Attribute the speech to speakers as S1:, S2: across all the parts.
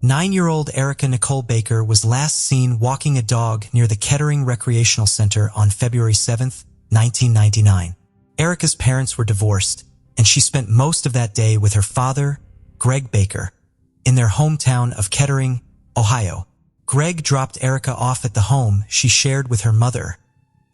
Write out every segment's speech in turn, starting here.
S1: 9-year-old Erica Nicole Baker was last seen walking a dog near the Kettering Recreational Center on February 7, 1999. Erica's parents were divorced, and she spent most of that day with her father, Greg Baker, in their hometown of Kettering, Ohio. Greg dropped Erica off at the home she shared with her mother,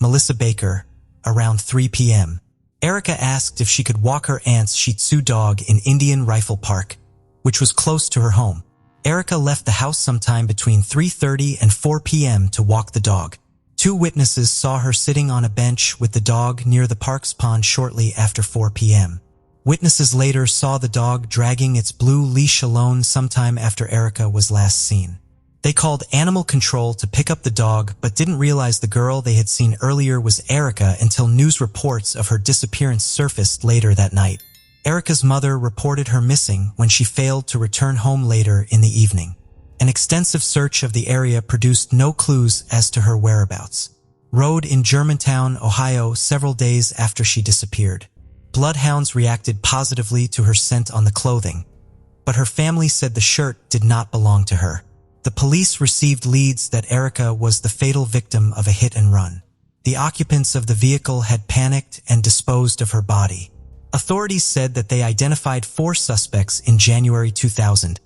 S1: Melissa Baker, around 3 p.m. Erica asked if she could walk her aunt's Shih Tzu dog in Indian Rifle Park, which was close to her home. Erica left the house sometime between 3:30 and 4 p.m. to walk the dog. 2 witnesses saw her sitting on a bench with the dog near the park's pond shortly after 4 p.m. Witnesses later saw the dog dragging its blue leash alone sometime after Erica was last seen. They called animal control to pick up the dog but didn't realize the girl they had seen earlier was Erica until news reports of her disappearance surfaced later that night. Erica's mother reported her missing when she failed to return home later in the evening. An extensive search of the area produced no clues as to her whereabouts. Road in Germantown, Ohio, several days after she disappeared. Bloodhounds reacted positively to her scent on the clothing, but her family said the shirt did not belong to her. The police received leads that Erica was the fatal victim of a hit and run. The occupants of the vehicle had panicked and disposed of her body. Authorities said that they identified 4 suspects in January 2000,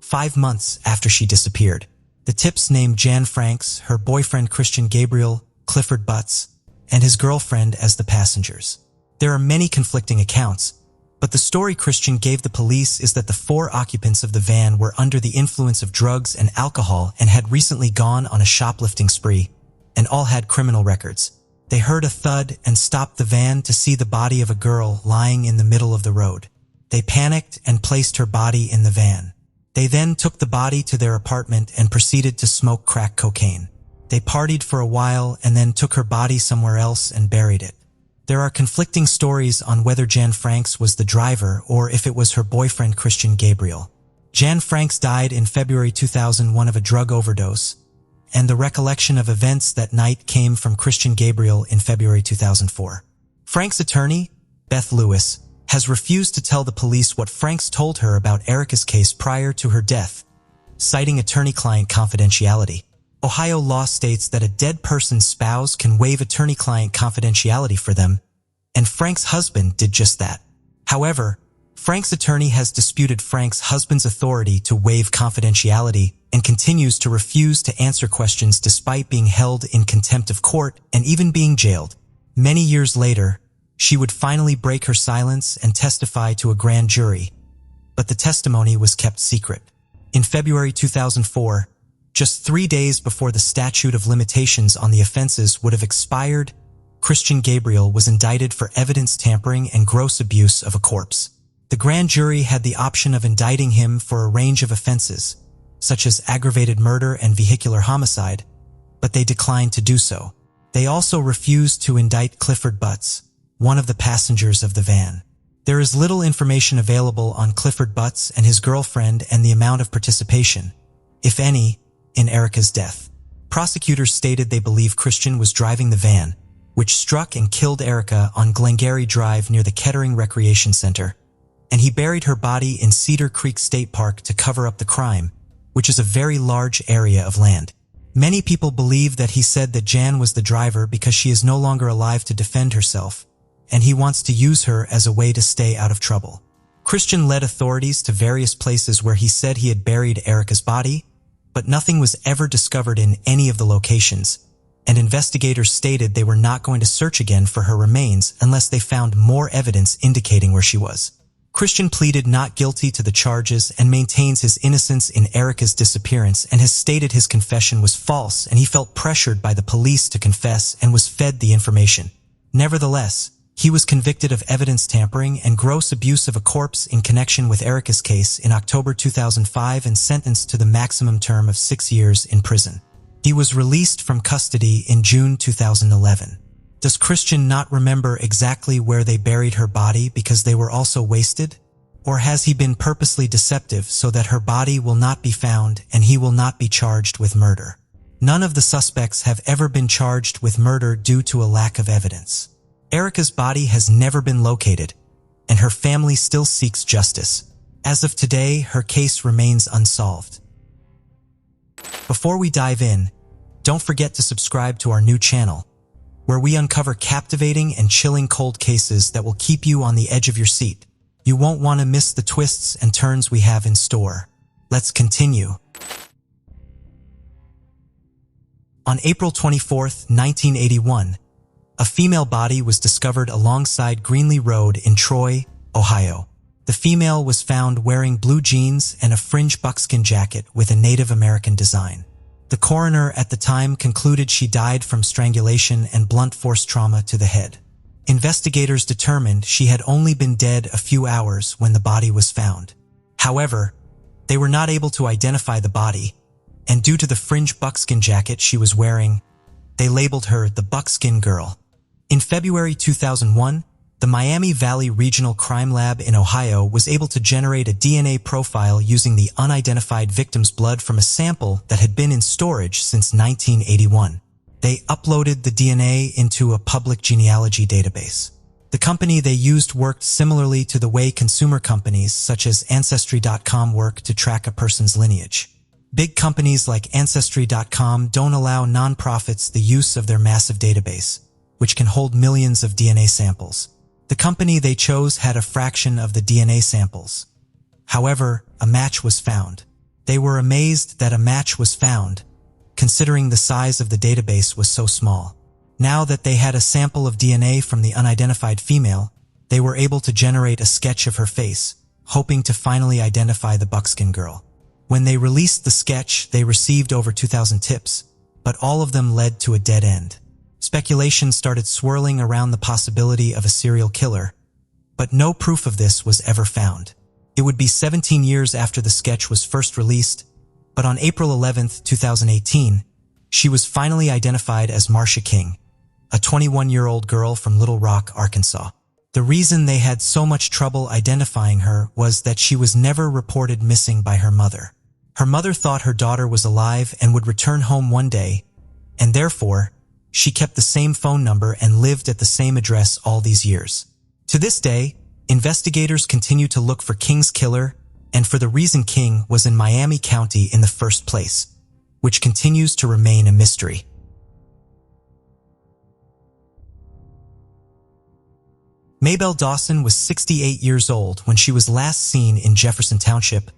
S1: 5 months after she disappeared. The tips named Jan Franks, her boyfriend Christian Gabriel, Clifford Butts, and his girlfriend as the passengers. There are many conflicting accounts, but the story Christian gave the police is that the 4 occupants of the van were under the influence of drugs and alcohol and had recently gone on a shoplifting spree, and all had criminal records. They heard a thud and stopped the van to see the body of a girl lying in the middle of the road. They panicked and placed her body in the van. They then took the body to their apartment and proceeded to smoke crack cocaine. They partied for a while and then took her body somewhere else and buried it. There are conflicting stories on whether Jan Franks was the driver or if it was her boyfriend Christian Gabriel. Jan Franks died in February 2001 of a drug overdose, and the recollection of events that night came from Christian Gabriel in February 2004. Frank's attorney, Beth Lewis, has refused to tell the police what Franks told her about Erica's case prior to her death, citing attorney-client confidentiality. Ohio law states that a dead person's spouse can waive attorney-client confidentiality for them, and Frank's husband did just that. However, Frank's attorney has disputed Frank's husband's authority to waive confidentiality and continues to refuse to answer questions despite being held in contempt of court and even being jailed. Many years later, she would finally break her silence and testify to a grand jury, but the testimony was kept secret. In February 2004, just 3 days before the statute of limitations on the offenses would have expired, Christian Gabriel was indicted for evidence tampering and gross abuse of a corpse. The grand jury had the option of indicting him for a range of offenses, such as aggravated murder and vehicular homicide, but they declined to do so. They also refused to indict Clifford Butts, one of the passengers of the van. There is little information available on Clifford Butts and his girlfriend and the amount of participation, if any, in Erica's death. Prosecutors stated they believe Christian was driving the van, which struck and killed Erica on Glengarry Drive near the Kettering Recreation Center, and he buried her body in Cedar Creek State Park to cover up the crime, which is a very large area of land. Many people believe that he said that Jan was the driver because she is no longer alive to defend herself, and he wants to use her as a way to stay out of trouble. Christian led authorities to various places where he said he had buried Erica's body, but nothing was ever discovered in any of the locations, and investigators stated they were not going to search again for her remains unless they found more evidence indicating where she was. Christian pleaded not guilty to the charges and maintains his innocence in Erica's disappearance and has stated his confession was false and he felt pressured by the police to confess and was fed the information. Nevertheless, he was convicted of evidence tampering and gross abuse of a corpse in connection with Erica's case in October 2005 and sentenced to the maximum term of 6 years in prison. He was released from custody in June 2011. Does Christian not remember exactly where they buried her body because they were also wasted? Or has he been purposely deceptive so that her body will not be found and he will not be charged with murder? None of the suspects have ever been charged with murder due to a lack of evidence. Erica's body has never been located, and her family still seeks justice. As of today, her case remains unsolved. Before we dive in, don't forget to subscribe to our new channel, where we uncover captivating and chilling cold cases that will keep you on the edge of your seat. You won't want to miss the twists and turns we have in store. Let's continue. On April 24, 1981, a female body was discovered alongside Greenlee Road in Troy, Ohio. The female was found wearing blue jeans and a fringe buckskin jacket with a Native American design. The coroner at the time concluded she died from strangulation and blunt force trauma to the head. Investigators determined she had only been dead a few hours when the body was found. However, they were not able to identify the body, and due to the fringe buckskin jacket she was wearing, they labeled her the Buckskin Girl. In February 2001, the Miami Valley Regional Crime Lab in Ohio was able to generate a DNA profile using the unidentified victim's blood from a sample that had been in storage since 1981. They uploaded the DNA into a public genealogy database. The company they used worked similarly to the way consumer companies such as Ancestry.com work to track a person's lineage. Big companies like Ancestry.com don't allow nonprofits the use of their massive database, which can hold millions of DNA samples. The company they chose had a fraction of the DNA samples. However, a match was found. They were amazed that a match was found, considering the size of the database was so small. Now that they had a sample of DNA from the unidentified female, they were able to generate a sketch of her face, hoping to finally identify the Buckskin Girl. When they released the sketch, they received over 2,000 tips, but all of them led to a dead end. Speculation started swirling around the possibility of a serial killer, but no proof of this was ever found. It would be 17 years after the sketch was first released, but on April 11, 2018, she was finally identified as Marcia King, a 21-year-old girl from Little Rock, Arkansas. The reason they had so much trouble identifying her was that she was never reported missing by her mother. Her mother thought her daughter was alive and would return home one day, and therefore, she kept the same phone number and lived at the same address all these years. To this day, investigators continue to look for King's killer and for the reason King was in Miami County in the first place, which continues to remain a mystery. Maybel Dawson was 68 years old when she was last seen in Jefferson Township,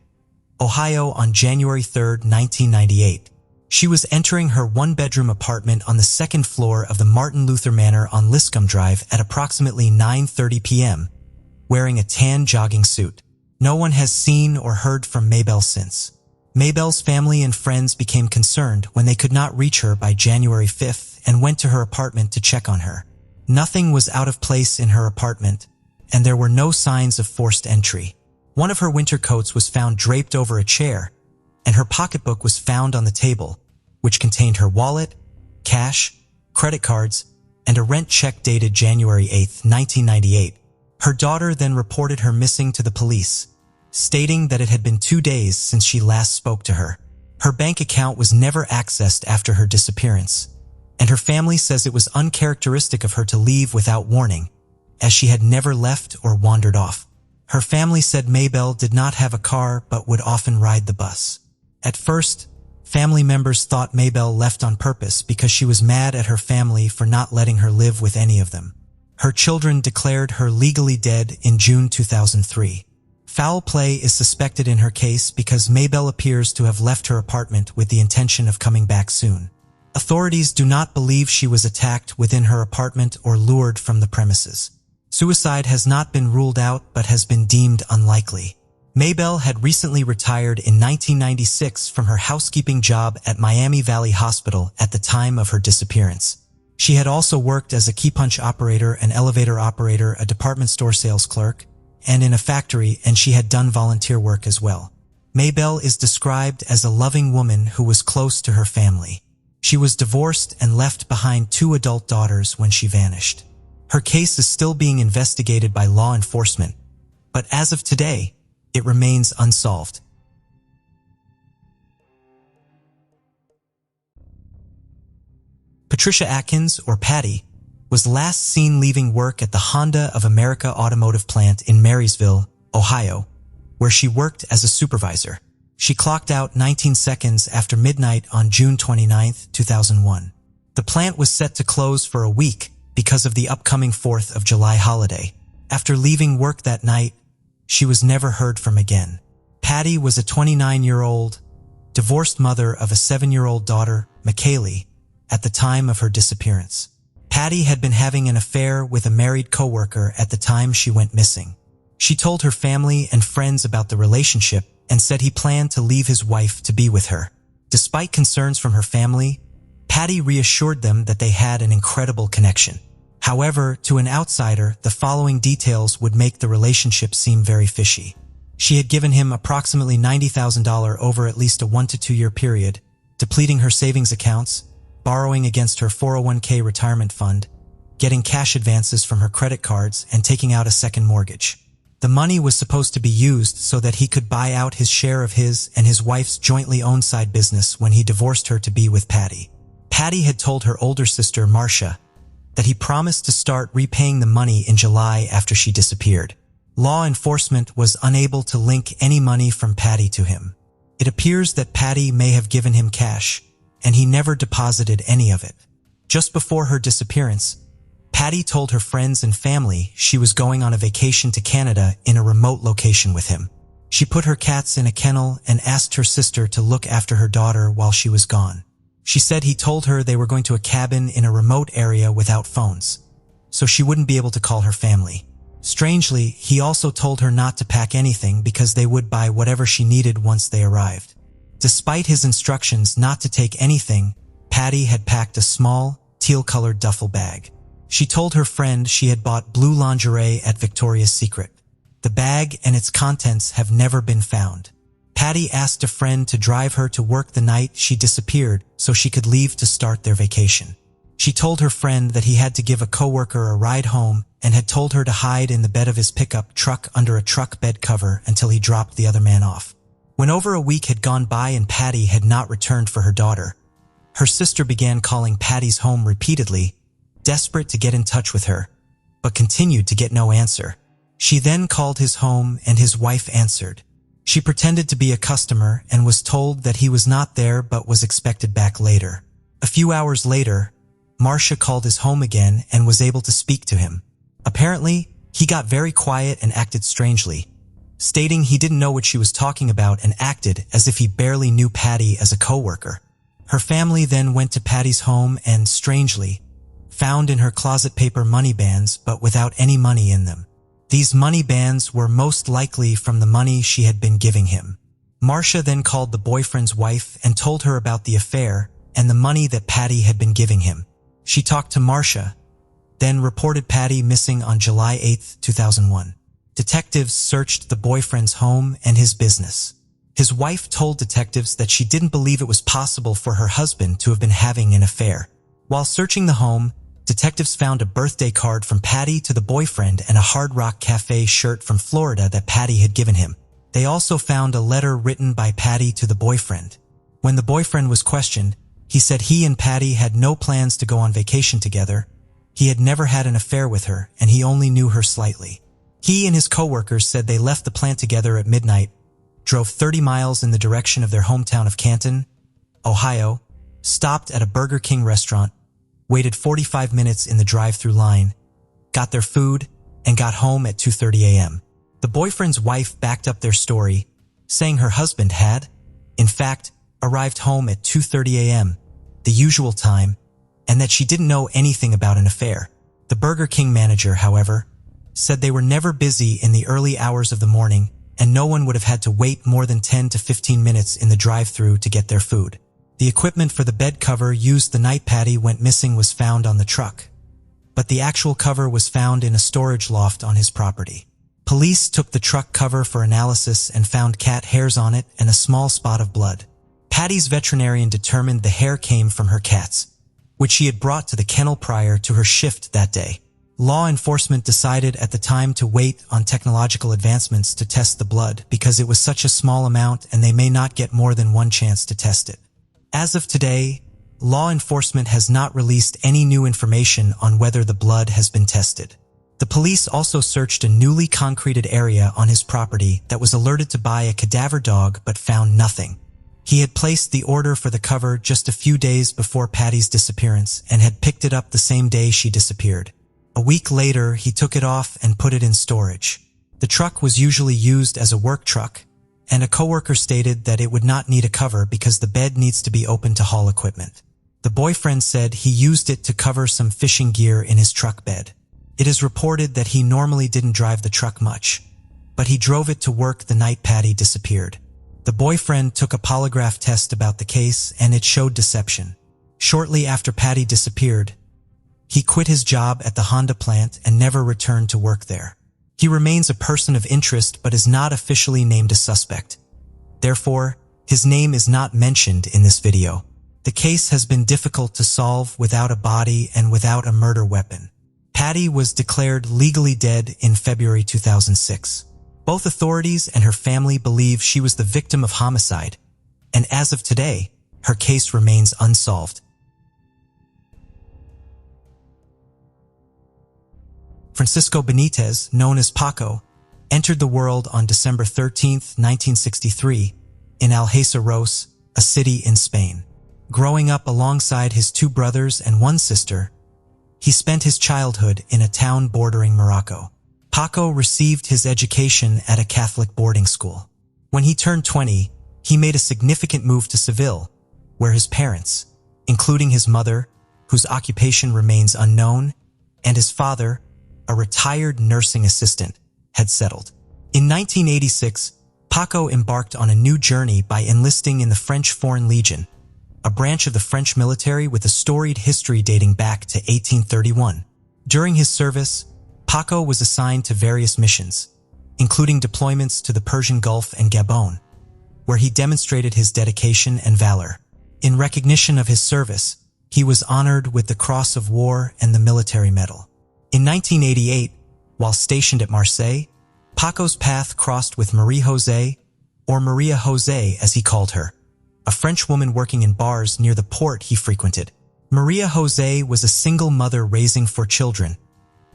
S1: Ohio on January 3, 1998. She was entering her one-bedroom apartment on the second floor of the Martin Luther Manor on Liscombe Drive at approximately 9:30 p.m., wearing a tan jogging suit. No one has seen or heard from Maybel since. Maybel's family and friends became concerned when they could not reach her by January 5th and went to her apartment to check on her. Nothing was out of place in her apartment, and there were no signs of forced entry. One of her winter coats was found draped over a chair, and her pocketbook was found on the table, which contained her wallet, cash, credit cards, and a rent check dated January 8, 1998. Her daughter then reported her missing to the police, stating that it had been 2 days since she last spoke to her. Her bank account was never accessed after her disappearance, and her family says it was uncharacteristic of her to leave without warning, as she had never left or wandered off. Her family said Maybel did not have a car but would often ride the bus. At first, family members thought Maybel left on purpose because she was mad at her family for not letting her live with any of them. Her children declared her legally dead in June 2003. Foul play is suspected in her case because Maybel appears to have left her apartment with the intention of coming back soon. Authorities do not believe she was attacked within her apartment or lured from the premises. Suicide has not been ruled out but has been deemed unlikely. Maybel had recently retired in 1996 from her housekeeping job at Miami Valley Hospital at the time of her disappearance. She had also worked as a key punch operator, an elevator operator, a department store sales clerk, and in a factory, and she had done volunteer work as well. Maybel is described as a loving woman who was close to her family. She was divorced and left behind 2 adult daughters when she vanished. Her case is still being investigated by law enforcement, but as of today, it remains unsolved. Patricia Atkins, or Patty, was last seen leaving work at the Honda of America automotive plant in Marysville, Ohio, where she worked as a supervisor. She clocked out 19 seconds after midnight on June 29, 2001. The plant was set to close for a week because of the upcoming 4th of July holiday. After leaving work that night, she was never heard from again. Patty was a 29-year-old, divorced mother of a 7-year-old daughter, McKaylee, at the time of her disappearance. Patty had been having an affair with a married coworker at the time she went missing. She told her family and friends about the relationship and said he planned to leave his wife to be with her. Despite concerns from her family, Patty reassured them that they had an incredible connection. However, to an outsider, the following details would make the relationship seem very fishy. She had given him approximately $90,000 over at least a 1 to 2 year period, depleting her savings accounts, borrowing against her 401k retirement fund, getting cash advances from her credit cards, and taking out a second mortgage. The money was supposed to be used so that he could buy out his share of his and his wife's jointly owned side business when he divorced her to be with Patty. Patty had told her older sister, Marcia, that he promised to start repaying the money in July after she disappeared. Law enforcement was unable to link any money from Patty to him. It appears that Patty may have given him cash, and he never deposited any of it. Just before her disappearance, Patty told her friends and family she was going on a vacation to Canada in a remote location with him. She put her cats in a kennel and asked her sister to look after her daughter while she was gone. She said he told her they were going to a cabin in a remote area without phones, so she wouldn't be able to call her family. Strangely, he also told her not to pack anything because they would buy whatever she needed once they arrived. Despite his instructions not to take anything, Patty had packed a small, teal-colored duffel bag. She told her friend she had bought blue lingerie at Victoria's Secret. The bag and its contents have never been found. Patty asked a friend to drive her to work the night she disappeared so she could leave to start their vacation. She told her friend that he had to give a coworker a ride home and had told her to hide in the bed of his pickup truck under a truck bed cover until he dropped the other man off. When over a week had gone by and Patty had not returned for her daughter, her sister began calling Patty's home repeatedly, desperate to get in touch with her, but continued to get no answer. She then called his home and his wife answered. She pretended to be a customer and was told that he was not there but was expected back later. A few hours later, Marcia called his home again and was able to speak to him. Apparently, he got very quiet and acted strangely, stating he didn't know what she was talking about and acted as if he barely knew Patty as a coworker. Her family then went to Patty's home and, strangely, found in her closet paper money bands but without any money in them. These money bands were most likely from the money she had been giving him. Marcia then called the boyfriend's wife and told her about the affair and the money that Patty had been giving him. She talked to Marcia, then reported Patty missing on July 8, 2001. Detectives searched the boyfriend's home and his business. His wife told detectives that she didn't believe it was possible for her husband to have been having an affair. While searching the home, detectives found a birthday card from Patty to the boyfriend and a Hard Rock Cafe shirt from Florida that Patty had given him. They also found a letter written by Patty to the boyfriend. When the boyfriend was questioned, he said he and Patty had no plans to go on vacation together. He had never had an affair with her, and he only knew her slightly. He and his coworkers said they left the plant together at midnight, drove 30 miles in the direction of their hometown of Canton, Ohio, stopped at a Burger King restaurant, waited 45 minutes in the drive-thru line, got their food, and got home at 2:30 a.m. The boyfriend's wife backed up their story, saying her husband had, in fact, arrived home at 2:30 a.m., the usual time, and that she didn't know anything about an affair. The Burger King manager, however, said they were never busy in the early hours of the morning and no one would have had to wait more than 10 to 15 minutes in the drive-thru to get their food. The equipment for the bed cover used the night Patty went missing was found on the truck, but the actual cover was found in a storage loft on his property. Police took the truck cover for analysis and found cat hairs on it and a small spot of blood. Patty's veterinarian determined the hair came from her cats, which she had brought to the kennel prior to her shift that day. Law enforcement decided at the time to wait on technological advancements to test the blood because it was such a small amount and they may not get more than one chance to test it. As of today, law enforcement has not released any new information on whether the blood has been tested. The police also searched a newly concreted area on his property that was alerted to by a cadaver dog but found nothing. He had placed the order for the cover just a few days before Patty's disappearance and had picked it up the same day she disappeared. A week later, he took it off and put it in storage. The truck was usually used as a work truck, and a coworker stated that it would not need a cover because the bed needs to be open to haul equipment. The boyfriend said he used it to cover some fishing gear in his truck bed. It is reported that he normally didn't drive the truck much, but he drove it to work the night Patty disappeared. The boyfriend took a polygraph test about the case and it showed deception. Shortly after Patty disappeared, he quit his job at the Honda plant and never returned to work there. He remains a person of interest but is not officially named a suspect. Therefore, his name is not mentioned in this video. The case has been difficult to solve without a body and without a murder weapon. Patty was declared legally dead in February 2006. Both authorities and her family believe she was the victim of homicide, and as of today, her case remains unsolved. Francisco Bonitez, known as Paco, entered the world on December 13, 1963, in Algeciras, a city in Spain. Growing up alongside his two brothers and one sister, he spent his childhood in a town bordering Morocco. Paco received his education at a Catholic boarding school. When he turned 20, he made a significant move to Seville, where his parents, including his mother, whose occupation remains unknown, and his father, a retired nursing assistant, had settled. In 1986, Paco embarked on a new journey by enlisting in the French Foreign Legion, a branch of the French military with a storied history dating back to 1831. During his service, Paco was assigned to various missions, including deployments to the Persian Gulf and Gabon, where he demonstrated his dedication and valor. In recognition of his service, he was honored with the Cross of War and the Military Medal. In 1988, while stationed at Marseille, Paco's path crossed with Marie Jose, or Maria Jose as he called her, a French woman working in bars near the port he frequented. Maria Jose was a single mother raising 4 children,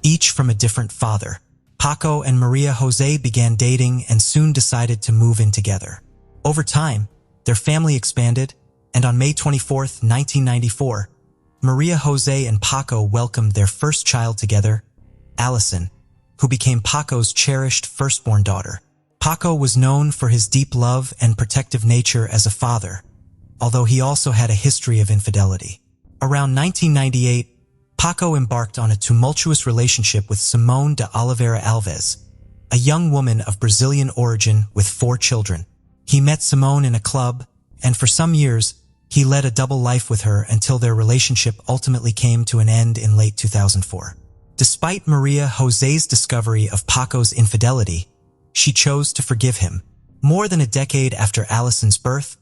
S1: each from a different father. Paco and Maria Jose began dating and soon decided to move in together. Over time, their family expanded, and on May 24, 1994, Maria Jose and Paco welcomed their first child together, Allison, who became Paco's cherished firstborn daughter. Paco was known for his deep love and protective nature as a father, although he also had a history of infidelity. Around 1998, Paco embarked on a tumultuous relationship with Simone de Oliveira Alves, a young woman of Brazilian origin with 4 children. He met Simone in a club, and for some years, he led a double life with her until their relationship ultimately came to an end in late 2004. Despite Maria Jose's discovery of Paco's infidelity, she chose to forgive him. More than a decade after Allison's birth,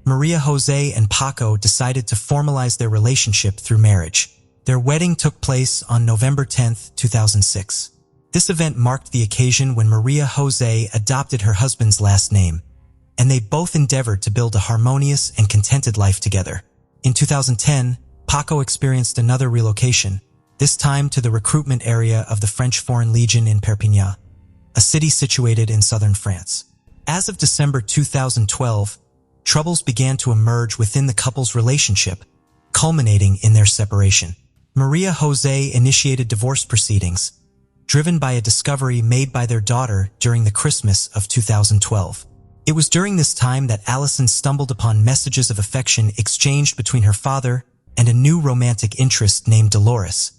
S1: Maria Jose and Paco decided to formalize their relationship through marriage. Their wedding took place on November 10, 2006. This event marked the occasion when Maria Jose adopted her husband's last name, and they both endeavored to build a harmonious and contented life together. In 2010, Paco experienced another relocation, this time to the recruitment area of the French Foreign Legion in Perpignan, a city situated in southern France. As of December 2012, troubles began to emerge within the couple's relationship, culminating in their separation. Maria Jose initiated divorce proceedings, driven by a discovery made by their daughter during the Christmas of 2012. It was during this time that Allison stumbled upon messages of affection exchanged between her father and a new romantic interest named Dolores,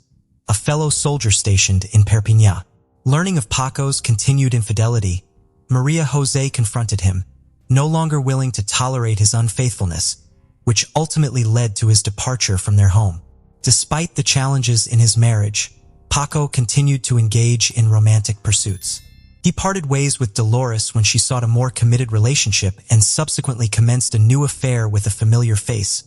S1: a fellow soldier stationed in Perpignan. Learning of Paco's continued infidelity, Maria Jose confronted him, no longer willing to tolerate his unfaithfulness, which ultimately led to his departure from their home. Despite the challenges in his marriage, Paco continued to engage in romantic pursuits. He parted ways with Dolores when she sought a more committed relationship and subsequently commenced a new affair with a familiar face,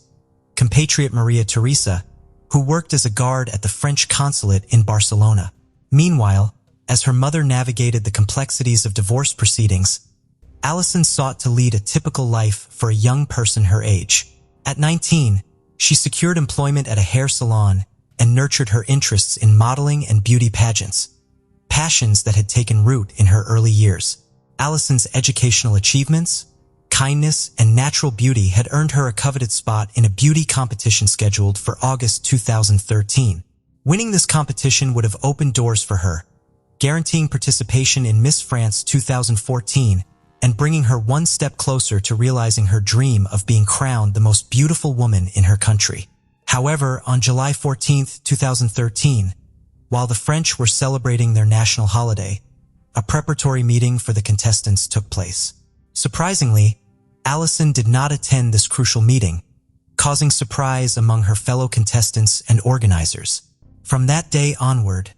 S1: compatriot Maria Teresa, who worked as a guard at the French consulate in Barcelona. Meanwhile, as her mother navigated the complexities of divorce proceedings, Allison sought to lead a typical life for a young person her age. At 19, she secured employment at a hair salon and nurtured her interests in modeling and beauty pageants. passions that had taken root in her early years. Allison's educational achievements, kindness, and natural beauty had earned her a coveted spot in a beauty competition scheduled for August 2013. Winning this competition would have opened doors for her, guaranteeing participation in Miss France 2014 and bringing her one step closer to realizing her dream of being crowned the most beautiful woman in her country. However, on July 14, 2013, while the French were celebrating their national holiday, a preparatory meeting for the contestants took place. Surprisingly, Allison did not attend this crucial meeting, causing surprise among her fellow contestants and organizers. From that day onward,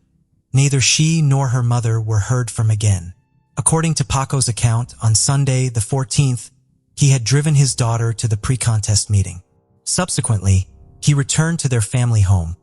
S1: neither she nor her mother were heard from again. According to Paco's account, on Sunday the 14th, he had driven his daughter to the pre-contest meeting. Subsequently, he returned to their family home,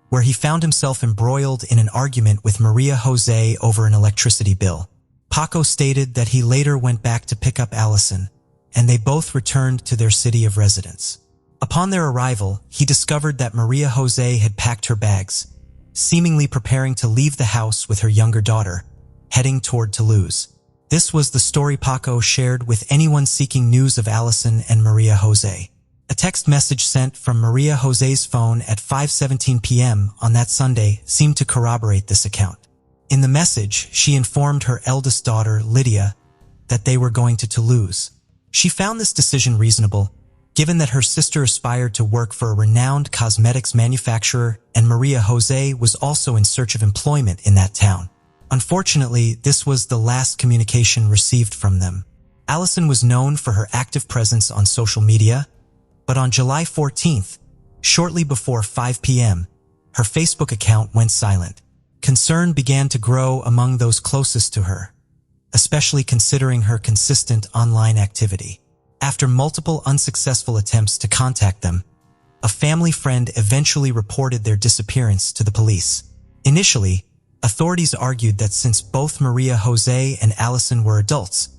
S1: where he found himself embroiled in an argument with Maria Jose over an electricity bill. Paco stated that he later went back to pick up Allison, and they both returned to their city of residence. Upon their arrival, he discovered that Maria Jose had packed her bags, seemingly preparing to leave the house with her younger daughter, heading toward Toulouse. This was the story Paco shared with anyone seeking news of Allison and Maria Jose. A text message sent from Maria Jose's phone at 5:17 p.m. on that Sunday seemed to corroborate this account. In the message, she informed her eldest daughter, Lydia, that they were going to Toulouse. She found this decision reasonable, given that her sister aspired to work for a renowned cosmetics manufacturer and Maria Jose was also in search of employment in that town. Unfortunately, this was the last communication received from them. Allison was known for her active presence on social media, but on July 14th, shortly before 5 p.m., her Facebook account went silent. Concern began to grow among those closest to her, especially considering her consistent online activity. After multiple unsuccessful attempts to contact them, a family friend eventually reported their disappearance to the police. Initially, authorities argued that since both Maria Jose and Allison were adults,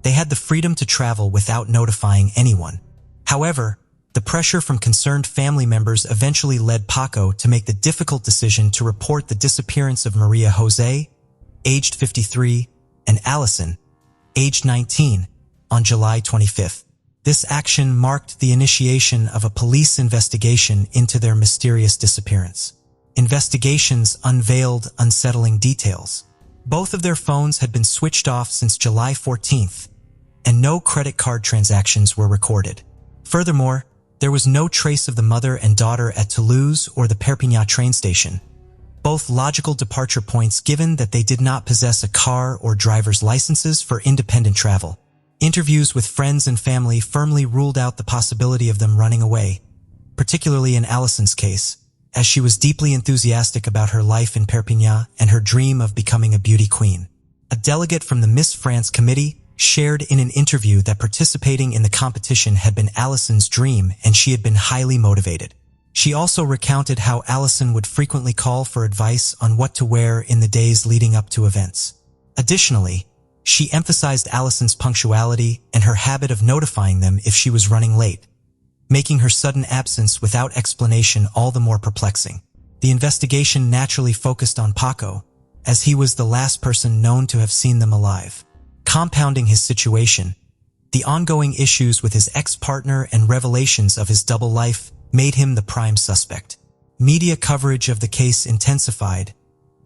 S1: they had the freedom to travel without notifying anyone. However, the pressure from concerned family members eventually led Paco to make the difficult decision to report the disappearance of Maria Jose, aged 53, and Allison, aged 19, on July 25th. This action marked the initiation of a police investigation into their mysterious disappearance. Investigations unveiled unsettling details. Both of their phones had been switched off since July 14th, and no credit card transactions were recorded. Furthermore, there was no trace of the mother and daughter at Toulouse or the Perpignan train station, both logical departure points given that they did not possess a car or driver's licenses for independent travel. Interviews with friends and family firmly ruled out the possibility of them running away, particularly in Allison's case, as she was deeply enthusiastic about her life in Perpignan and her dream of becoming a beauty queen. A delegate from the Miss France committee shared in an interview that participating in the competition had been Allison's dream and she had been highly motivated. She also recounted how Allison would frequently call for advice on what to wear in the days leading up to events. Additionally, she emphasized Allison's punctuality and her habit of notifying them if she was running late, making her sudden absence without explanation all the more perplexing. The investigation naturally focused on Paco, as he was the last person known to have seen them alive. Compounding his situation, the ongoing issues with his ex-partner and revelations of his double life made him the prime suspect. Media coverage of the case intensified,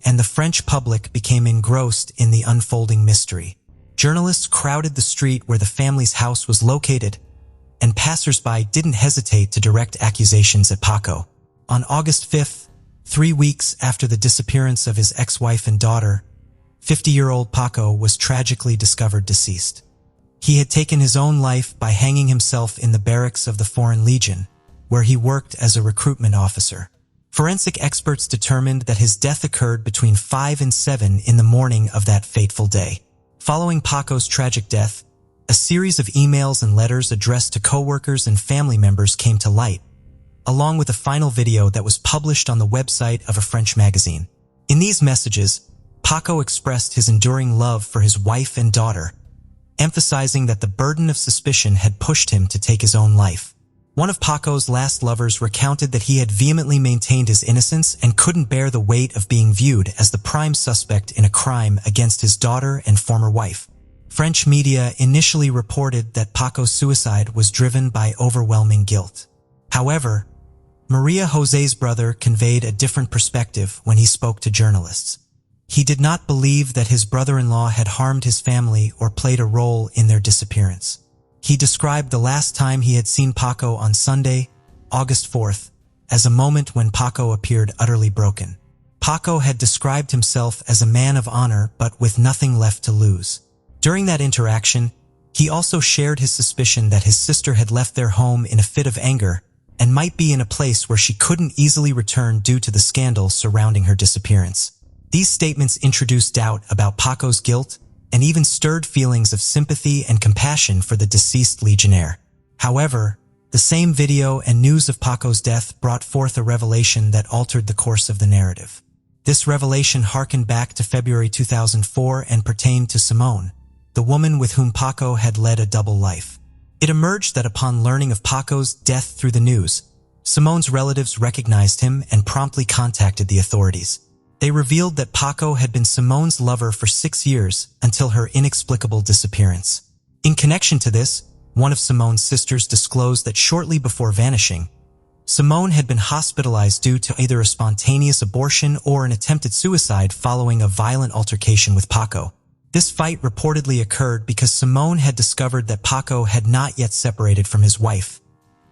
S1: and the French public became engrossed in the unfolding mystery. Journalists crowded the street where the family's house was located, and passers-by didn't hesitate to direct accusations at Paco. On August 5th, 3 weeks after the disappearance of his ex-wife and daughter, 50-year-old Paco was tragically discovered deceased. He had taken his own life by hanging himself in the barracks of the Foreign Legion, where he worked as a recruitment officer. Forensic experts determined that his death occurred between 5 and 7 in the morning of that fateful day. Following Paco's tragic death, a series of emails and letters addressed to coworkers and family members came to light, along with a final video that was published on the website of a French magazine. In these messages, Paco expressed his enduring love for his wife and daughter, emphasizing that the burden of suspicion had pushed him to take his own life. One of Paco's last lovers recounted that he had vehemently maintained his innocence and couldn't bear the weight of being viewed as the prime suspect in a crime against his daughter and former wife. French media initially reported that Paco's suicide was driven by overwhelming guilt. However, Maria Jose's brother conveyed a different perspective when he spoke to journalists. He did not believe that his brother-in-law had harmed his family or played a role in their disappearance. He described the last time he had seen Paco on Sunday, August 4th, as a moment when Paco appeared utterly broken. Paco had described himself as a man of honor but with nothing left to lose. During that interaction, he also shared his suspicion that his sister had left their home in a fit of anger and might be in a place where she couldn't easily return due to the scandal surrounding her disappearance. These statements introduced doubt about Paco's guilt and even stirred feelings of sympathy and compassion for the deceased legionnaire. However, the same video and news of Paco's death brought forth a revelation that altered the course of the narrative. This revelation harkened back to February 2004 and pertained to Simone, the woman with whom Paco had led a double life. It emerged that upon learning of Paco's death through the news, Simone's relatives recognized him and promptly contacted the authorities. They revealed that Paco had been Simone's lover for 6 years until her inexplicable disappearance. In connection to this, one of Simone's sisters disclosed that shortly before vanishing, Simone had been hospitalized due to either a spontaneous abortion or an attempted suicide following a violent altercation with Paco. This fight reportedly occurred because Simone had discovered that Paco had not yet separated from his wife,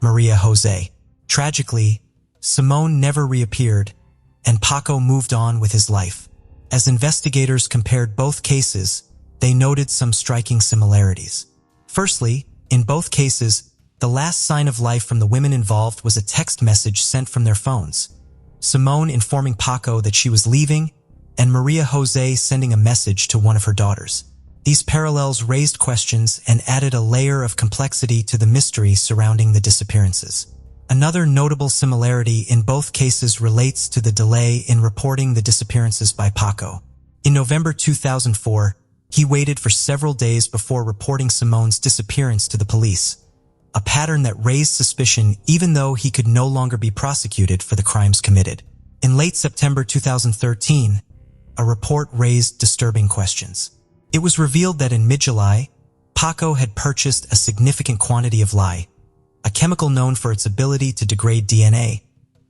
S1: Maria Jose. Tragically, Simone never reappeared, and Paco moved on with his life. As investigators compared both cases, they noted some striking similarities. Firstly, in both cases, the last sign of life from the women involved was a text message sent from their phones, Simone informing Paco that she was leaving, and Maria Jose sending a message to one of her daughters. These parallels raised questions and added a layer of complexity to the mystery surrounding the disappearances. Another notable similarity in both cases relates to the delay in reporting the disappearances by Paco. In November 2004, he waited for several days before reporting Simone's disappearance to the police, a pattern that raised suspicion even though he could no longer be prosecuted for the crimes committed. In late September 2013, a report raised disturbing questions. It was revealed that in mid-July, Paco had purchased a significant quantity of lye, a chemical known for its ability to degrade DNA,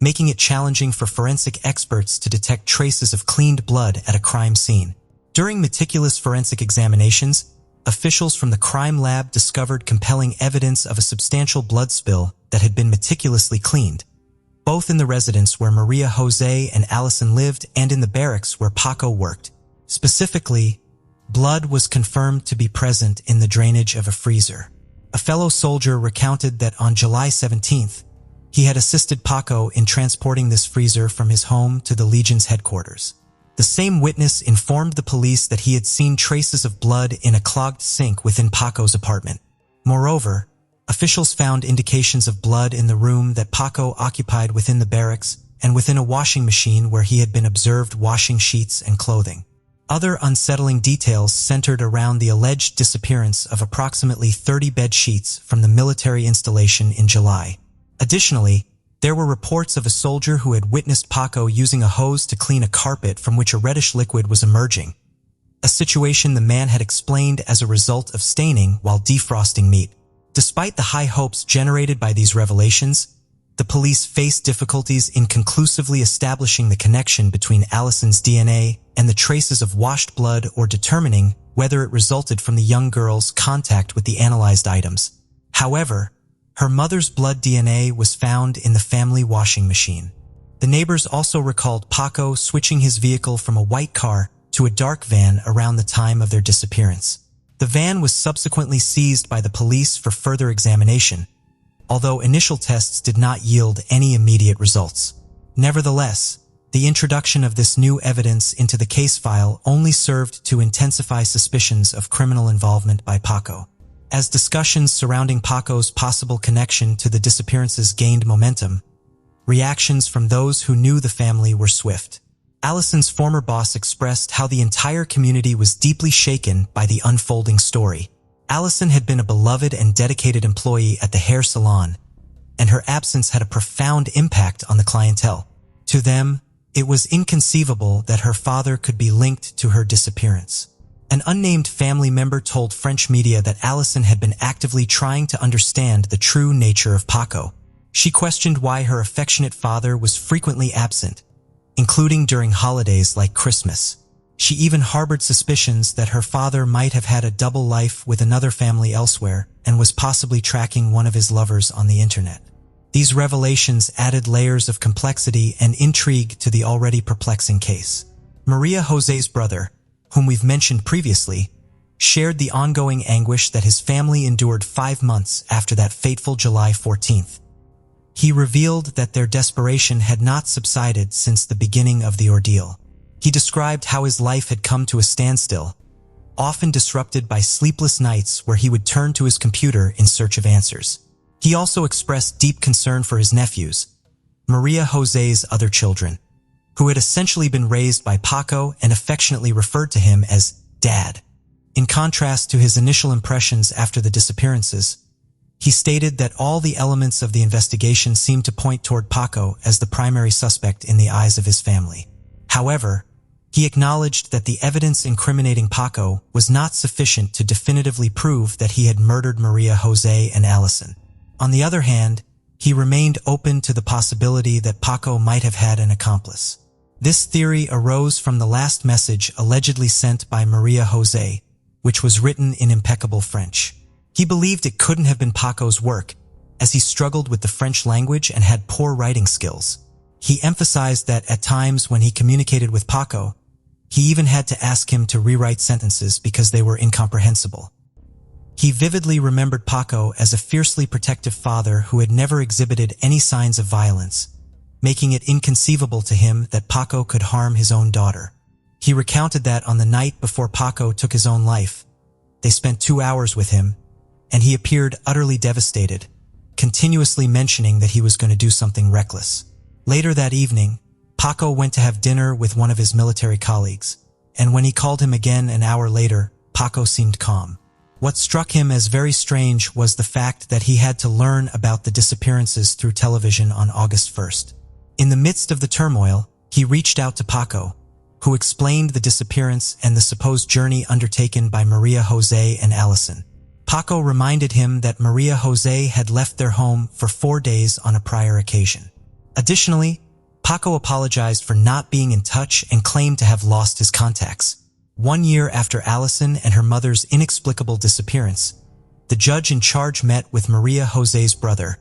S1: making it challenging for forensic experts to detect traces of cleaned blood at a crime scene. During meticulous forensic examinations, officials from the crime lab discovered compelling evidence of a substantial blood spill that had been meticulously cleaned, both in the residence where Maria Jose and Allison lived and in the barracks where Paco worked. Specifically, blood was confirmed to be present in the drainage of a freezer. A fellow soldier recounted that on July 17th, he had assisted Paco in transporting this freezer from his home to the Legion's headquarters. The same witness informed the police that he had seen traces of blood in a clogged sink within Paco's apartment. Moreover, officials found indications of blood in the room that Paco occupied within the barracks and within a washing machine where he had been observed washing sheets and clothing. Other unsettling details centered around the alleged disappearance of approximately 30 bed sheets from the military installation in July. Additionally, there were reports of a soldier who had witnessed Paco using a hose to clean a carpet from which a reddish liquid was emerging, a situation the man had explained as a result of staining while defrosting meat. Despite the high hopes generated by these revelations, the police faced difficulties in conclusively establishing the connection between Allison's DNA and the traces of washed blood or determining whether it resulted from the young girl's contact with the analyzed items. However, her mother's blood DNA was found in the family washing machine. The neighbors also recalled Paco switching his vehicle from a white car to a dark van around the time of their disappearance. The van was subsequently seized by the police for further examination, although initial tests did not yield any immediate results. Nevertheless, the introduction of this new evidence into the case file only served to intensify suspicions of criminal involvement by Paco. As discussions surrounding Paco's possible connection to the disappearances gained momentum, reactions from those who knew the family were swift. Allison's former boss expressed how the entire community was deeply shaken by the unfolding story. Allison had been a beloved and dedicated employee at the hair salon, and her absence had a profound impact on the clientele. To them, it was inconceivable that her father could be linked to her disappearance. An unnamed family member told French media that Allison had been actively trying to understand the true nature of Paco. She questioned why her affectionate father was frequently absent, including during holidays like Christmas. She even harbored suspicions that her father might have had a double life with another family elsewhere and was possibly tracking one of his lovers on the internet. These revelations added layers of complexity and intrigue to the already perplexing case. Maria Jose's brother, whom we've mentioned previously, shared the ongoing anguish that his family endured 5 months after that fateful July 14th. He revealed that their desperation had not subsided since the beginning of the ordeal. He described how his life had come to a standstill, often disrupted by sleepless nights where he would turn to his computer in search of answers. He also expressed deep concern for his nephews, Maria Jose's other children, who had essentially been raised by Paco and affectionately referred to him as Dad. In contrast to his initial impressions after the disappearances, he stated that all the elements of the investigation seemed to point toward Paco as the primary suspect in the eyes of his family. However, he acknowledged that the evidence incriminating Paco was not sufficient to definitively prove that he had murdered Maria Jose and Allison. On the other hand, he remained open to the possibility that Paco might have had an accomplice. This theory arose from the last message allegedly sent by Maria Jose, which was written in impeccable French. He believed it couldn't have been Paco's work, as he struggled with the French language and had poor writing skills. He emphasized that at times when he communicated with Paco, he even had to ask him to rewrite sentences because they were incomprehensible. He vividly remembered Paco as a fiercely protective father who had never exhibited any signs of violence, making it inconceivable to him that Paco could harm his own daughter. He recounted that on the night before Paco took his own life, they spent 2 hours with him, and he appeared utterly devastated, continuously mentioning that he was going to do something reckless. Later that evening, Paco went to have dinner with one of his military colleagues, and when he called him again an hour later, Paco seemed calm. What struck him as very strange was the fact that he had to learn about the disappearances through television on August 1st. In the midst of the turmoil, he reached out to Paco, who explained the disappearance and the supposed journey undertaken by Maria Jose and Allison. Paco reminded him that Maria Jose had left their home for 4 days on a prior occasion. Additionally, Paco apologized for not being in touch and claimed to have lost his contacts. 1 year after Allison and her mother's inexplicable disappearance, the judge in charge met with Maria Jose's brother,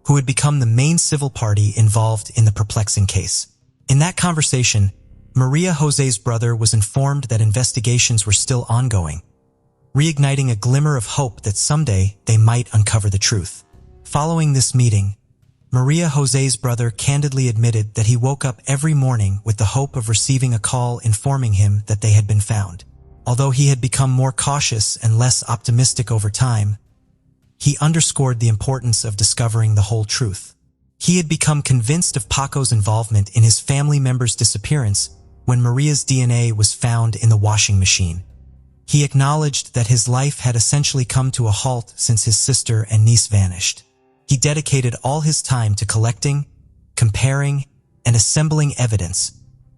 S1: who had become the main civil party involved in the perplexing case. In that conversation, Maria Jose's brother was informed that investigations were still ongoing, reigniting a glimmer of hope that someday they might uncover the truth. Following this meeting, Maria Jose's brother candidly admitted that he woke up every morning with the hope of receiving a call informing him that they had been found. Although he had become more cautious and less optimistic over time, he underscored the importance of discovering the whole truth. He had become convinced of Paco's involvement in his family member's disappearance when Maria's DNA was found in the washing machine. He acknowledged that his life had essentially come to a halt since his sister and niece vanished. He dedicated all his time to collecting, comparing, and assembling evidence,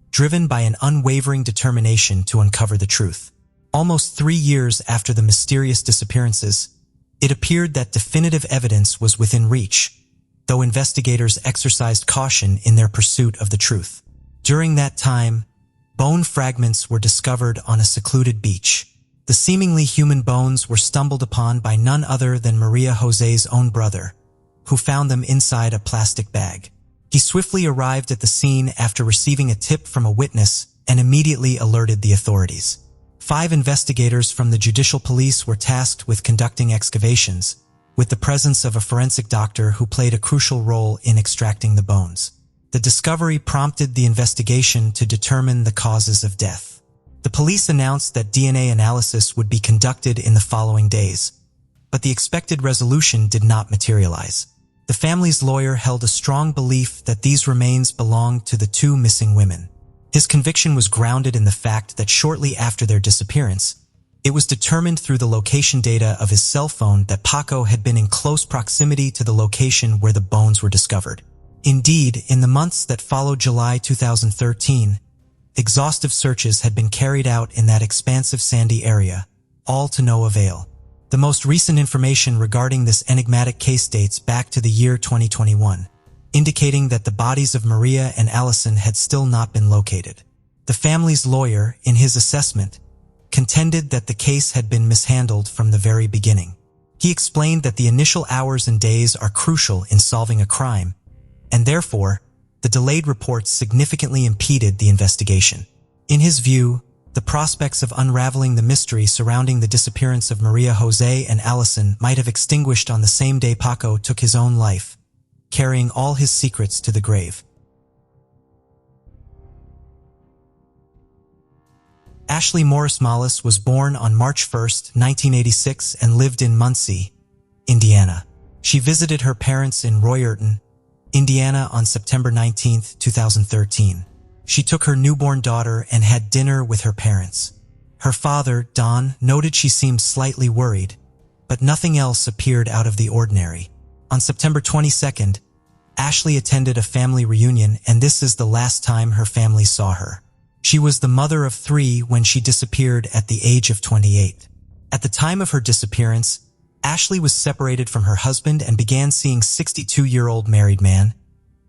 S1: driven by an unwavering determination to uncover the truth. Almost 3 years after the mysterious disappearances, it appeared that definitive evidence was within reach, though investigators exercised caution in their pursuit of the truth. During that time, bone fragments were discovered on a secluded beach. The seemingly human bones were stumbled upon by none other than Maria Jose's own brother, who found them inside a plastic bag. He swiftly arrived at the scene after receiving a tip from a witness and immediately alerted the authorities. 5 investigators from the judicial police were tasked with conducting excavations, with the presence of a forensic doctor who played a crucial role in extracting the bones. The discovery prompted the investigation to determine the causes of death. The police announced that DNA analysis would be conducted in the following days, but the expected resolution did not materialize. The family's lawyer held a strong belief that these remains belonged to the 2 missing women. His conviction was grounded in the fact that shortly after their disappearance, It was determined through the location data of his cell phone that Paco had been in close proximity to the location where the bones were discovered. Indeed, in the months that followed July 2013, exhaustive searches had been carried out in that expansive sandy area, all to no avail. The most recent information regarding this enigmatic case dates back to the year 2021, indicating that the bodies of Maria and Allison had still not been located. The family's lawyer, in his assessment, contended that the case had been mishandled from the very beginning. He explained that the initial hours and days are crucial in solving a crime, and therefore, the delayed reports significantly impeded the investigation. In his view, the prospects of unraveling the mystery surrounding the disappearance of Maria Jose and Allison might have extinguished on the same day Paco took his own life, carrying all his secrets to the grave. Ashley Morris Mollis was born on March 1, 1986 and lived in Muncie, Indiana. She visited her parents in Royerton, Indiana on September 19, 2013. She took her newborn daughter and had dinner with her parents. Her father, Don, noted she seemed slightly worried, but nothing else appeared out of the ordinary. On September 22nd, Ashley attended a family reunion, and this is the last time her family saw her. She was the mother of 3 when she disappeared at the age of 28. At the time of her disappearance, Ashley was separated from her husband and began seeing 62-year-old married man,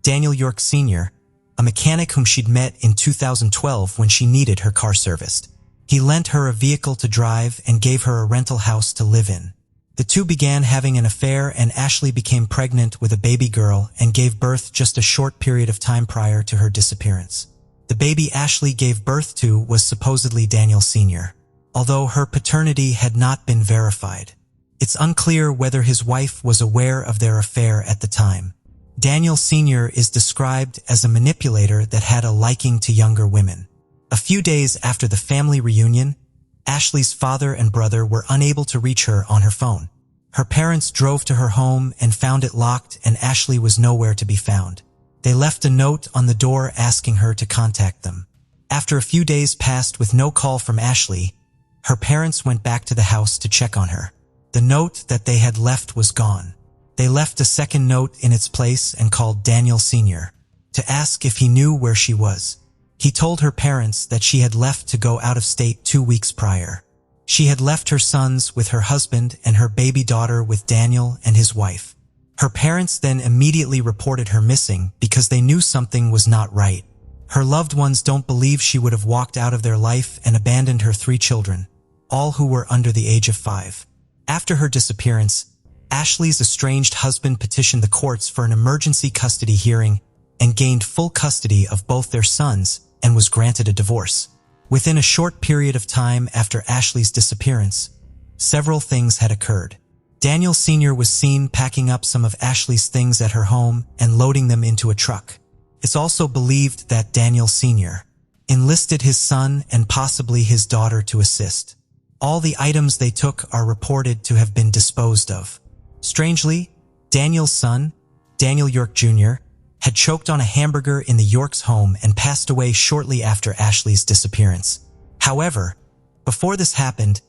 S1: Daniel York Sr., a mechanic whom she'd met in 2012 when she needed her car serviced. He lent her a vehicle to drive and gave her a rental house to live in. The two began having an affair, and Ashley became pregnant with a baby girl and gave birth just a short period of time prior to her disappearance. The baby Ashley gave birth to was supposedly Daniel Sr., although her paternity had not been verified. It's unclear whether his wife was aware of their affair at the time. Daniel Sr. is described as a manipulator that had a liking to younger women. A few days after the family reunion, Ashley's father and brother were unable to reach her on her phone. Her parents drove to her home and found it locked, and Ashley was nowhere to be found. They left a note on the door asking her to contact them. After a few days passed with no call from Ashley, her parents went back to the house to check on her. The note that they had left was gone. They left a second note in its place and called Daniel Sr. to ask if he knew where she was. He told her parents that she had left to go out of state 2 weeks prior. She had left her sons with her husband and her baby daughter with Daniel and his wife. Her parents then immediately reported her missing because they knew something was not right. Her loved ones don't believe she would have walked out of their life and abandoned her 3 children, all who were under the age of 5. After her disappearance, Ashley's estranged husband petitioned the courts for an emergency custody hearing and gained full custody of both their sons and was granted a divorce. Within a short period of time after Ashley's disappearance, several things had occurred. Daniel Sr. was seen packing up some of Ashley's things at her home and loading them into a truck. It's also believed that Daniel Sr. enlisted his son and possibly his daughter to assist. All the items they took are reported to have been disposed of. Strangely, Daniel's son, Daniel York Jr., had choked on a hamburger in the Yorks' home and passed away shortly after Ashley's disappearance. However, before this happened,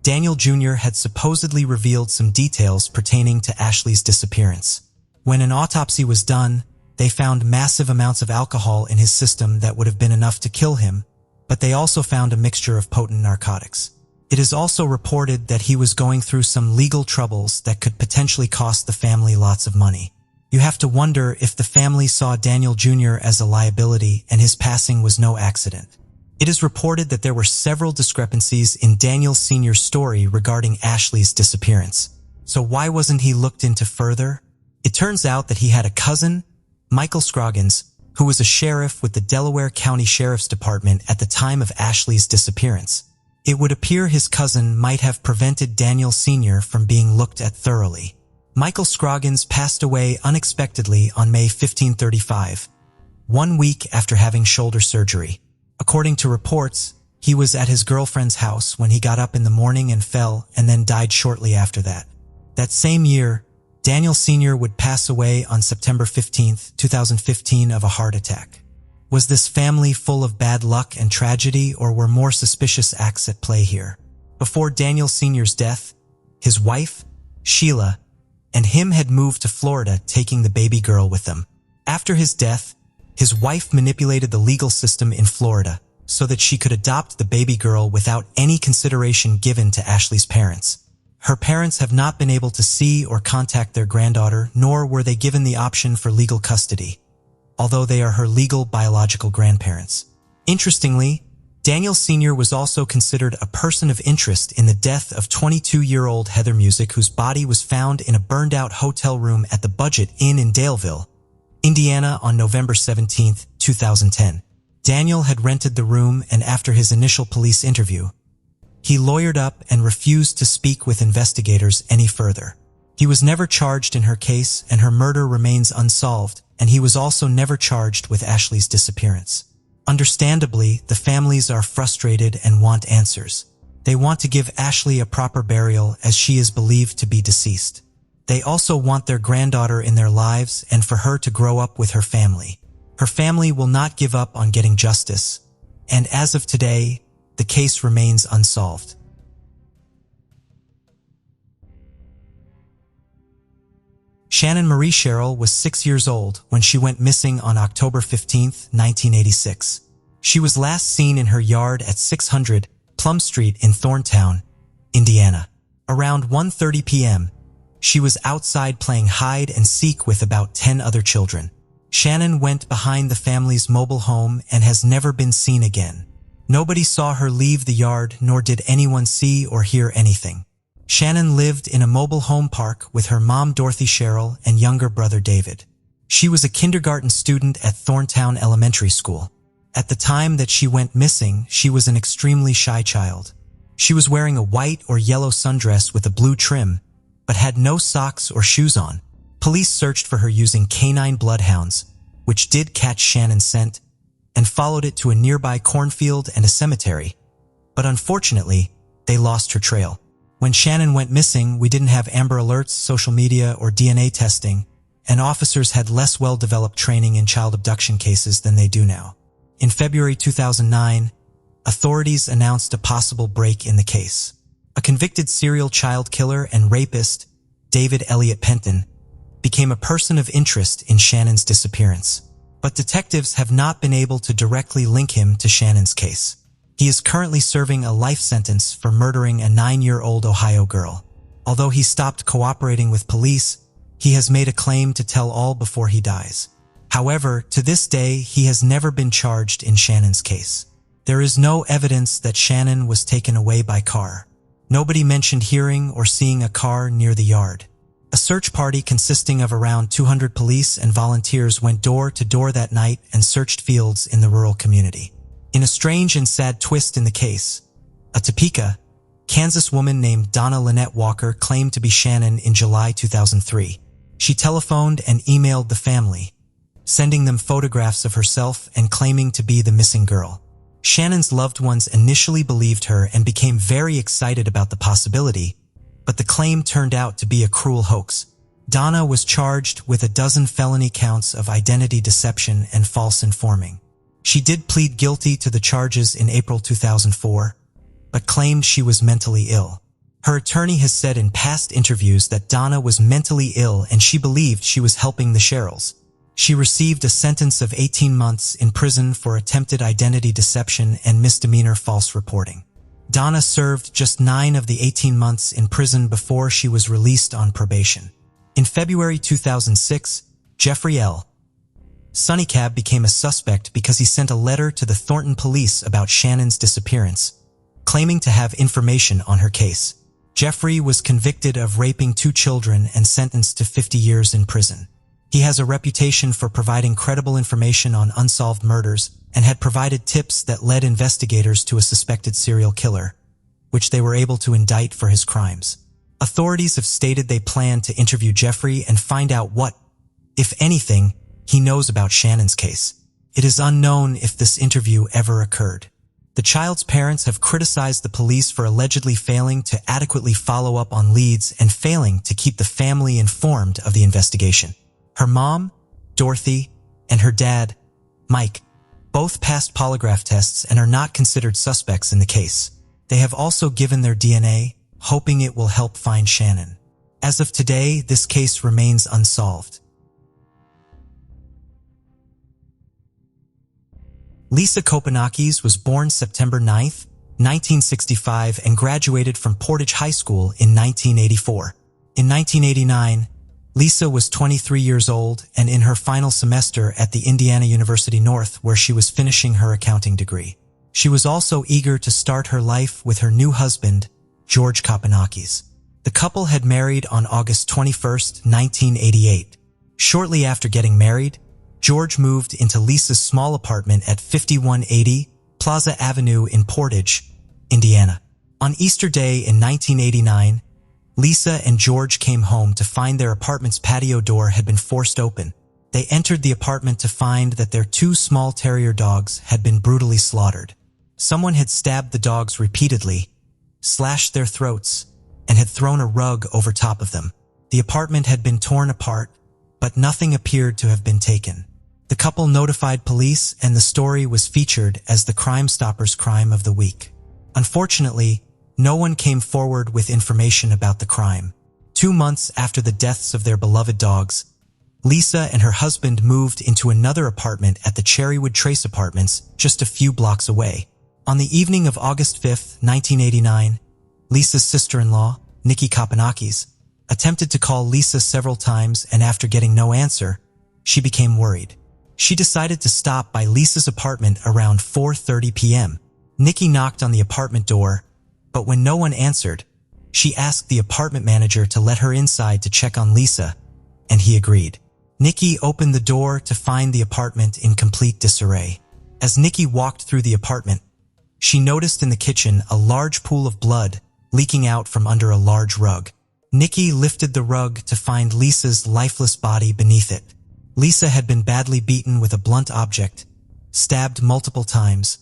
S1: Daniel Jr. had supposedly revealed some details pertaining to Ashley's disappearance. When an autopsy was done, they found massive amounts of alcohol in his system that would have been enough to kill him, but they also found a mixture of potent narcotics. It is also reported that he was going through some legal troubles that could potentially cost the family lots of money. You have to wonder if the family saw Daniel Jr. as a liability and his passing was no accident. It is reported that there were several discrepancies in Daniel Sr.'s story regarding Ashley's disappearance. So why wasn't he looked into further? It turns out that he had a cousin, Michael Scroggins, who was a sheriff with the Delaware County Sheriff's Department at the time of Ashley's disappearance. It would appear his cousin might have prevented Daniel Sr. from being looked at thoroughly. Michael Scroggins passed away unexpectedly on May 1535, 1 week after having shoulder surgery. According to reports, he was at his girlfriend's house when he got up in the morning and fell and then died shortly after that. That same year, Daniel Sr. would pass away on September 15, 2015 of a heart attack. Was this family full of bad luck and tragedy, or were more suspicious acts at play here? Before Daniel Sr.'s death, his wife, Sheila, and him had moved to Florida, taking the baby girl with them. After his death, his wife manipulated the legal system in Florida so that she could adopt the baby girl without any consideration given to Ashley's parents. Her parents have not been able to see or contact their granddaughter, nor were they given the option for legal custody, although they are her legal biological grandparents. Interestingly, Daniel Sr. was also considered a person of interest in the death of 22-year-old Heather Music, whose body was found in a burned-out hotel room at the Budget Inn in Daleville, Indiana on November 17, 2010. Daniel had rented the room, and after his initial police interview, he lawyered up and refused to speak with investigators any further. He was never charged in her case, and her murder remains unsolved, and he was also never charged with Ashley's disappearance. Understandably, the families are frustrated and want answers. They want to give Ashley a proper burial, as she is believed to be deceased. They also want their granddaughter in their lives and for her to grow up with her family. Her family will not give up on getting justice, and as of today, the case remains unsolved. Shannon Marie Cheryl was 6 years old when she went missing on October 15, 1986. She was last seen in her yard at 600 Plum Street in Thorntown, Indiana. Around 1:30 p.m., she was outside playing hide and seek with about 10 other children. Shannon went behind the family's mobile home and has never been seen again. Nobody saw her leave the yard, nor did anyone see or hear anything. Shannon lived in a mobile home park with her mom Dorothy Cheryl and younger brother David. She was a kindergarten student at Thorntown Elementary School. At the time that she went missing, she was an extremely shy child. She was wearing a white or yellow sundress with a blue trim, but had no socks or shoes on. Police searched for her using canine bloodhounds, which did catch Shannon's scent, and followed it to a nearby cornfield and a cemetery. But unfortunately, they lost her trail. When Shannon went missing, we didn't have Amber Alerts, social media, or DNA testing, and officers had less well-developed training in child abduction cases than they do now. In February 2009, authorities announced a possible break in the case. A convicted serial child killer and rapist, David Elliott Penton, became a person of interest in Shannon's disappearance. But detectives have not been able to directly link him to Shannon's case. He is currently serving a life sentence for murdering a 9-year-old Ohio girl. Although he stopped cooperating with police, he has made a claim to tell all before he dies. However, to this day, he has never been charged in Shannon's case. There is no evidence that Shannon was taken away by car. Nobody mentioned hearing or seeing a car near the yard. A search party consisting of around 200 police and volunteers went door to door that night and searched fields in the rural community. In a strange and sad twist in the case, a Topeka, Kansas woman named Donna Lynette Walker claimed to be Shannon in July 2003. She telephoned and emailed the family, sending them photographs of herself and claiming to be the missing girl. Shannon's loved ones initially believed her and became very excited about the possibility, but the claim turned out to be a cruel hoax. Donna was charged with a dozen felony counts of identity deception and false informing. She did plead guilty to the charges in April 2004, but claimed she was mentally ill. Her attorney has said in past interviews that Donna was mentally ill and she believed she was helping the Cheryls. She received a sentence of 18 months in prison for attempted identity deception and misdemeanor false reporting. Donna served just 9 of the 18 months in prison before she was released on probation. In February 2006, Jeffrey L. Sunnycab became a suspect because he sent a letter to the Thornton police about Shannon's disappearance, claiming to have information on her case. Jeffrey was convicted of raping 2 children and sentenced to 50 years in prison. He has a reputation for providing credible information on unsolved murders and had provided tips that led investigators to a suspected serial killer, which they were able to indict for his crimes. Authorities have stated they plan to interview Jeffrey and find out what, if anything, he knows about Shannon's case. It is unknown if this interview ever occurred. The child's parents have criticized the police for allegedly failing to adequately follow up on leads and failing to keep the family informed of the investigation. Her mom, Dorothy, and her dad, Mike, both passed polygraph tests and are not considered suspects in the case. They have also given their DNA, hoping it will help find Shannon. As of today, this case remains unsolved. Lisa Kopanakis was born September 9, 1965 and graduated from Portage High School in 1984. In 1989, Lisa was 23 years old and in her final semester at the Indiana University North, where she was finishing her accounting degree. She was also eager to start her life with her new husband, George Kopanakis. The couple had married on August 21, 1988. Shortly after getting married, George moved into Lisa's small apartment at 5180 Plaza Avenue in Portage, Indiana. On Easter Day in 1989, Lisa and George came home to find their apartment's patio door had been forced open. They entered the apartment to find that their two small terrier dogs had been brutally slaughtered. Someone had stabbed the dogs repeatedly, slashed their throats, and had thrown a rug over top of them. The apartment had been torn apart, but nothing appeared to have been taken. The couple notified police and the story was featured as the Crime Stoppers Crime of the Week. Unfortunately, no one came forward with information about the crime. 2 months after the deaths of their beloved dogs, Lisa and her husband moved into another apartment at the Cherrywood Trace Apartments just a few blocks away. On the evening of August 5, 1989, Lisa's sister-in-law, Nikki Kopanakis, attempted to call Lisa several times, and after getting no answer, she became worried. She decided to stop by Lisa's apartment around 4:30 p.m. Nikki knocked on the apartment door, but when no one answered, she asked the apartment manager to let her inside to check on Lisa, and he agreed. Nikki opened the door to find the apartment in complete disarray. As Nikki walked through the apartment, she noticed in the kitchen a large pool of blood leaking out from under a large rug. Nikki lifted the rug to find Lisa's lifeless body beneath it. Lisa had been badly beaten with a blunt object, stabbed multiple times,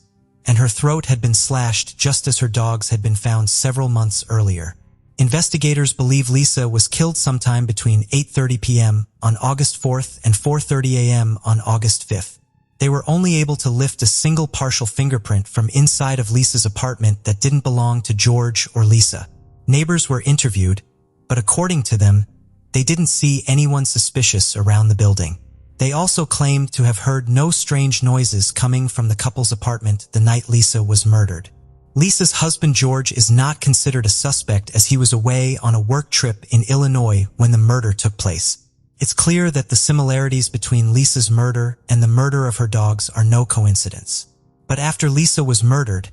S1: and her throat had been slashed just as her dogs had been found several months earlier. Investigators believe Lisa was killed sometime between 8:30 p.m. on August 4th and 4:30 a.m. on August 5th. They were only able to lift a single partial fingerprint from inside of Lisa's apartment that didn't belong to George or Lisa. Neighbors were interviewed, but according to them, they didn't see anyone suspicious around the building. They also claimed to have heard no strange noises coming from the couple's apartment the night Lisa was murdered. Lisa's husband George is not considered a suspect as he was away on a work trip in Illinois when the murder took place. It's clear that the similarities between Lisa's murder and the murder of her dogs are no coincidence. But after Lisa was murdered,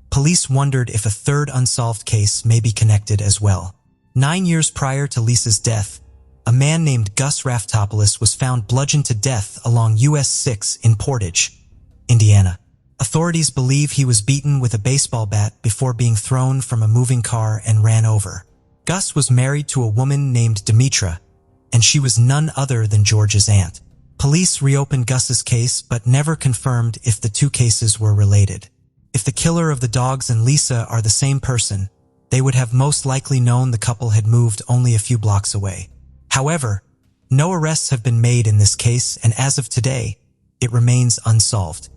S1: police wondered if a third unsolved case may be connected as well. 9 years prior to Lisa's death, a man named Gus Raftopoulos was found bludgeoned to death along US 6 in Portage, Indiana. Authorities believe he was beaten with a baseball bat before being thrown from a moving car and ran over. Gus was married to a woman named Demetra, and she was none other than George's aunt. Police reopened Gus's case but never confirmed if the two cases were related. If the killer of the dogs and Lisa are the same person, they would have most likely known the couple had moved only a few blocks away. However, no arrests have been made in this case, and as of today, it remains unsolved.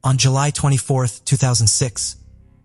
S1: On July 24, 2006,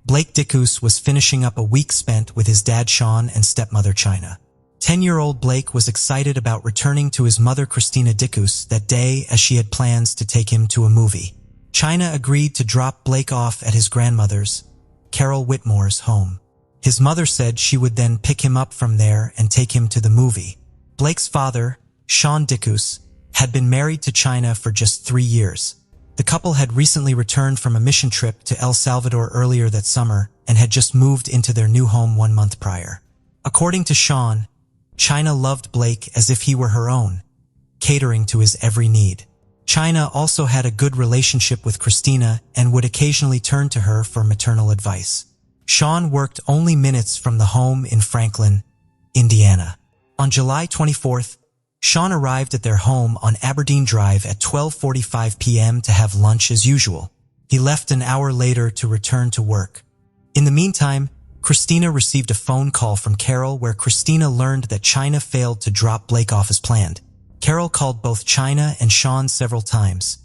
S1: Blake Dickus was finishing up a week spent with his dad Sean and stepmother China. 10-year-old Blake was excited about returning to his mother Christina Dickus that day as she had plans to take him to a movie. China agreed to drop Blake off at his grandmother's, Carol Whitmore's, home. His mother said she would then pick him up from there and take him to the movie. Blake's father, Sean Dickus, had been married to China for just 3 years. The couple had recently returned from a mission trip to El Salvador earlier that summer and had just moved into their new home 1 month prior. According to Sean, China loved Blake as if he were her own, catering to his every need. China also had a good relationship with Christina and would occasionally turn to her for maternal advice. Sean worked only minutes from the home in Franklin, Indiana. On July 24th, Sean arrived at their home on Aberdeen Drive at 12:45 p.m. to have lunch as usual. He left an hour later to return to work. In the meantime, Christina received a phone call from Carol where Christina learned that China failed to drop Blake off as planned. Carol called both China and Sean several times,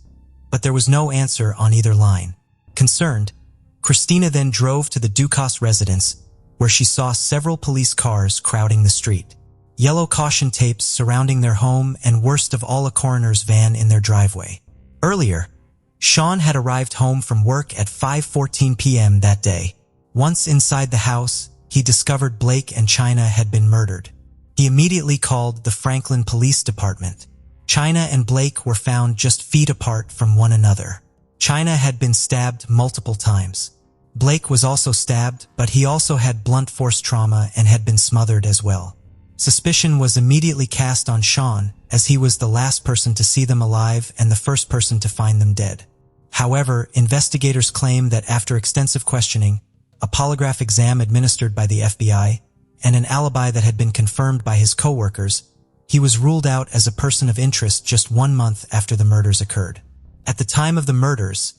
S1: but there was no answer on either line. Concerned, Christina then drove to the Dickus residence, where she saw several police cars crowding the street. Yellow caution tapes surrounding their home, and worst of all, a coroner's van in their driveway. Earlier, Sean had arrived home from work at 5:14 p.m. that day. Once inside the house, he discovered Blake and China had been murdered. He immediately called the Franklin Police Department. China and Blake were found just feet apart from one another. China had been stabbed multiple times. Blake was also stabbed, but he also had blunt force trauma and had been smothered as well. Suspicion was immediately cast on Sean, as he was the last person to see them alive and the first person to find them dead. However, investigators claim that after extensive questioning, a polygraph exam administered by the FBI, and an alibi that had been confirmed by his co-workers, he was ruled out as a person of interest just 1 month after the murders occurred. At the time of the murders,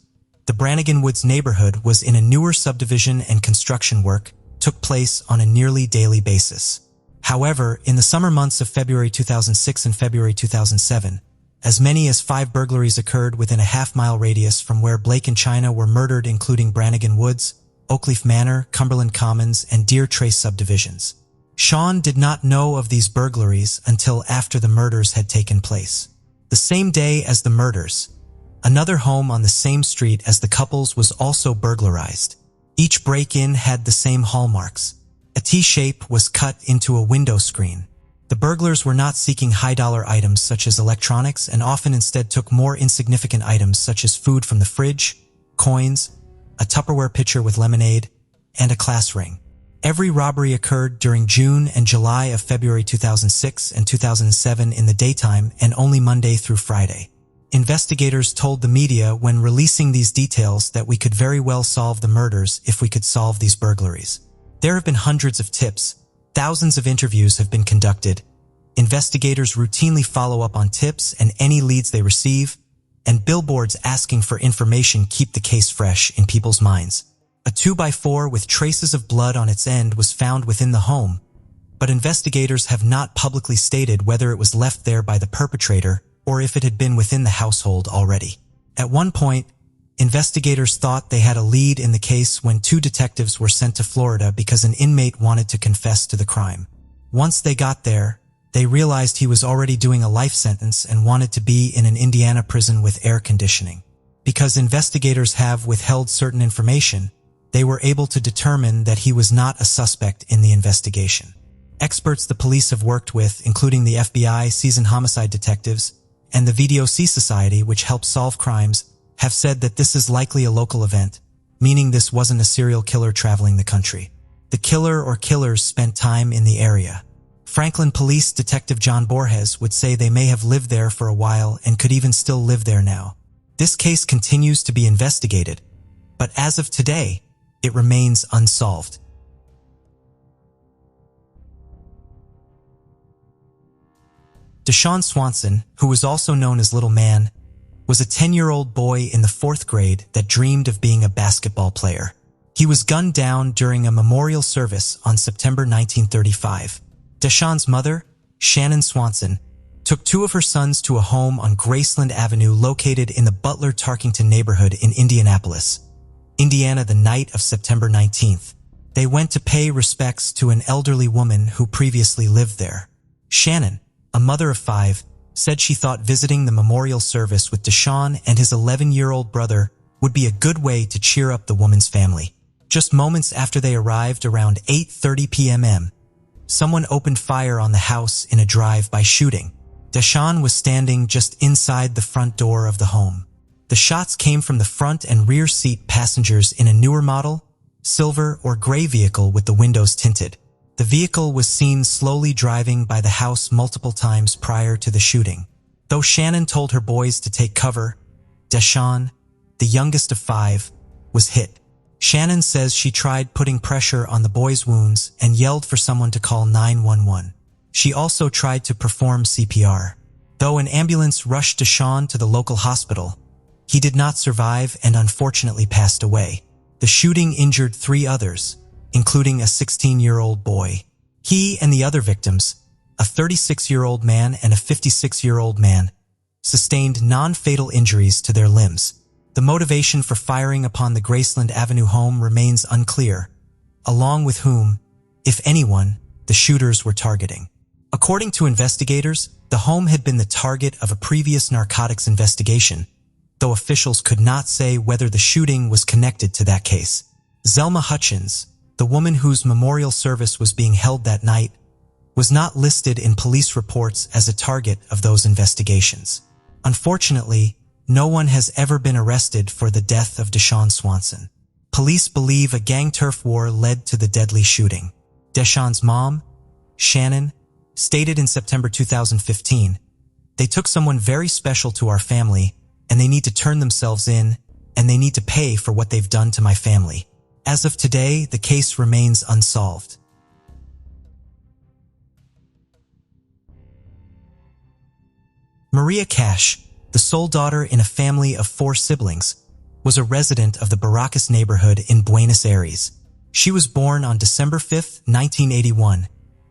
S1: the Brannigan Woods neighborhood was in a newer subdivision, and construction work took place on a nearly daily basis. However, in the summer months of February 2006 and February 2007, as many as 5 burglaries occurred within a half-mile radius from where Blake and China were murdered, including Brannigan Woods, Oakleaf Manor, Cumberland Commons, and Deer Trace subdivisions. Sean did not know of these burglaries until after the murders had taken place. The same day as the murders, another home on the same street as the couples was also burglarized. Each break-in had the same hallmarks. A T-shape was cut into a window screen. The burglars were not seeking high-dollar items such as electronics, and often instead took more insignificant items such as food from the fridge, coins, a Tupperware pitcher with lemonade, and a class ring. Every robbery occurred during June and July of February 2006 and 2007 in the daytime, and only Monday through Friday. Investigators told the media when releasing these details that we could very well solve the murders if we could solve these burglaries. There have been hundreds of tips, thousands of interviews have been conducted. Investigators routinely follow up on tips and any leads they receive, and billboards asking for information keep the case fresh in people's minds. A 2x4 with traces of blood on its end was found within the home, but investigators have not publicly stated whether it was left there by the perpetrator or if it had been within the household already. At one point, investigators thought they had a lead in the case when 2 detectives were sent to Florida because an inmate wanted to confess to the crime. Once they got there, they realized he was already doing a life sentence and wanted to be in an Indiana prison with air conditioning. Because investigators have withheld certain information, they were able to determine that he was not a suspect in the investigation. Experts the police have worked with, including the FBI, seasoned homicide detectives, and the VDOC Society, which helps solve crimes, have said that this is likely a local event, meaning this wasn't a serial killer traveling the country. The killer or killers spent time in the area. Franklin Police Detective John Borges would say they may have lived there for a while and could even still live there now. This case continues to be investigated, but as of today, it remains unsolved. Deshawn Swanson, who was also known as Little Man, was a 10-year-old boy in the 4th grade that dreamed of being a basketball player. He was gunned down during a memorial service on September 1935. Deshawn's mother, Shannon Swanson, took 2 of her sons to a home on Graceland Avenue located in the Butler-Tarkington neighborhood in Indianapolis, Indiana, the night of September 19th. They went to pay respects to an elderly woman who previously lived there. Shannon, a mother of 5, said she thought visiting the memorial service with Deshawn and his 11-year-old brother would be a good way to cheer up the woman's family. Just moments after they arrived, around 8:30 p.m., someone opened fire on the house in a drive-by shooting. Deshawn was standing just inside the front door of the home. The shots came from the front and rear seat passengers in a newer model, silver or gray vehicle with the windows tinted. The vehicle was seen slowly driving by the house multiple times prior to the shooting. Though Shannon told her boys to take cover, Deshawn, the youngest of 5, was hit. Shannon says she tried putting pressure on the boy's wounds and yelled for someone to call 911. She also tried to perform CPR. Though an ambulance rushed Deshawn to the local hospital, he did not survive and unfortunately passed away. The shooting injured 3 others, including a 16-year-old boy. He and the other victims, a 36-year-old man and a 56-year-old man, sustained non-fatal injuries to their limbs. The motivation for firing upon the Graceland Avenue home remains unclear, along with whom, if anyone, the shooters were targeting. According to investigators, the home had been the target of a previous narcotics investigation, though officials could not say whether the shooting was connected to that case. Zelma Hutchins, the woman whose memorial service was being held that night, was not listed in police reports as a target of those investigations. Unfortunately, no one has ever been arrested for the death of Deshawn Swanson. Police believe a gang turf war led to the deadly shooting. Deshawn's mom, Shannon, stated in September 2015, "They took someone very special to our family, and they need to turn themselves in, and they need to pay for what they've done to my family." As of today, the case remains unsolved. Maria Cash, the sole daughter in a family of 4 siblings, was a resident of the Barracas neighborhood in Buenos Aires. She was born on December 5, 1981,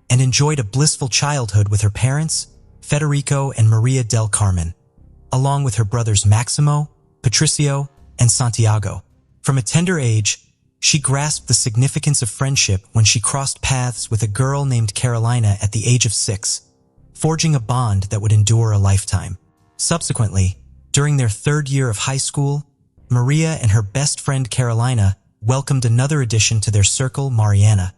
S1: and enjoyed a blissful childhood with her parents, Federico and Maria del Carmen, along with her brothers Maximo, Patricio, and Santiago. From a tender age, she grasped the significance of friendship when she crossed paths with a girl named Carolina at the age of 6, forging a bond that would endure a lifetime. Subsequently, during their 3rd year of high school, Maria and her best friend Carolina welcomed another addition to their circle, Mariana,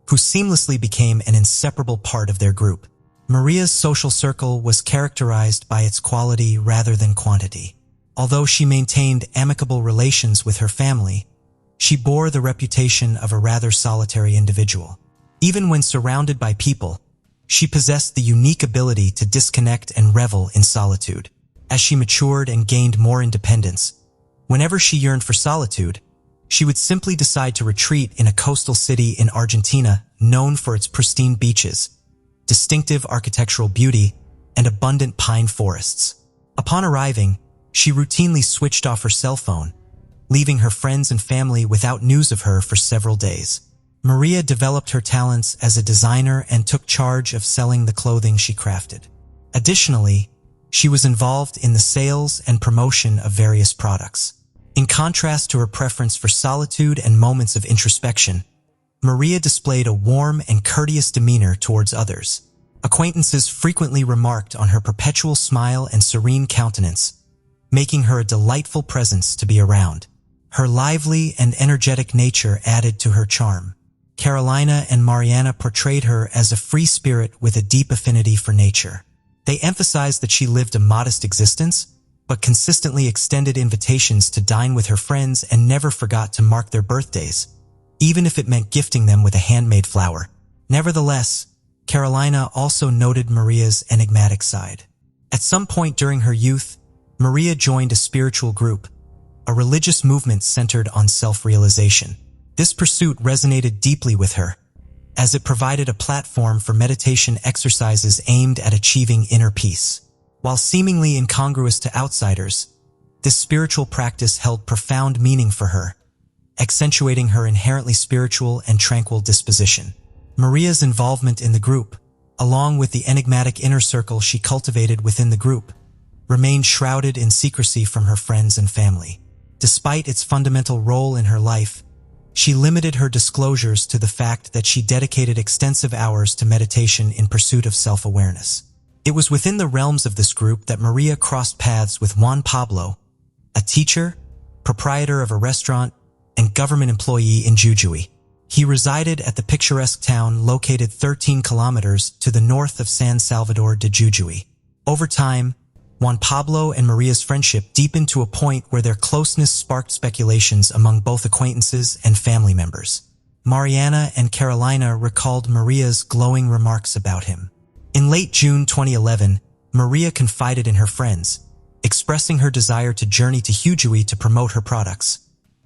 S1: who seamlessly became an inseparable part of their group. Maria's social circle was characterized by its quality rather than quantity. Although she maintained amicable relations with her family, she bore the reputation of a rather solitary individual. Even when surrounded by people, she possessed the unique ability to disconnect and revel in solitude. As she matured and gained more independence, whenever she yearned for solitude, she would simply decide to retreat in a coastal city in Argentina known for its pristine beaches, distinctive architectural beauty, and abundant pine forests. Upon arriving, she routinely switched off her cell phone, leaving her friends and family without news of her for several days. Maria developed her talents as a designer and took charge of selling the clothing she crafted. Additionally, she was involved in the sales and promotion of various products. In contrast to her preference for solitude and moments of introspection, Maria displayed a warm and courteous demeanor towards others. Acquaintances frequently remarked on her perpetual smile and serene countenance, making her a delightful presence to be around. Her lively and energetic nature added to her charm. Carolina and Mariana portrayed her as a free spirit with a deep affinity for nature. They emphasized that she lived a modest existence, but consistently extended invitations to dine with her friends and never forgot to mark their birthdays, even if it meant gifting them with a handmade flower. Nevertheless, Carolina also noted Maria's enigmatic side. At some point during her youth, Maria joined a spiritual group, a religious movement centered on self-realization. This pursuit resonated deeply with her, as it provided a platform for meditation exercises aimed at achieving inner peace. While seemingly incongruous to outsiders, this spiritual practice held profound meaning for her, accentuating her inherently spiritual and tranquil disposition. Maria's involvement in the group, along with the enigmatic inner circle she cultivated within the group, remained shrouded in secrecy from her friends and family. Despite its fundamental role in her life, she limited her disclosures to the fact that she dedicated extensive hours to meditation in pursuit of self-awareness. It was within the realms of this group that Maria crossed paths with Juan Pablo, a teacher, proprietor of a restaurant, and government employee in Jujuy. He resided at the picturesque town located 13 kilometers to the north of San Salvador de Jujuy. Over time, Juan Pablo and Maria's friendship deepened to a point where their closeness sparked speculations among both acquaintances and family members. Mariana and Carolina recalled Maria's glowing remarks about him. In late June 2011, Maria confided in her friends, expressing her desire to journey to Jujuy to promote her products,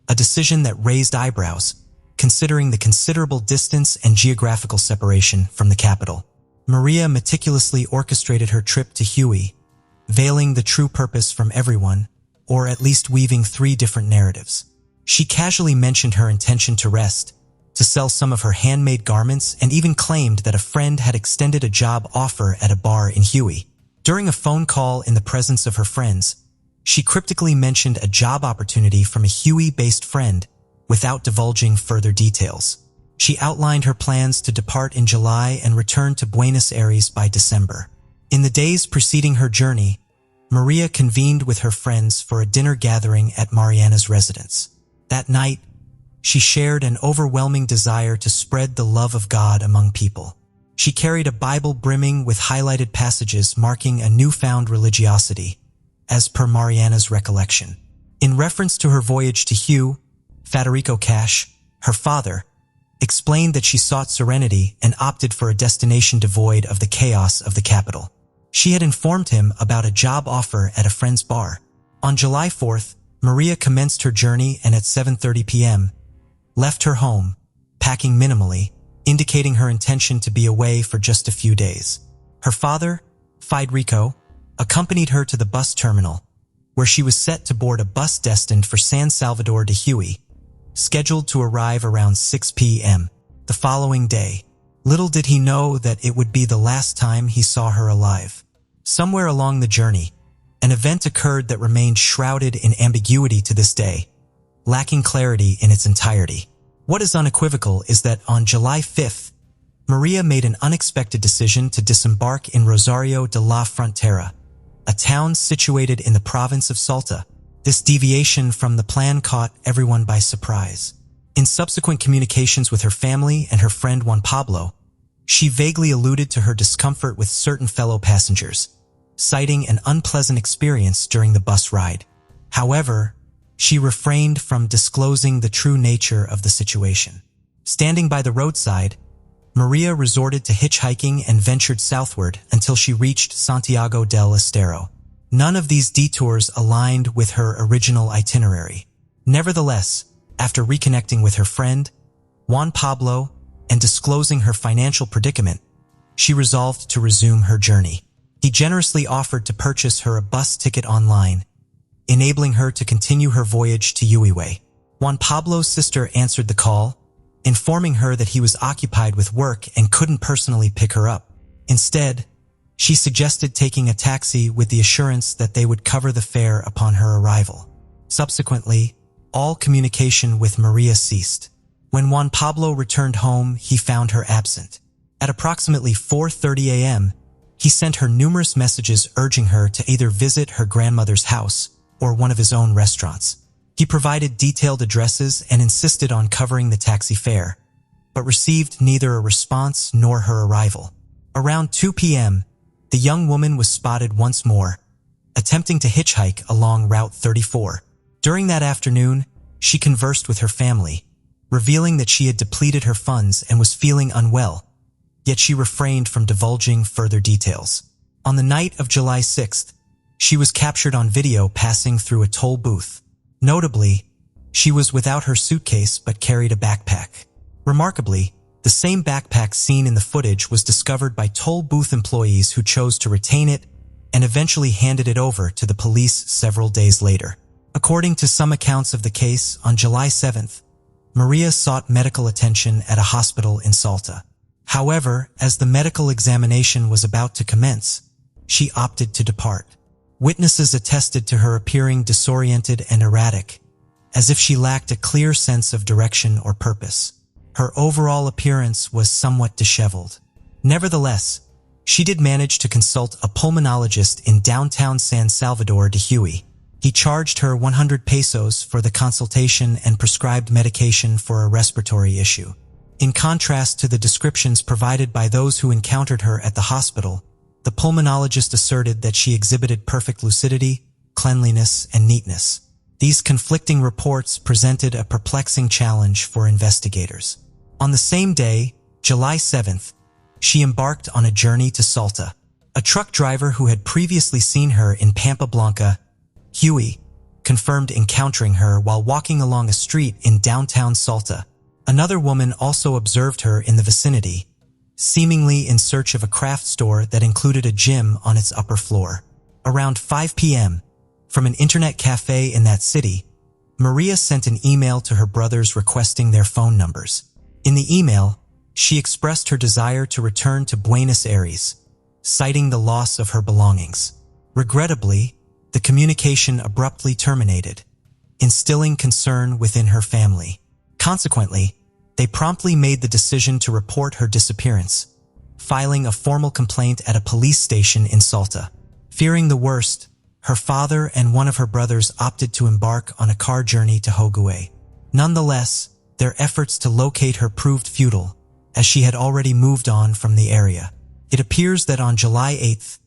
S1: a decision that raised eyebrows, considering the considerable distance and geographical separation from the capital. Maria meticulously orchestrated her trip to Jujuy, veiling the true purpose from everyone, or at least weaving 3 different narratives. She casually mentioned her intention to rest, to sell some of her handmade garments, and even claimed that a friend had extended a job offer at a bar in Huey. During a phone call in the presence of her friends, she cryptically mentioned a job opportunity from a Huey-based friend without divulging further details. She outlined her plans to depart in July and return to Buenos Aires by December. In the days preceding her journey, Maria convened with her friends for a dinner gathering at Mariana's residence. That night, she shared an overwhelming desire to spread the love of God among people. She carried a Bible brimming with highlighted passages marking a newfound religiosity, as per Mariana's recollection. In reference to her voyage to Hugh, Federico Cash, her father, explained that she sought serenity and opted for a destination devoid of the chaos of the capital. She had informed him about a job offer at a friend's bar. On July 4th, Maria commenced her journey and at 7:30 p.m., left her home, packing minimally, indicating her intention to be away for just a few days. Her father, Federico, accompanied her to the bus terminal, where she was set to board a bus destined for San Salvador de Huey, scheduled to arrive around 6 p.m. the following day. Little did he know that it would be the last time he saw her alive. Somewhere along the journey, an event occurred that remained shrouded in ambiguity to this day, lacking clarity in its entirety. What is unequivocal is that on July 5th, Maria made an unexpected decision to disembark in Rosario de la Frontera, a town situated in the province of Salta. This deviation from the plan caught everyone by surprise. In subsequent communications with her family and her friend Juan Pablo, she vaguely alluded to her discomfort with certain fellow passengers, citing an unpleasant experience during the bus ride. However, she refrained from disclosing the true nature of the situation. Standing by the roadside, Maria resorted to hitchhiking and ventured southward until she reached Santiago del Estero. None of these detours aligned with her original itinerary. Nevertheless, after reconnecting with her friend, Juan Pablo, and disclosing her financial predicament, she resolved to resume her journey. He generously offered to purchase her a bus ticket online, enabling her to continue her voyage to Huey. Juan Pablo's sister answered the call, informing her that he was occupied with work and couldn't personally pick her up. Instead, she suggested taking a taxi with the assurance that they would cover the fare upon her arrival. Subsequently, all communication with Maria ceased. When Juan Pablo returned home, he found her absent. At approximately 4:30 a.m., he sent her numerous messages urging her to either visit her grandmother's house or one of his own restaurants. He provided detailed addresses and insisted on covering the taxi fare, but received neither a response nor her arrival. Around 2 p.m., the young woman was spotted once more, attempting to hitchhike along Route 34. During that afternoon, she conversed with her family, revealing that she had depleted her funds and was feeling unwell, yet she refrained from divulging further details. On the night of July 6th, she was captured on video passing through a toll booth. Notably, she was without her suitcase but carried a backpack. Remarkably, the same backpack seen in the footage was discovered by toll booth employees who chose to retain it and eventually handed it over to the police several days later. According to some accounts of the case, on July 7th, Maria sought medical attention at a hospital in Salta. However, as the medical examination was about to commence, she opted to depart. Witnesses attested to her appearing disoriented and erratic, as if she lacked a clear sense of direction or purpose. Her overall appearance was somewhat disheveled. Nevertheless, she did manage to consult a pulmonologist in downtown San Salvador de Huey. He charged her 100 pesos for the consultation and prescribed medication for a respiratory issue. In contrast to the descriptions provided by those who encountered her at the hospital, the pulmonologist asserted that she exhibited perfect lucidity, cleanliness, and neatness. These conflicting reports presented a perplexing challenge for investigators. On the same day, July 7th, she embarked on a journey to Salta. A truck driver who had previously seen her in Pampa Blanca, Huey, confirmed encountering her while walking along a street in downtown Salta. Another woman also observed her in the vicinity, seemingly in search of a craft store that included a gym on its upper floor. Around 5 p.m., from an internet cafe in that city, Maria sent an email to her brothers requesting their phone numbers. In the email, she expressed her desire to return to Buenos Aires, citing the loss of her belongings. Regrettably, the communication abruptly terminated, instilling concern within her family. Consequently, they promptly made the decision to report her disappearance, filing a formal complaint at a police station in Salta. Fearing the worst, her father and one of her brothers opted to embark on a car journey to Hoggle. Nonetheless, their efforts to locate her proved futile, as she had already moved on from the area. It appears that on July 8th,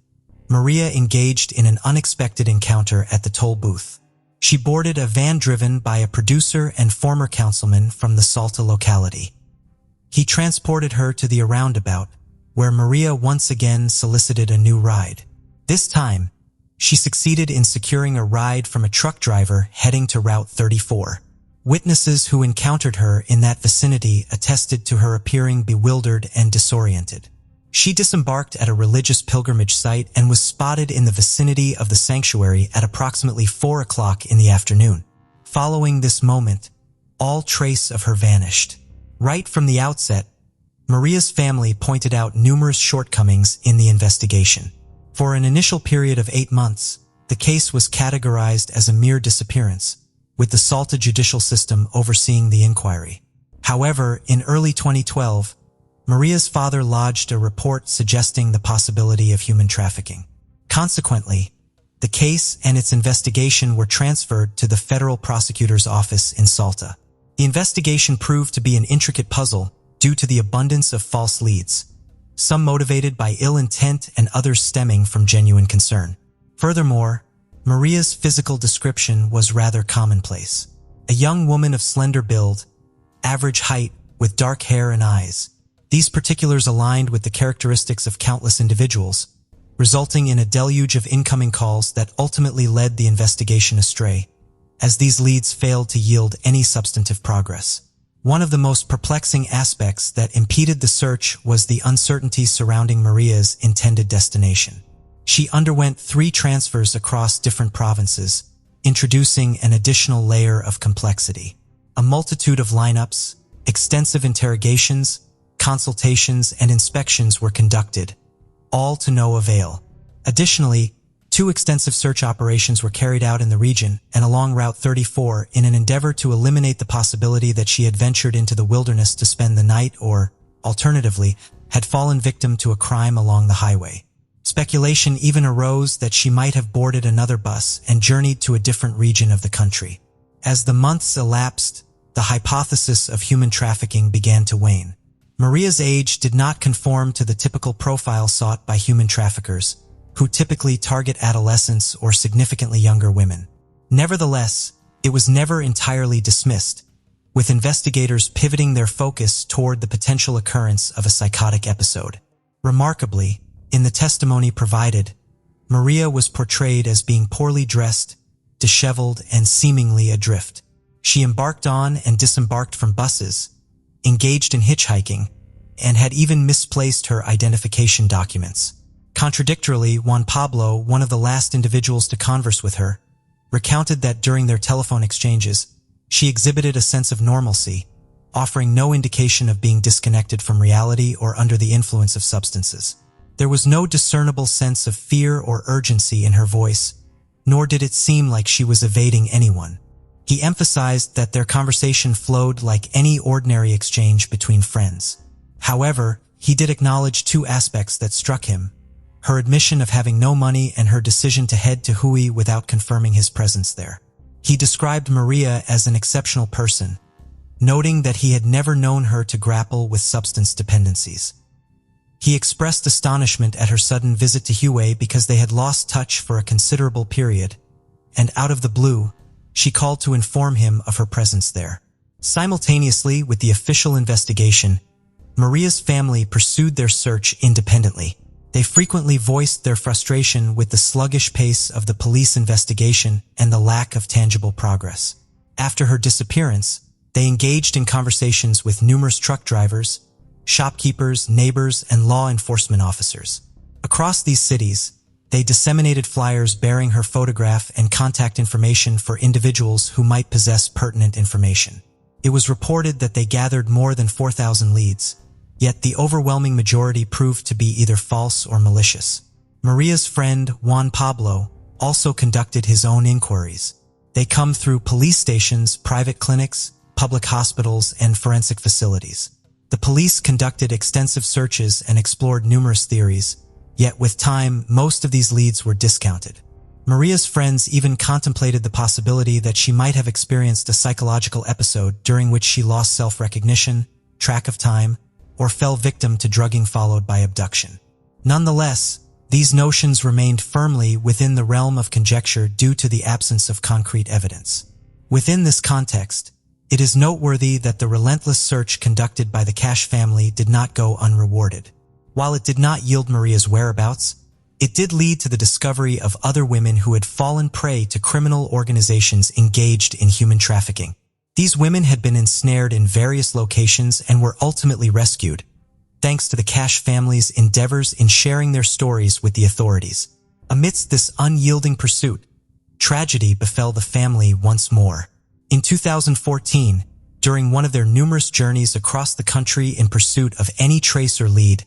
S1: Maria engaged in an unexpected encounter at the toll booth. She boarded a van driven by a producer and former councilman from the Salta locality. He transported her to the roundabout, where Maria once again solicited a new ride. This time, she succeeded in securing a ride from a truck driver heading to Route 34. Witnesses who encountered her in that vicinity attested to her appearing bewildered and disoriented. She disembarked at a religious pilgrimage site and was spotted in the vicinity of the sanctuary at approximately 4 o'clock in the afternoon. Following this moment, all trace of her vanished. Right from the outset, Maria's family pointed out numerous shortcomings in the investigation. For an initial period of 8 months, the case was categorized as a mere disappearance, with the Salta judicial system overseeing the inquiry. However, in early 2012, Maria's father lodged a report suggesting the possibility of human trafficking. Consequently, the case and its investigation were transferred to the federal prosecutor's office in Salta. The investigation proved to be an intricate puzzle due to the abundance of false leads, some motivated by ill intent and others stemming from genuine concern. Furthermore, Maria's physical description was rather commonplace. A young woman of slender build, average height, with dark hair and eyes. These particulars aligned with the characteristics of countless individuals, resulting in a deluge of incoming calls that ultimately led the investigation astray, as these leads failed to yield any substantive progress. One of the most perplexing aspects that impeded the search was the uncertainty surrounding Maria's intended destination. She underwent 3 transfers across different provinces, introducing an additional layer of complexity. A multitude of lineups, extensive interrogations, consultations, and inspections were conducted, all to no avail. Additionally, 2 extensive search operations were carried out in the region and along Route 34 in an endeavor to eliminate the possibility that she had ventured into the wilderness to spend the night or, alternatively, had fallen victim to a crime along the highway. Speculation even arose that she might have boarded another bus and journeyed to a different region of the country. As the months elapsed, the hypothesis of human trafficking began to wane. Maria's age did not conform to the typical profile sought by human traffickers, who typically target adolescents or significantly younger women. Nevertheless, it was never entirely dismissed, with investigators pivoting their focus toward the potential occurrence of a psychotic episode. Remarkably, in the testimony provided, Maria was portrayed as being poorly dressed, disheveled, and seemingly adrift. She embarked on and disembarked from buses, engaged in hitchhiking, and had even misplaced her identification documents. Contradictorily, Juan Pablo, one of the last individuals to converse with her, recounted that during their telephone exchanges, she exhibited a sense of normalcy, offering no indication of being disconnected from reality or under the influence of substances. There was no discernible sense of fear or urgency in her voice, nor did it seem like she was evading anyone. He emphasized that their conversation flowed like any ordinary exchange between friends. However, he did acknowledge 2 aspects that struck him: her admission of having no money and her decision to head to Hui without confirming his presence there. He described Maria as an exceptional person, noting that he had never known her to grapple with substance dependencies. He expressed astonishment at her sudden visit to Hue because they had lost touch for a considerable period, and out of the blue, she called to inform him of her presence there. Simultaneously with the official investigation, Maria's family pursued their search independently. They frequently voiced their frustration with the sluggish pace of the police investigation and the lack of tangible progress. After her disappearance, they engaged in conversations with numerous truck drivers, shopkeepers, neighbors, and law enforcement officers. Across these cities, they disseminated flyers bearing her photograph and contact information for individuals who might possess pertinent information. It was reported that they gathered more than 4,000 leads, yet the overwhelming majority proved to be either false or malicious. Maria's friend, Juan Pablo, also conducted his own inquiries. They come through police stations, private clinics, public hospitals, and forensic facilities. The police conducted extensive searches and explored numerous theories, yet with time, most of these leads were discounted. Maria's friends even contemplated the possibility that she might have experienced a psychological episode during which she lost self-recognition, track of time, or fell victim to drugging followed by abduction. Nonetheless, these notions remained firmly within the realm of conjecture due to the absence of concrete evidence. Within this context, it is noteworthy that the relentless search conducted by the Cash family did not go unrewarded. While it did not yield Maria's whereabouts, it did lead to the discovery of other women who had fallen prey to criminal organizations engaged in human trafficking. These women had been ensnared in various locations and were ultimately rescued, thanks to the Cash family's endeavors in sharing their stories with the authorities. Amidst this unyielding pursuit, tragedy befell the family once more. In 2014, during one of their numerous journeys across the country in pursuit of any trace or lead,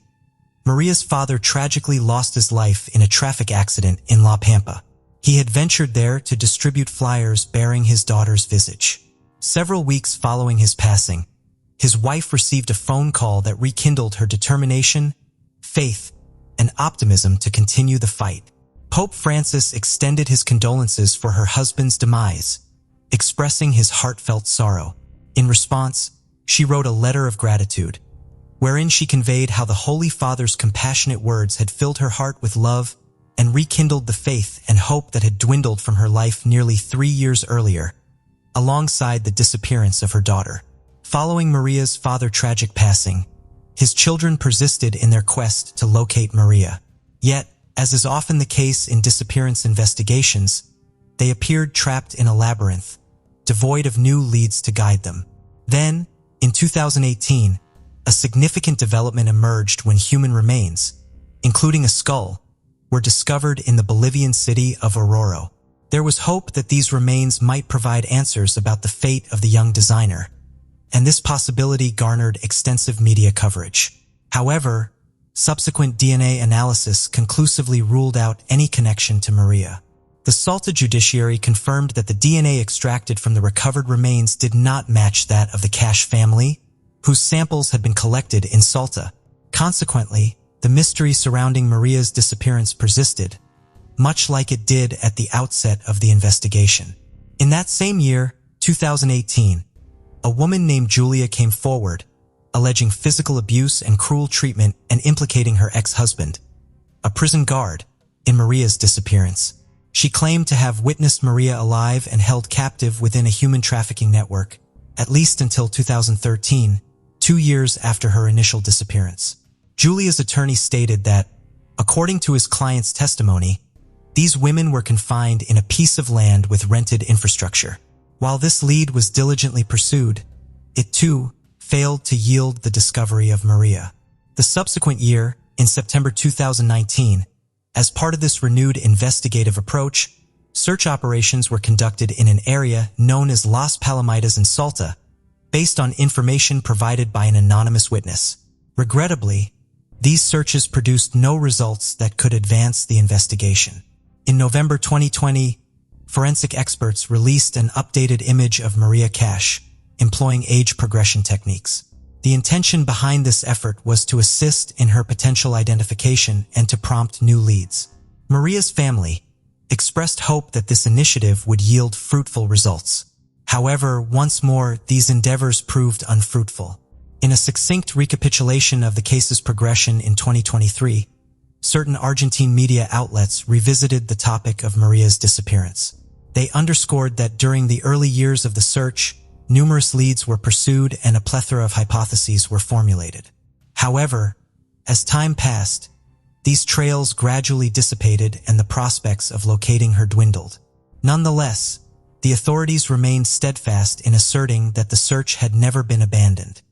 S1: Maria's father tragically lost his life in a traffic accident in La Pampa. He had ventured there to distribute flyers bearing his daughter's visage. Several weeks following his passing, his wife received a phone call that rekindled her determination, faith, and optimism to continue the fight. Pope Francis extended his condolences for her husband's demise, expressing his heartfelt sorrow. In response, she wrote a letter of gratitude, wherein she conveyed how the Holy Father's compassionate words had filled her heart with love and rekindled the faith and hope that had dwindled from her life nearly 3 years earlier, alongside the disappearance of her daughter. Following Maria's father's tragic passing, his children persisted in their quest to locate Maria. Yet, as is often the case in disappearance investigations, they appeared trapped in a labyrinth, devoid of new leads to guide them. Then, in 2018, a significant development emerged when human remains, including a skull, were discovered in the Bolivian city of Oruro. There was hope that these remains might provide answers about the fate of the young designer, and this possibility garnered extensive media coverage. However, subsequent DNA analysis conclusively ruled out any connection to Maria. The Salta judiciary confirmed that the DNA extracted from the recovered remains did not match that of the Cash family, whose samples had been collected in Salta. Consequently, the mystery surrounding Maria's disappearance persisted, much like it did at the outset of the investigation. In that same year, 2018, a woman named Julia came forward, alleging physical abuse and cruel treatment and implicating her ex-husband, a prison guard, in Maria's disappearance. She claimed to have witnessed Maria alive and held captive within a human trafficking network, at least until 2013, 2 years after her initial disappearance. Julia's attorney stated that, according to his client's testimony, these women were confined in a piece of land with rented infrastructure. While this lead was diligently pursued, it too failed to yield the discovery of Maria. The subsequent year, in September 2019, as part of this renewed investigative approach, search operations were conducted in an area known as Las Palomitas in Salta, based on information provided by an anonymous witness. Regrettably, these searches produced no results that could advance the investigation. In November 2020, forensic experts released an updated image of Maria Cash, employing age progression techniques. The intention behind this effort was to assist in her potential identification and to prompt new leads. Maria's family expressed hope that this initiative would yield fruitful results. However, once more, these endeavors proved unfruitful. In a succinct recapitulation of the case's progression in 2023, certain Argentine media outlets revisited the topic of Maria's disappearance. They underscored that during the early years of the search, numerous leads were pursued and a plethora of hypotheses were formulated. However, as time passed, these trails gradually dissipated and the prospects of locating her dwindled. Nonetheless, the authorities remained steadfast in asserting that the search had never been abandoned.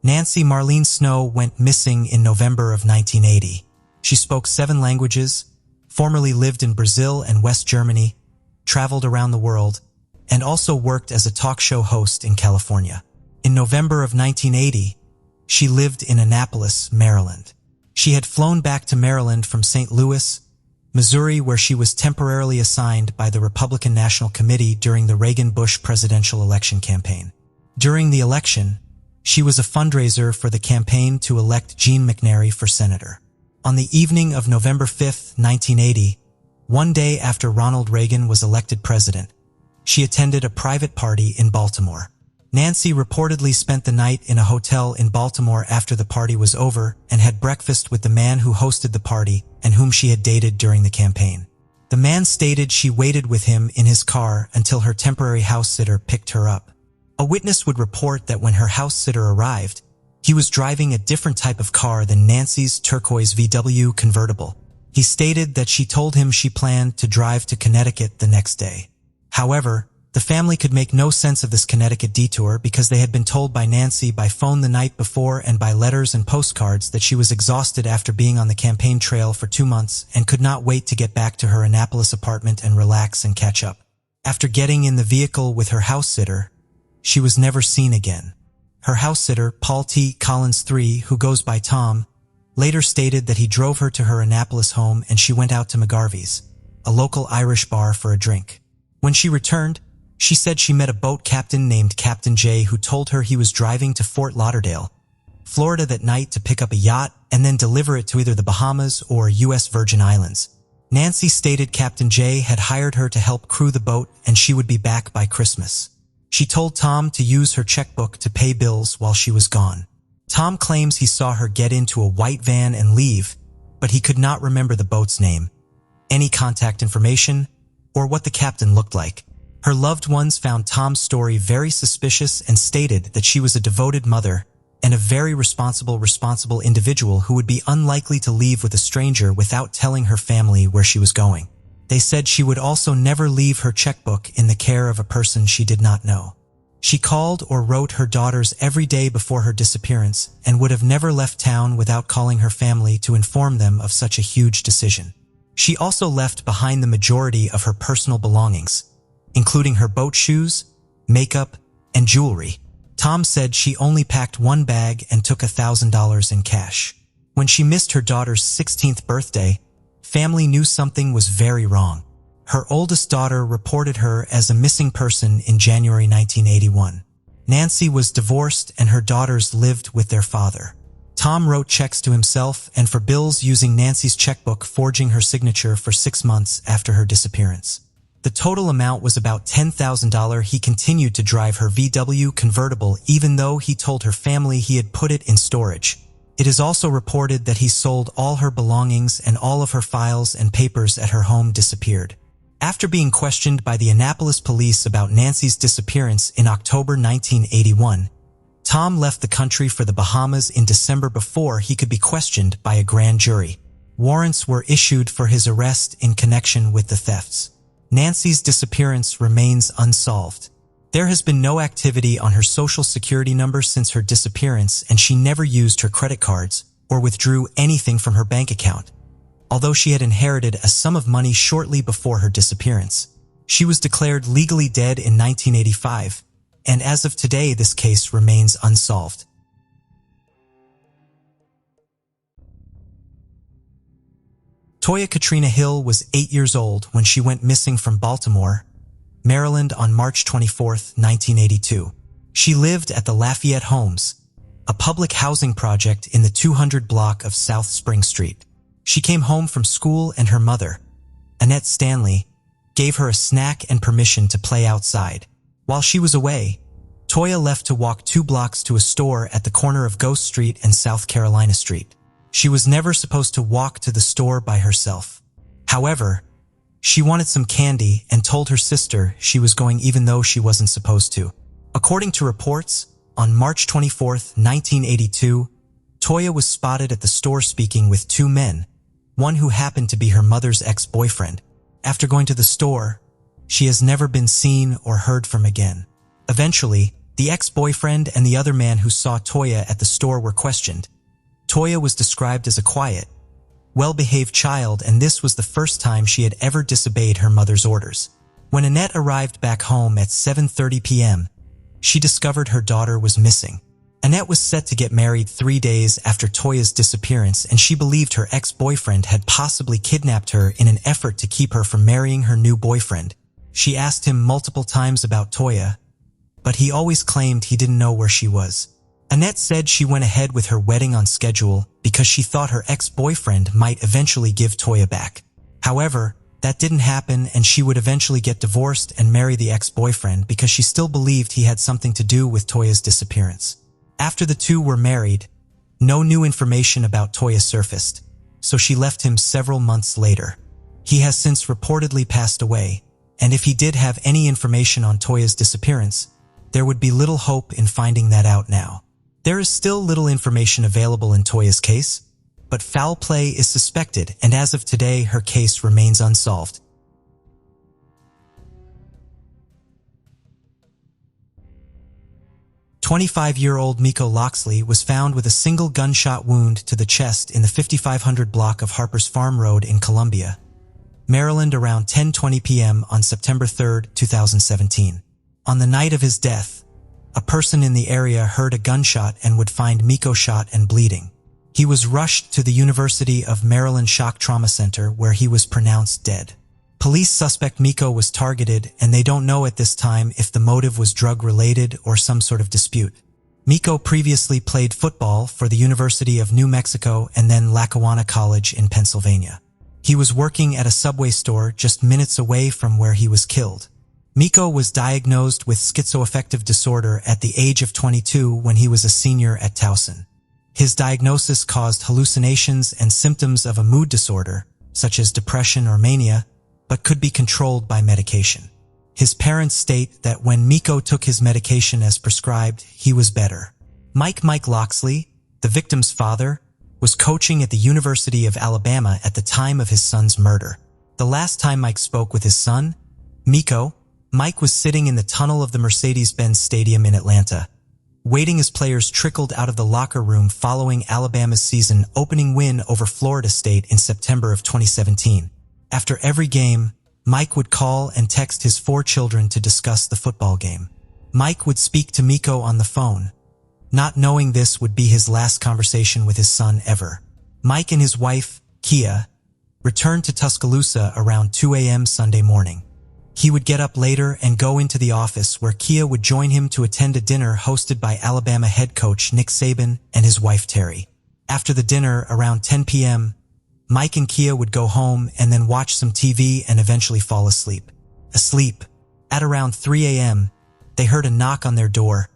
S1: Nancy Marlene Snow went missing in November of 1980. She spoke 7 languages, formerly lived in Brazil and West Germany, traveled around the world, and also worked as a talk show host in California. In November of 1980, she lived in Annapolis, Maryland. She had flown back to Maryland from St. Louis, Missouri, where she was temporarily assigned by the Republican National Committee during the Reagan-Bush presidential election campaign. During the election, she was a fundraiser for the campaign to elect Gene McNary for senator. On the evening of November 5, 1980, one day after Ronald Reagan was elected president, she attended a private party in Baltimore. Nancy reportedly spent the night in a hotel in Baltimore after the party was over and had breakfast with the man who hosted the party and whom she had dated during the campaign. The man stated she waited with him in his car until her temporary house sitter picked her up. A witness would report that when her house sitter arrived, he was driving a different type of car than Nancy's turquoise VW convertible. He stated that she told him she planned to drive to Connecticut the next day. However, the family could make no sense of this Connecticut detour because they had been told by Nancy by phone the night before and by letters and postcards that she was exhausted after being on the campaign trail for 2 months and could not wait to get back to her Annapolis apartment and relax and catch up. After getting in the vehicle with her house sitter, she was never seen again. Her house sitter, Paul T. Collins III, who goes by Tom, later stated that he drove her to her Annapolis home and she went out to McGarvey's, a local Irish bar, for a drink. When she returned, she said she met a boat captain named Captain J who told her he was driving to Fort Lauderdale, Florida that night to pick up a yacht and then deliver it to either the Bahamas or U.S. Virgin Islands. Nancy stated Captain J had hired her to help crew the boat and she would be back by Christmas. She told Tom to use her checkbook to pay bills while she was gone. Tom claims he saw her get into a white van and leave, but he could not remember the boat's name, any contact information, or what the captain looked like. Her loved ones found Tom's story very suspicious and stated that she was a devoted mother and a very responsible individual who would be unlikely to leave with a stranger without telling her family where she was going. They said she would also never leave her checkbook in the care of a person she did not know. She called or wrote her daughters every day before her disappearance and would have never left town without calling her family to inform them of such a huge decision. She also left behind the majority of her personal belongings, including her boat shoes, makeup, and jewelry. Tom said she only packed one bag and took $1,000 in cash. When she missed her daughter's 16th birthday, family knew something was very wrong. Her oldest daughter reported her as a missing person in January 1981. Nancy was divorced and her daughters lived with their father. Tom wrote checks to himself and for bills using Nancy's checkbook, forging her signature for 6 months after her disappearance. The total amount was about $10,000. He continued to drive her VW convertible even though he told her family he had put it in storage. It is also reported that he sold all her belongings and all of her files and papers at her home disappeared. After being questioned by the Annapolis police about Nancy's disappearance in October 1981, Tom left the country for the Bahamas in December before he could be questioned by a grand jury. Warrants were issued for his arrest in connection with the thefts. Nancy's disappearance remains unsolved. There has been no activity on her social security number since her disappearance and she never used her credit cards or withdrew anything from her bank account. Although she had inherited a sum of money shortly before her disappearance, she was declared legally dead in 1985, and as of today this case remains unsolved. Toya Katrina Hill was 8 years old when she went missing from Baltimore, Maryland on March 24, 1982. She lived at the Lafayette Homes, a public housing project in the 200 block of South Spring Street. She came home from school and her mother, Annette Stanley, gave her a snack and permission to play outside. While she was away, Toya left to walk 2 blocks to a store at the corner of Ghost Street and South Carolina Street. She was never supposed to walk to the store by herself. However, she wanted some candy and told her sister she was going even though she wasn't supposed to. According to reports, on March 24, 1982, Toya was spotted at the store speaking with 2 men, one who happened to be her mother's ex-boyfriend. After going to the store, she has never been seen or heard from again. Eventually, the ex-boyfriend and the other man who saw Toya at the store were questioned. Toya was described as a quiet, well-behaved child, and this was the first time she had ever disobeyed her mother's orders. When Annette arrived back home at 7:30 p.m., she discovered her daughter was missing. Annette was set to get married 3 days after Toya's disappearance, and she believed her ex-boyfriend had possibly kidnapped her in an effort to keep her from marrying her new boyfriend. She asked him multiple times about Toya, but he always claimed he didn't know where she was. Annette said she went ahead with her wedding on schedule because she thought her ex-boyfriend might eventually give Toya back. However, that didn't happen, and she would eventually get divorced and marry the ex-boyfriend because she still believed he had something to do with Toya's disappearance. After the two were married, no new information about Toya surfaced, so she left him several months later. He has since reportedly passed away, and if he did have any information on Toya's disappearance, there would be little hope in finding that out now. There is still little information available in Toya's case, but foul play is suspected, and as of today, her case remains unsolved. 25-year-old Miko Lockxley was found with a single gunshot wound to the chest in the 5500 block of Harper's Farm Road in Columbia, Maryland around 10:20 p.m. on September 3, 2017. On the night of his death, a person in the area heard a gunshot and would find Miko shot and bleeding. He was rushed to the University of Maryland Shock Trauma Center, where he was pronounced dead. Police suspect Miko was targeted, and they don't know at this time if the motive was drug-related or some sort of dispute. Miko previously played football for the University of New Mexico and then Lackawanna College in Pennsylvania. He was working at a Subway store just minutes away from where he was killed. Miko was diagnosed with schizoaffective disorder at the age of 22 when he was a senior at Towson. His diagnosis caused hallucinations and symptoms of a mood disorder, such as depression or mania, but could be controlled by medication. His parents state that when Miko took his medication as prescribed, he was better. Mike Lockxley, the victim's father, was coaching at the University of Alabama at the time of his son's murder. The last time Mike spoke with his son, Miko, Mike was sitting in the tunnel of the Mercedes-Benz Stadium in Atlanta, waiting as players trickled out of the locker room following Alabama's season-opening win over Florida State in September of 2017. After every game, Mike would call and text his 4 children to discuss the football game. Mike would speak to Miko on the phone, not knowing this would be his last conversation with his son ever. Mike and his wife, Kia, returned to Tuscaloosa around 2 a.m. Sunday morning. He would get up later and go into the office where Kia would join him to attend a dinner hosted by Alabama head coach Nick Saban and his wife Terry. After the dinner, around 10 p.m., Mike and Kia would go home and then watch some TV and eventually fall asleep. At around 3 a.m., they heard a knock on their door,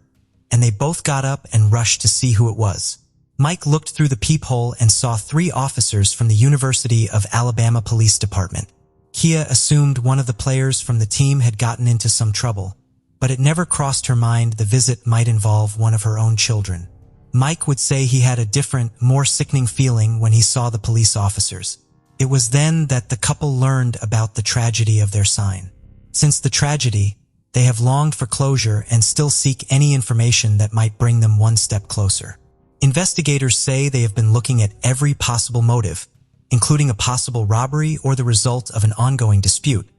S1: and they both got up and rushed to see who it was. Mike looked through the peephole and saw 3 officers from the University of Alabama Police Department. Kia assumed one of the players from the team had gotten into some trouble, but it never crossed her mind the visit might involve one of her own children. Mike would say he had a different, more sickening feeling when he saw the police officers. It was then that the couple learned about the tragedy of their son. Since the tragedy, they have longed for closure and still seek any information that might bring them one step closer. Investigators say they have been looking at every possible motive, including a possible robbery or the result of an ongoing dispute.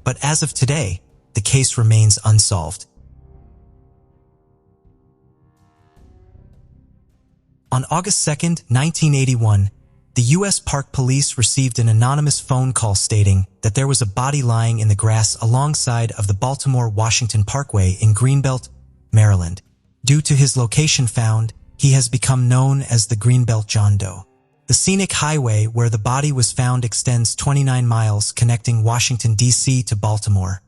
S1: But as of today, the case remains unsolved. On August 2, 1981, the U.S. Park Police received an anonymous phone call stating that there was a body lying in the grass alongside of the Baltimore-Washington Parkway in Greenbelt, Maryland. Due to his location found, he has become known as the Greenbelt John Doe. The scenic highway where the body was found extends 29 miles connecting Washington, D.C. to Baltimore,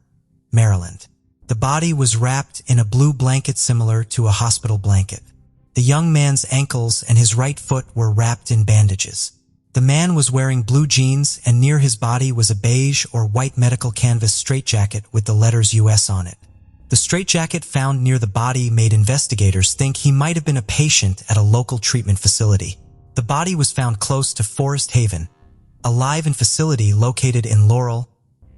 S1: Maryland. The body was wrapped in a blue blanket similar to a hospital blanket. The young man's ankles and his right foot were wrapped in bandages. The man was wearing blue jeans, and near his body was a beige or white medical canvas straitjacket with the letters U.S. on it. The straitjacket found near the body made investigators think he might have been a patient at a local treatment facility. The body was found close to Forest Haven, a live-in facility located in Laurel,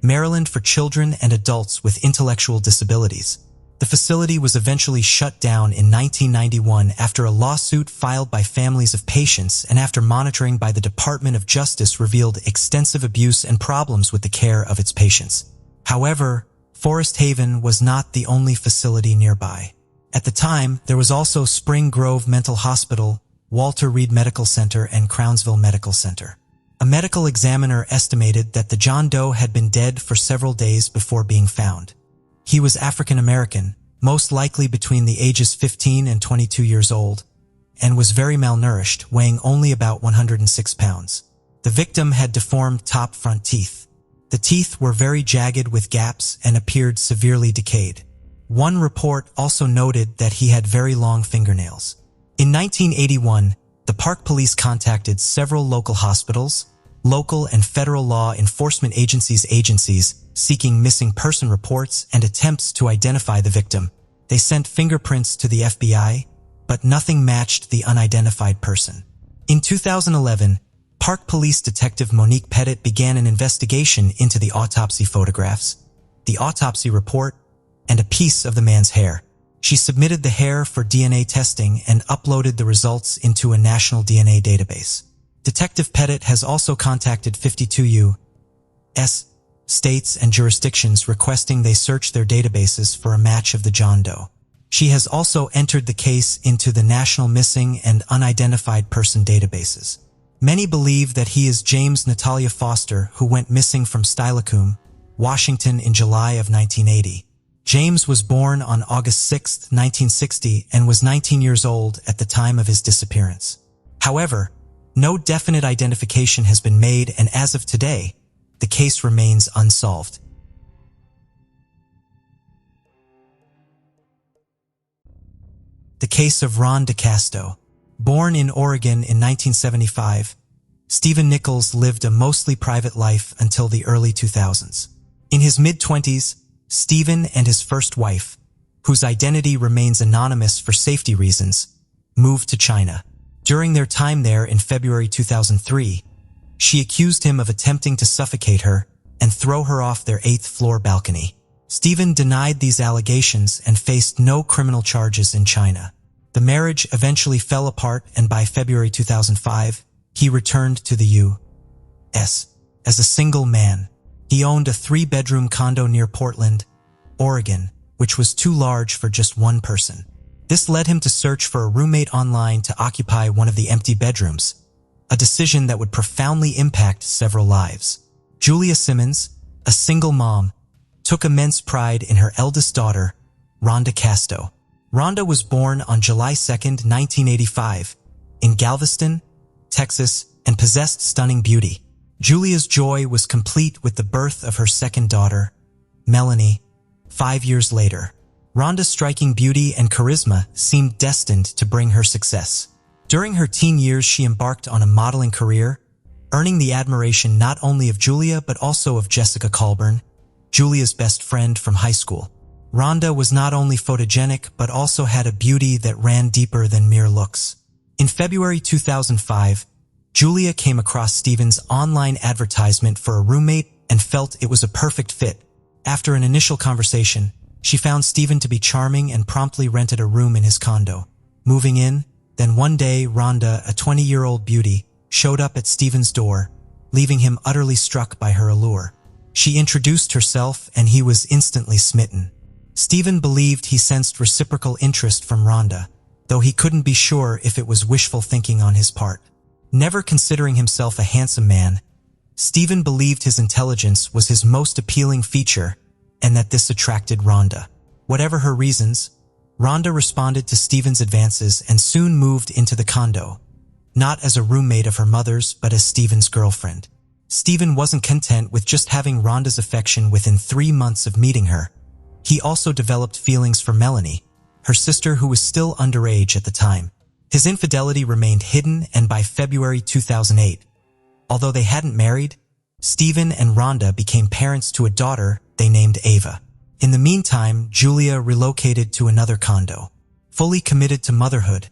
S1: Maryland for children and adults with intellectual disabilities. The facility was eventually shut down in 1991 after a lawsuit filed by families of patients and after monitoring by the Department of Justice revealed extensive abuse and problems with the care of its patients. However, Forest Haven was not the only facility nearby. At the time, there was also Spring Grove Mental Hospital, Walter Reed Medical Center, and Crownsville Medical Center. A medical examiner estimated that the John Doe had been dead for several days before being found. He was African American, most likely between the ages 15 and 22 years old, and was very malnourished, weighing only about 106 pounds. The victim had deformed top front teeth. The teeth were very jagged with gaps and appeared severely decayed. One report also noted that he had very long fingernails. In 1981, the Park Police contacted several local hospitals, local and federal law enforcement agencies seeking missing person reports and attempts to identify the victim. They sent fingerprints to the FBI, but nothing matched the unidentified person. In 2011, Park Police Detective Monique Pettit began an investigation into the autopsy photographs, the autopsy report, and a piece of the man's hair. She submitted the hair for DNA testing and uploaded the results into a national DNA database. Detective Pettit has also contacted 52 U.S. states and jurisdictions requesting they search their databases for a match of the John Doe. She has also entered the case into the National Missing and Unidentified Person databases. Many believe that he is James Natalia Foster, who went missing from Steilacoom, Washington in July of 1980. James was born on August 6, 1960, and was 19 years old at the time of his disappearance. However, no definite identification has been made, and as of today, the case remains unsolved. The case of Rhonda Casto. Born in Oregon in 1975, Stephen Nichols lived a mostly private life until the early 2000s. In his mid-20s, Stephen and his first wife, whose identity remains anonymous for safety reasons, moved to China. During their time there in February 2003, she accused him of attempting to suffocate her and throw her off their 8th-floor balcony. Stephen denied these allegations and faced no criminal charges in China. The marriage eventually fell apart, and by February 2005, he returned to the U.S. As a single man, he owned a 3-bedroom condo near Portland, Oregon, which was too large for just one person. This led him to search for a roommate online to occupy one of the empty bedrooms, a decision that would profoundly impact several lives. Julia Simmons, a single mom, took immense pride in her eldest daughter, Rhonda Casto. Rhonda was born on July 2, 1985, in Galveston, Texas, and possessed stunning beauty. Julia's joy was complete with the birth of her second daughter, Melanie, 5 years later. Rhonda's striking beauty and charisma seemed destined to bring her success. During her teen years, she embarked on a modeling career, earning the admiration not only of Julia but also of Jessica Colburn, Julia's best friend from high school. Rhonda was not only photogenic but also had a beauty that ran deeper than mere looks. In February 2005, Julia came across Stephen's online advertisement for a roommate and felt it was a perfect fit. After an initial conversation, she found Stephen to be charming and promptly rented a room in his condo. Moving in, then one day Rhonda, a 20-year-old beauty, showed up at Stephen's door, leaving him utterly struck by her allure. She introduced herself and he was instantly smitten. Stephen believed he sensed reciprocal interest from Rhonda, though he couldn't be sure if it was wishful thinking on his part. Never considering himself a handsome man, Stephen believed his intelligence was his most appealing feature and that this attracted Rhonda. Whatever her reasons, Rhonda responded to Stephen's advances and soon moved into the condo, not as a roommate of her mother's but as Stephen's girlfriend. Stephen wasn't content with just having Rhonda's affection within 3 months of meeting her. He also developed feelings for Melanie, her sister who was still underage at the time. His infidelity remained hidden, and by February 2008, although they hadn't married, Stephen and Rhonda became parents to a daughter they named Ava. In the meantime, Julia relocated to another condo. Fully committed to motherhood,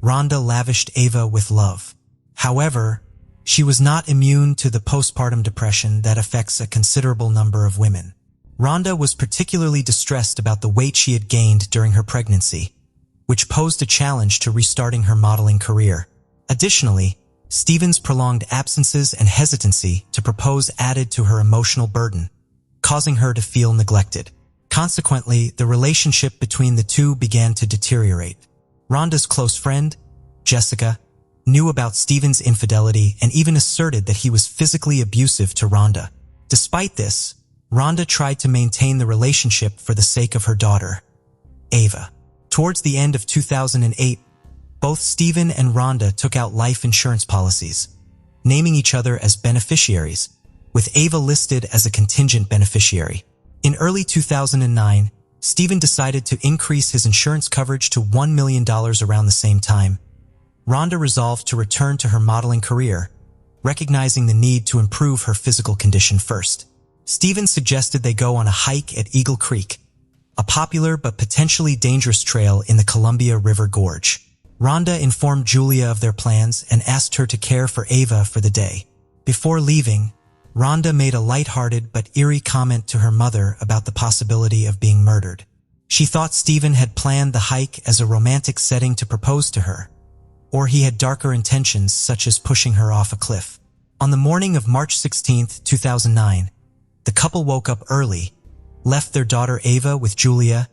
S1: Rhonda lavished Ava with love. However, she was not immune to the postpartum depression that affects a considerable number of women. Rhonda was particularly distressed about the weight she had gained during her pregnancy, which posed a challenge to restarting her modeling career. Additionally, Stephen's prolonged absences and hesitancy to propose added to her emotional burden, causing her to feel neglected. Consequently, the relationship between the two began to deteriorate. Rhonda's close friend, Jessica, knew about Steven's infidelity and even asserted that he was physically abusive to Rhonda. Despite this, Rhonda tried to maintain the relationship for the sake of her daughter, Ava. Towards the end of 2008, both Steven and Rhonda took out life insurance policies, naming each other as beneficiaries, with Ava listed as a contingent beneficiary. In early 2009, Steven decided to increase his insurance coverage to $1 million around the same time. Rhonda resolved to return to her modeling career, recognizing the need to improve her physical condition first. Steven suggested they go on a hike at Eagle Creek, a popular but potentially dangerous trail in the Columbia River Gorge. Rhonda informed Julia of their plans and asked her to care for Ava for the day. Before leaving, Rhonda made a lighthearted but eerie comment to her mother about the possibility of being murdered. She thought Steven had planned the hike as a romantic setting to propose to her, or he had darker intentions such as pushing her off a cliff. On the morning of March 16, 2009, the couple woke up early, left their daughter Ava with Julia,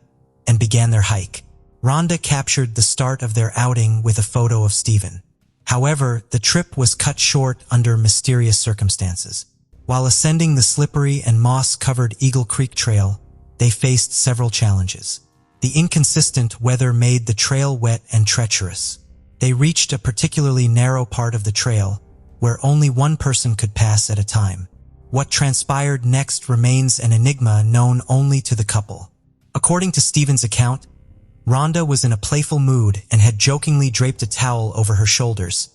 S1: and began their hike. Rhonda captured the start of their outing with a photo of Steven. However, the trip was cut short under mysterious circumstances. While ascending the slippery and moss-covered Eagle Creek Trail, they faced several challenges. The inconsistent weather made the trail wet and treacherous. They reached a particularly narrow part of the trail, where only one person could pass at a time. What transpired next remains an enigma known only to the couple. According to Steven's account, Rhonda was in a playful mood and had jokingly draped a towel over her shoulders,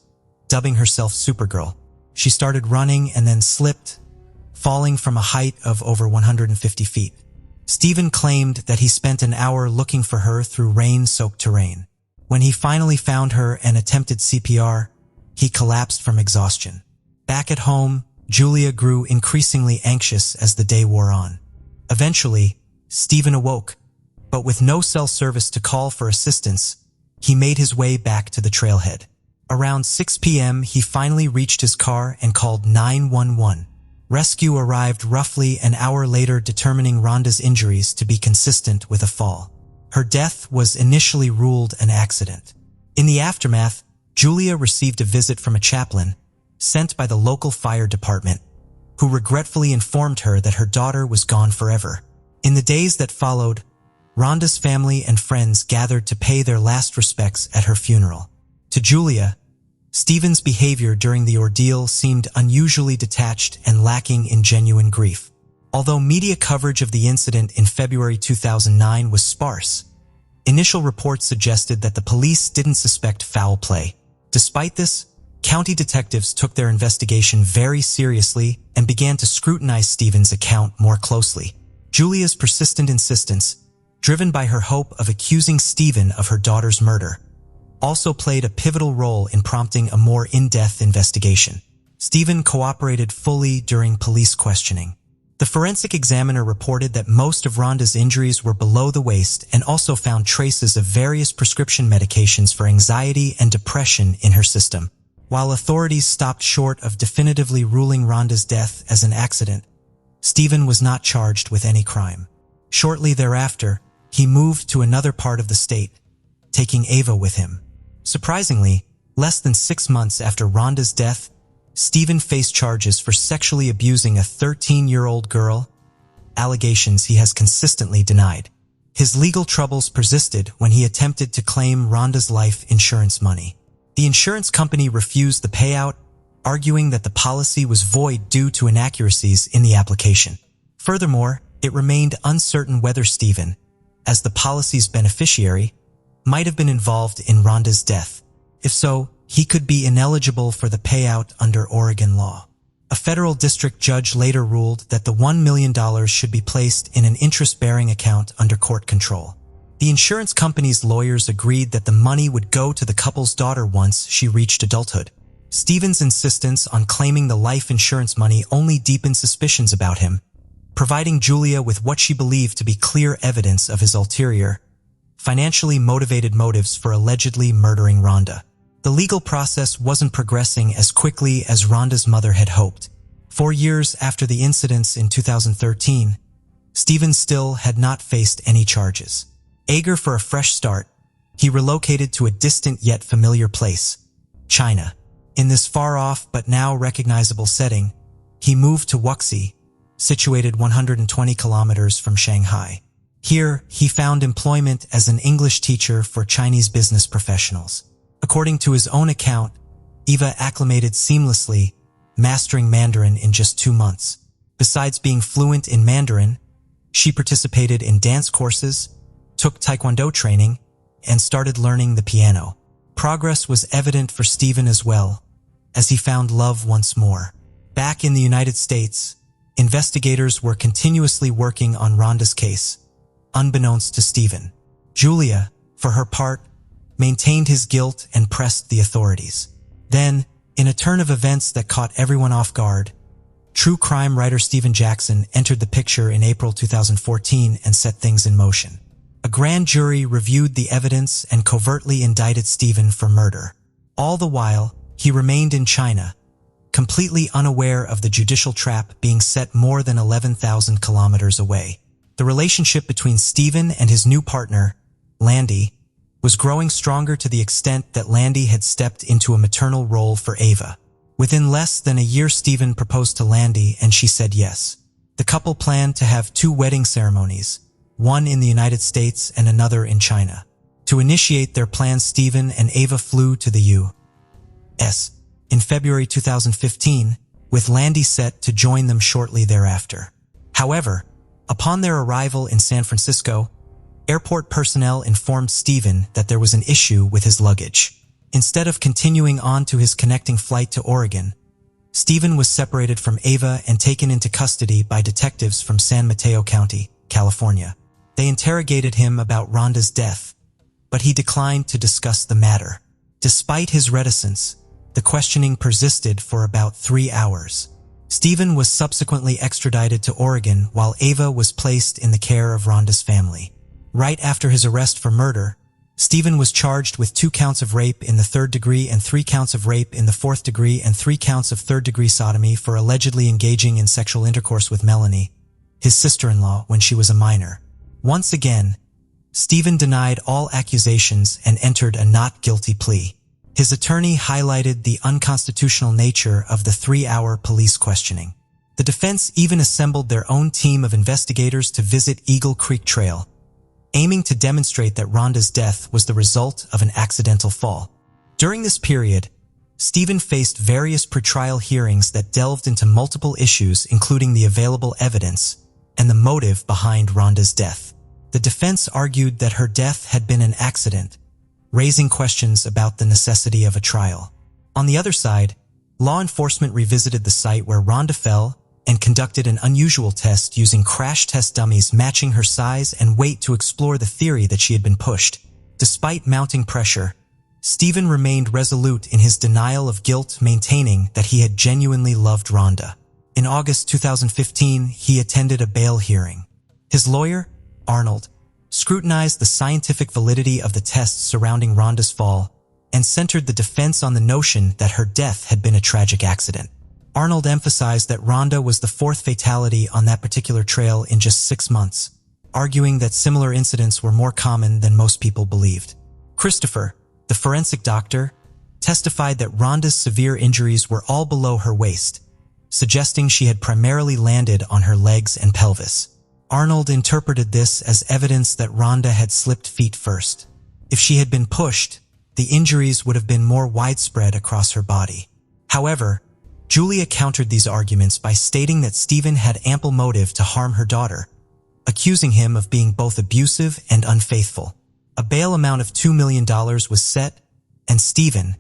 S1: dubbing herself Supergirl. She started running and then slipped, falling from a height of over 150 feet. Steven claimed that he spent an hour looking for her through rain-soaked terrain. When he finally found her and attempted CPR, he collapsed from exhaustion. Back at home, Julia grew increasingly anxious as the day wore on. Eventually, Steven awoke, but with no cell service to call for assistance, he made his way back to the trailhead. Around 6 p.m., he finally reached his car and called 911. Rescue arrived roughly an hour later, determining Rhonda's injuries to be consistent with a fall. Her death was initially ruled an accident. In the aftermath, Julia received a visit from a chaplain sent by the local fire department, who regretfully informed her that her daughter was gone forever. In the days that followed, Rhonda's family and friends gathered to pay their last respects at her funeral. To Julia, Steven's behavior during the ordeal seemed unusually detached and lacking in genuine grief. Although media coverage of the incident in February 2009 was sparse, initial reports suggested that the police didn't suspect foul play. Despite this, county detectives took their investigation very seriously and began to scrutinize Steven's account more closely. Julia's persistent insistence, driven by her hope of accusing Steven of her daughter's murder, also played a pivotal role in prompting a more in-depth investigation. Steven cooperated fully during police questioning. The forensic examiner reported that most of Rhonda's injuries were below the waist and also found traces of various prescription medications for anxiety and depression in her system. While authorities stopped short of definitively ruling Rhonda's death as an accident, Steven was not charged with any crime. Shortly thereafter, he moved to another part of the state, taking Ava with him. Surprisingly, less than 6 months after Rhonda's death, Steven faced charges for sexually abusing a 13-year-old girl, allegations he has consistently denied. His legal troubles persisted when he attempted to claim Rhonda's life insurance money. The insurance company refused the payout, arguing that the policy was void due to inaccuracies in the application. Furthermore, it remained uncertain whether Steven, as the policy's beneficiary, might have been involved in Rhonda's death. If so, he could be ineligible for the payout under Oregon law. A federal district judge later ruled that the $1 million should be placed in an interest-bearing account under court control. The insurance company's lawyers agreed that the money would go to the couple's daughter once she reached adulthood. Steven's insistence on claiming the life insurance money only deepened suspicions about him, providing Julia with what she believed to be clear evidence of his ulterior, financially motivated motives for allegedly murdering Rhonda. The legal process wasn't progressing as quickly as Rhonda's mother had hoped. 4 years after the incidents in 2013, Steven still had not faced any charges. Eager for a fresh start, he relocated to a distant yet familiar place, China. In this far-off but now recognizable setting, he moved to Wuxi, situated 120 kilometers from Shanghai. Here, he found employment as an English teacher for Chinese business professionals. According to his own account, Eva acclimated seamlessly, mastering Mandarin in just 2 months. Besides being fluent in Mandarin, she participated in dance courses, took Taekwondo training, and started learning the piano. Progress was evident for Steven as well, as he found love once more. Back in the United States, investigators were continuously working on Rhonda's case, unbeknownst to Steven. Julia, for her part, maintained his guilt and pressed the authorities. Then, in a turn of events that caught everyone off guard, true crime writer Stephen Jackson entered the picture in April 2014 and set things in motion. A grand jury reviewed the evidence and covertly indicted Steven for murder. All the while, he remained in China, completely unaware of the judicial trap being set more than 11,000 kilometers away. The relationship between Steven and his new partner, Landy, was growing stronger to the extent that Landy had stepped into a maternal role for Ava. Within less than a year, Steven proposed to Landy and she said yes. The couple planned to have 2 wedding ceremonies, one in the United States and another in China. To initiate their plans, Steven and Ava flew to the U.S. in February 2015, with Landy set to join them shortly thereafter. However, upon their arrival in San Francisco, airport personnel informed Steven that there was an issue with his luggage. Instead of continuing on to his connecting flight to Oregon, Steven was separated from Ava and taken into custody by detectives from San Mateo County, California. They interrogated him about Rhonda's death, but he declined to discuss the matter. Despite his reticence, the questioning persisted for about 3 hours. Steven was subsequently extradited to Oregon while Ava was placed in the care of Rhonda's family. Right after his arrest for murder, Steven was charged with 2 counts of rape in the 3rd degree and 3 counts of rape in the 4th degree and 3 counts of 3rd-degree sodomy for allegedly engaging in sexual intercourse with Melanie, his sister-in-law, when she was a minor. Once again, Steven denied all accusations and entered a not guilty plea. His attorney highlighted the unconstitutional nature of the 3-hour police questioning. The defense even assembled their own team of investigators to visit Eagle Creek Trail, aiming to demonstrate that Rhonda's death was the result of an accidental fall. During this period, Steven faced various pretrial hearings that delved into multiple issues, including the available evidence and the motive behind Rhonda's death. The defense argued that her death had been an accident, raising questions about the necessity of a trial. On the other side, law enforcement revisited the site where Rhonda fell and conducted an unusual test using crash test dummies matching her size and weight to explore the theory that she had been pushed. Despite mounting pressure, Steven remained resolute in his denial of guilt, maintaining that he had genuinely loved Rhonda. In August 2015, he attended a bail hearing. His lawyer, Arnold, scrutinized the scientific validity of the tests surrounding Rhonda's fall and centered the defense on the notion that her death had been a tragic accident. Arnold emphasized that Rhonda was the 4th fatality on that particular trail in just 6 months, arguing that similar incidents were more common than most people believed. Christopher, the forensic doctor, testified that Rhonda's severe injuries were all below her waist, suggesting she had primarily landed on her legs and pelvis. Arnold interpreted this as evidence that Rhonda had slipped feet first. If she had been pushed, the injuries would have been more widespread across her body. However, Julia countered these arguments by stating that Steven had ample motive to harm her daughter, accusing him of being both abusive and unfaithful. A bail amount of $2 million was set, and Steven,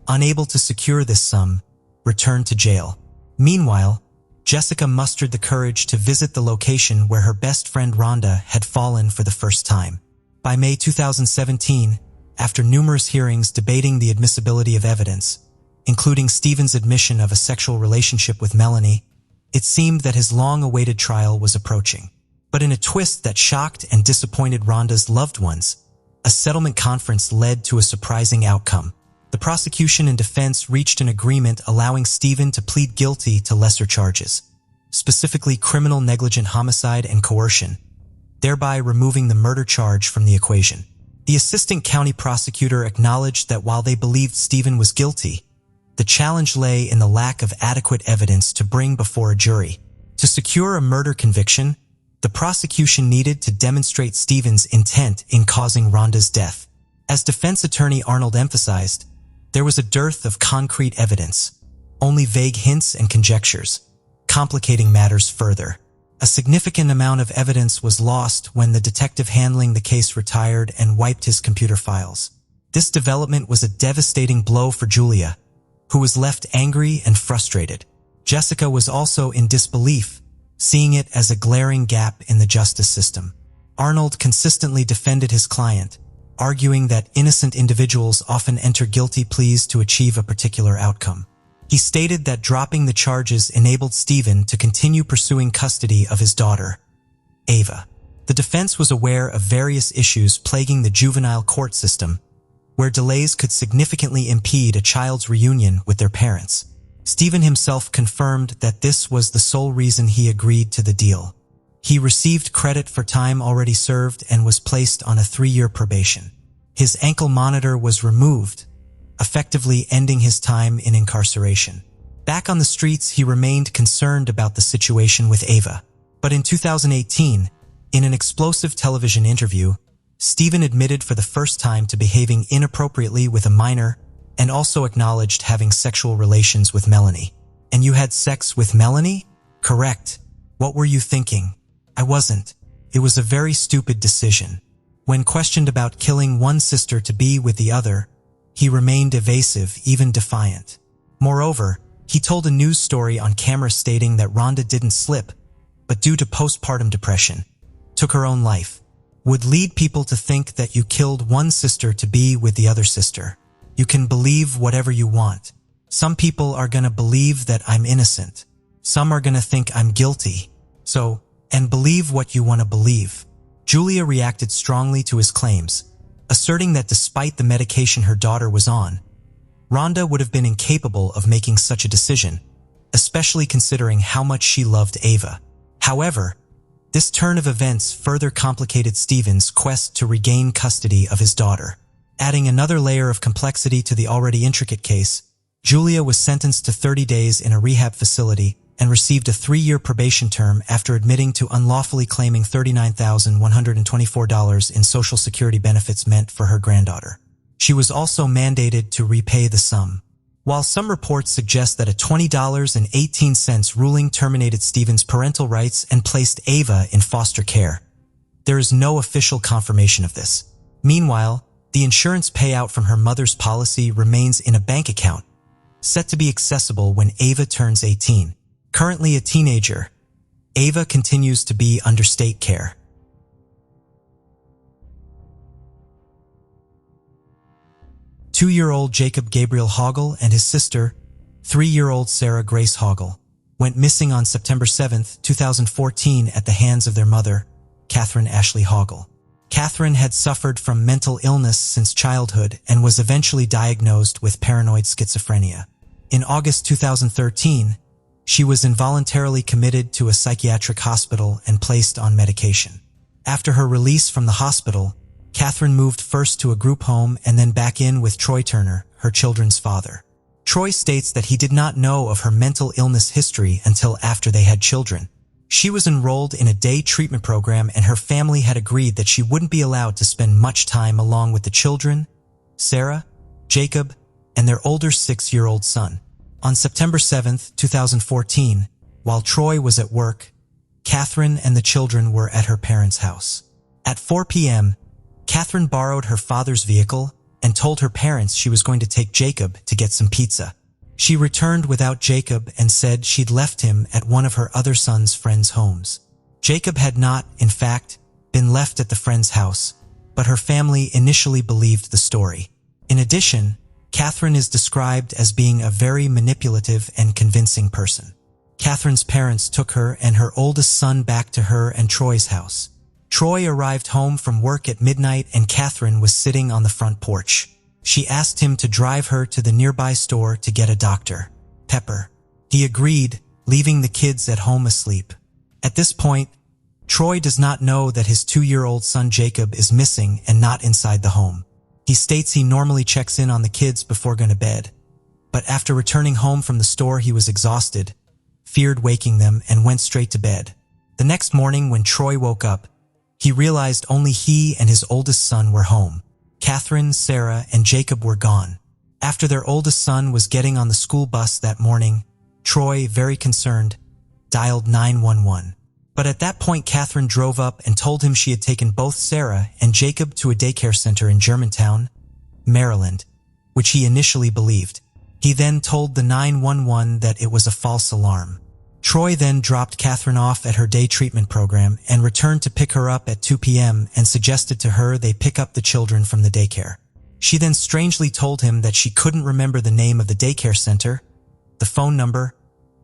S1: unable to secure this sum, returned to jail. Meanwhile, Jessica mustered the courage to visit the location where her best friend Rhonda had fallen for the first time. By May 2017, after numerous hearings debating the admissibility of evidence, including Steven's admission of a sexual relationship with Melanie, it seemed that his long-awaited trial was approaching. But in a twist that shocked and disappointed Rhonda's loved ones, a settlement conference led to a surprising outcome. The prosecution and defense reached an agreement allowing Steven to plead guilty to lesser charges. specifically criminal negligent homicide and coercion, thereby removing the murder charge from the equation. The assistant county prosecutor acknowledged that while they believed Stephen was guilty, the challenge lay in the lack of adequate evidence to bring before a jury. To secure a murder conviction, the prosecution needed to demonstrate Stephen's intent in causing Rhonda's death. As defense attorney Arnold emphasized, there was a dearth of concrete evidence, only vague hints and conjectures, complicating matters further. A significant amount of evidence was lost when the detective handling the case retired and wiped his computer files. This development was a devastating blow for Julia, who was left angry and frustrated. Jessica was also in disbelief, seeing it as a glaring gap in the justice system. Arnold consistently defended his client, arguing that innocent individuals often enter guilty pleas to achieve a particular outcome. He stated that dropping the charges enabled Stephen to continue pursuing custody of his daughter, Ava. The defense was aware of various issues plaguing the juvenile court system, where delays could significantly impede a child's reunion with their parents. Stephen himself confirmed that this was the sole reason he agreed to the deal. He received credit for time already served and was placed on a 3-year probation. His ankle monitor was removed, effectively ending his time in incarceration. Back on the streets, he remained concerned about the situation with Ava. But in 2018, in an explosive television interview, Stephen admitted for the first time to behaving inappropriately with a minor and also acknowledged having sexual relations with Melanie. "And you had sex with Melanie?" "Correct. What were you thinking?" "I wasn't. It was a very stupid decision." When questioned about killing one sister to be with the other, he remained evasive, even defiant. Moreover, he told a news story on camera stating that Rhonda didn't slip, but due to postpartum depression, took her own life. "Would lead people to think that you killed one sister to be with the other sister. You can believe whatever you want. Some people are gonna believe that I'm innocent. Some are gonna think I'm guilty. And believe what you want to believe." Julia reacted strongly to his claims, asserting that despite the medication her daughter was on, Rhonda would have been incapable of making such a decision, especially considering how much she loved Ava. However, this turn of events further complicated Stephen's quest to regain custody of his daughter. Adding another layer of complexity to the already intricate case, Julia was sentenced to 30 days in a rehab facility and received a 3-year probation term after admitting to unlawfully claiming $39,124 in Social Security benefits meant for her granddaughter. She was also mandated to repay the sum. While some reports suggest that a $20.18 ruling terminated Stephen's parental rights and placed Ava in foster care, there is no official confirmation of this. Meanwhile, the insurance payout from her mother's policy remains in a bank account, set to be accessible when Ava turns 18. Currently a teenager, Ava continues to be under state care. Two-year-old Jacob Gabriel Hoggle and his sister, 3-year-old Sarah Grace Hoggle, went missing on September 7, 2014 at the hands of their mother, Catherine Ashley Hoggle. Catherine had suffered from mental illness since childhood and was eventually diagnosed with paranoid schizophrenia. In August 2013, she was involuntarily committed to a psychiatric hospital and placed on medication. After her release from the hospital, Catherine moved first to a group home and then back in with Troy Turner, her children's father. Troy states that he did not know of her mental illness history until after they had children. She was enrolled in a day treatment program and her family had agreed that she wouldn't be allowed to spend much time along with the children, Sarah, Jacob, and their older 6-year-old son. On September 7, 2014, while Troy was at work, Catherine and the children were at her parents' house. At 4 p.m., Catherine borrowed her father's vehicle and told her parents she was going to take Jacob to get some pizza. She returned without Jacob and said she'd left him at one of her other son's friends' homes. Jacob had not, in fact, been left at the friend's house, but her family initially believed the story. In addition, Catherine is described as being a very manipulative and convincing person. Catherine's parents took her and her oldest son back to her and Troy's house. Troy arrived home from work at midnight and Catherine was sitting on the front porch. She asked him to drive her to the nearby store to get a Dr. Pepper. He agreed, leaving the kids at home asleep. At this point, Troy does not know that his 2-year-old son Jacob is missing and not inside the home. He states he normally checks in on the kids before going to bed, but after returning home from the store he was exhausted, feared waking them, and went straight to bed. The next morning when Troy woke up, he realized only he and his oldest son were home. Catherine, Sarah, and Jacob were gone. After their oldest son was getting on the school bus that morning, Troy, very concerned, dialed 911. But at that point Catherine drove up and told him she had taken both Sarah and Jacob to a daycare center in Germantown, Maryland, which he initially believed. He then told the 911 that it was a false alarm. Troy then dropped Catherine off at her day treatment program and returned to pick her up at 2 p.m. and suggested to her they pick up the children from the daycare. She then strangely told him that she couldn't remember the name of the daycare center, the phone number,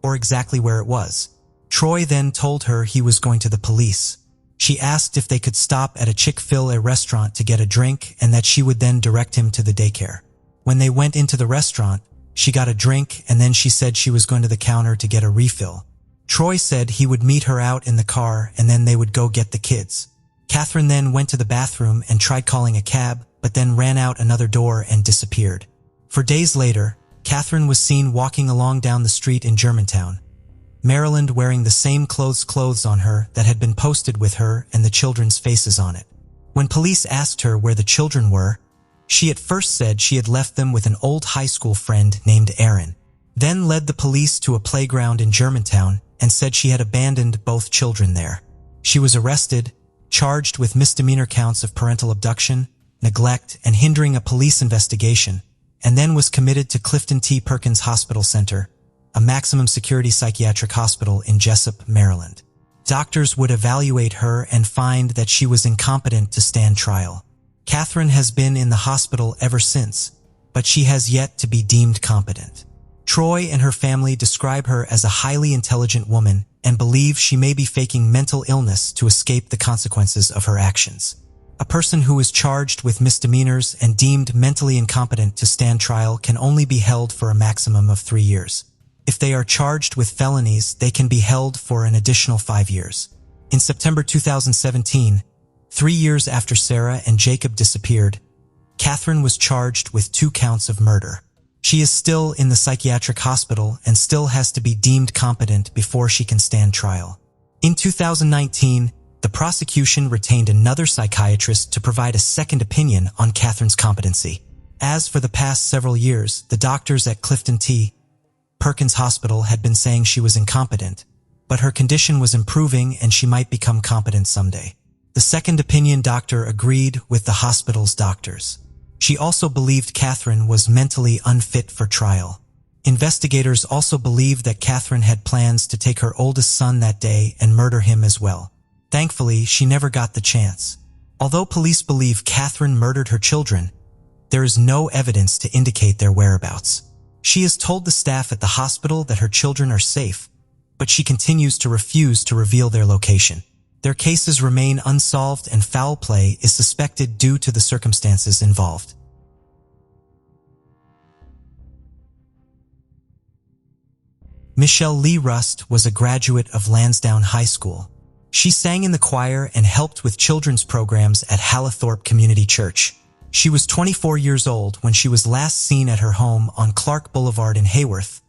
S1: or exactly where it was. Troy then told her he was going to the police. She asked if they could stop at a Chick-fil-A restaurant to get a drink and that she would then direct him to the daycare. When they went into the restaurant, she got a drink and then she said she was going to the counter to get a refill. Troy said he would meet her out in the car and then they would go get the kids. Catherine then went to the bathroom and tried calling a cab, but then ran out another door and disappeared. For days later, Catherine was seen walking along down the street in Germantown, Maryland, wearing the same clothes on her that had been posted with her and the children's faces on it. When police asked her where the children were, she at first said she had left them with an old high school friend named Aaron, then led the police to a playground in Germantown and said she had abandoned both children there. She was arrested, charged with misdemeanor counts of parental abduction, neglect, and hindering a police investigation, and then was committed to Clifton T. Perkins Hospital Center, a maximum security psychiatric hospital in Jessup, Maryland. Doctors would evaluate her and find that she was incompetent to stand trial. Catherine has been in the hospital ever since, but she has yet to be deemed competent. Troy and her family describe her as a highly intelligent woman and believe she may be faking mental illness to escape the consequences of her actions. A person who is charged with misdemeanors and deemed mentally incompetent to stand trial can only be held for a maximum of 3 years. If they are charged with felonies, they can be held for an additional 5 years. In September 2017, 3 years after Sarah and Jacob disappeared, Catherine was charged with 2 counts of murder. She is still in the psychiatric hospital and still has to be deemed competent before she can stand trial. In 2019, the prosecution retained another psychiatrist to provide a second opinion on Catherine's competency. As for the past several years, the doctors at Clifton T. Perkins Hospital had been saying she was incompetent, but her condition was improving and she might become competent someday. The second opinion doctor agreed with the hospital's doctors. She also believed Catherine was mentally unfit for trial. Investigators also believed that Catherine had plans to take her oldest son that day and murder him as well. Thankfully, she never got the chance. Although police believe Catherine murdered her children, there is no evidence to indicate their whereabouts. She has told the staff at the hospital that her children are safe, but she continues to refuse to reveal their location. Their cases remain unsolved and foul play is suspected due to the circumstances involved. Michelle Lee Rust was a graduate of Lansdowne High School. She sang in the choir and helped with children's programs at Hallathorpe Community Church. She was 24 years old when she was last seen at her home on Clark Boulevard in Hayworth,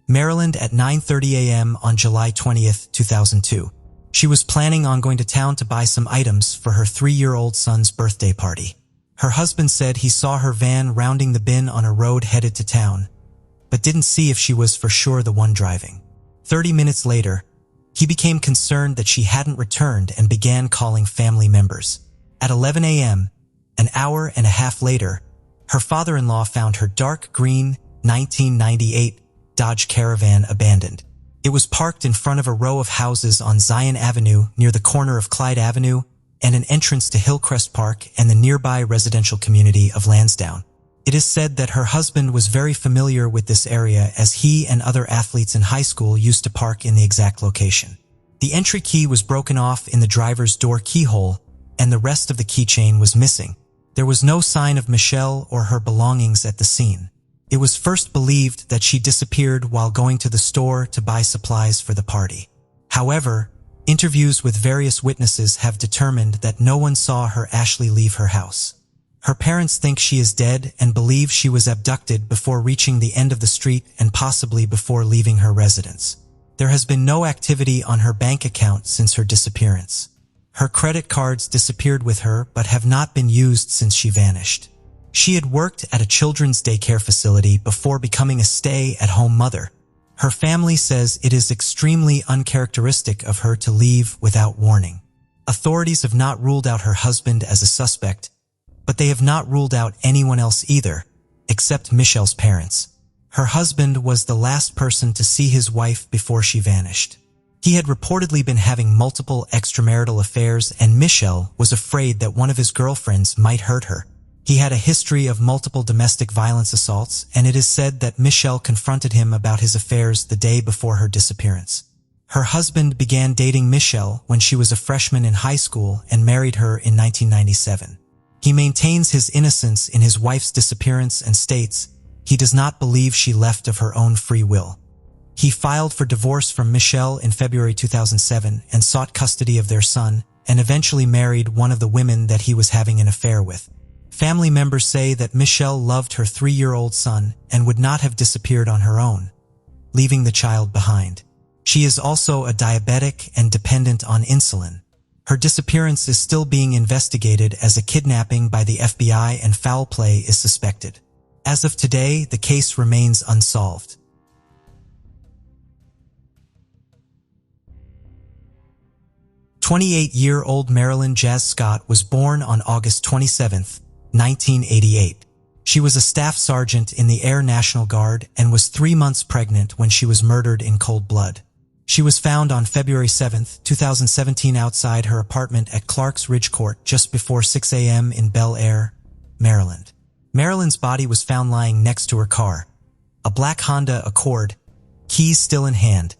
S1: Maryland at 9:30 a.m. on July 20, 2002. She was planning on going to town to buy some items for her 3-year-old son's birthday party. Her husband said he saw her van rounding the bend on a road headed to town, but didn't see if she was for sure the one driving. 30 minutes later, he became concerned that she hadn't returned and began calling family members. At 11 a.m., an hour and a half later, her father-in-law found her dark green 1998 Dodge Caravan abandoned. It was parked in front of a row of houses on Zion Avenue near the corner of Clyde Avenue and an entrance to Hillcrest Park and the nearby residential community of Lansdowne. It is said that her husband was very familiar with this area as he and other athletes in high school used to park in the exact location. The entry key was broken off in the driver's door keyhole and the rest of the keychain was missing. There was no sign of Michelle or her belongings at the scene. It was first believed that she disappeared while going to the store to buy supplies for the party. However, interviews with various witnesses have determined that no one saw her actually leave her house. Her parents think she is dead and believe she was abducted before reaching the end of the street and possibly before leaving her residence. There has been no activity on her bank account since her disappearance. Her credit cards disappeared with her but have not been used since she vanished. She had worked at a children's daycare facility before becoming a stay-at-home mother. Her family says it is extremely uncharacteristic of her to leave without warning. Authorities have not ruled out her husband as a suspect, but they have not ruled out anyone else either, except Michelle's parents. Her husband was the last person to see his wife before she vanished. He had reportedly been having multiple extramarital affairs, and Michelle was afraid that one of his girlfriends might hurt her. He had a history of multiple domestic violence assaults, and it is said that Michelle confronted him about his affairs the day before her disappearance. Her husband began dating Michelle when she was a freshman in high school and married her in 1997. He maintains his innocence in his wife's disappearance and states he does not believe she left of her own free will. He filed for divorce from Michelle in February 2007 and sought custody of their son, and eventually married one of the women that he was having an affair with. Family members say that Michelle loved her 3-year-old son and would not have disappeared on her own, leaving the child behind. She is also a diabetic and dependent on insulin. Her disappearance is still being investigated as a kidnapping by the FBI, and foul play is suspected. As of today, the case remains unsolved. 28-year-old Marilyn Jazz Scott was born on August 27, 1988. She was a staff sergeant in the Air National Guard and was 3 months pregnant when she was murdered in cold blood. She was found on February 7, 2017 outside her apartment at Clark's Ridge Court just before 6 a.m. in Bel Air, Maryland. Marilyn's body was found lying next to her car, a black Honda Accord, keys still in hand,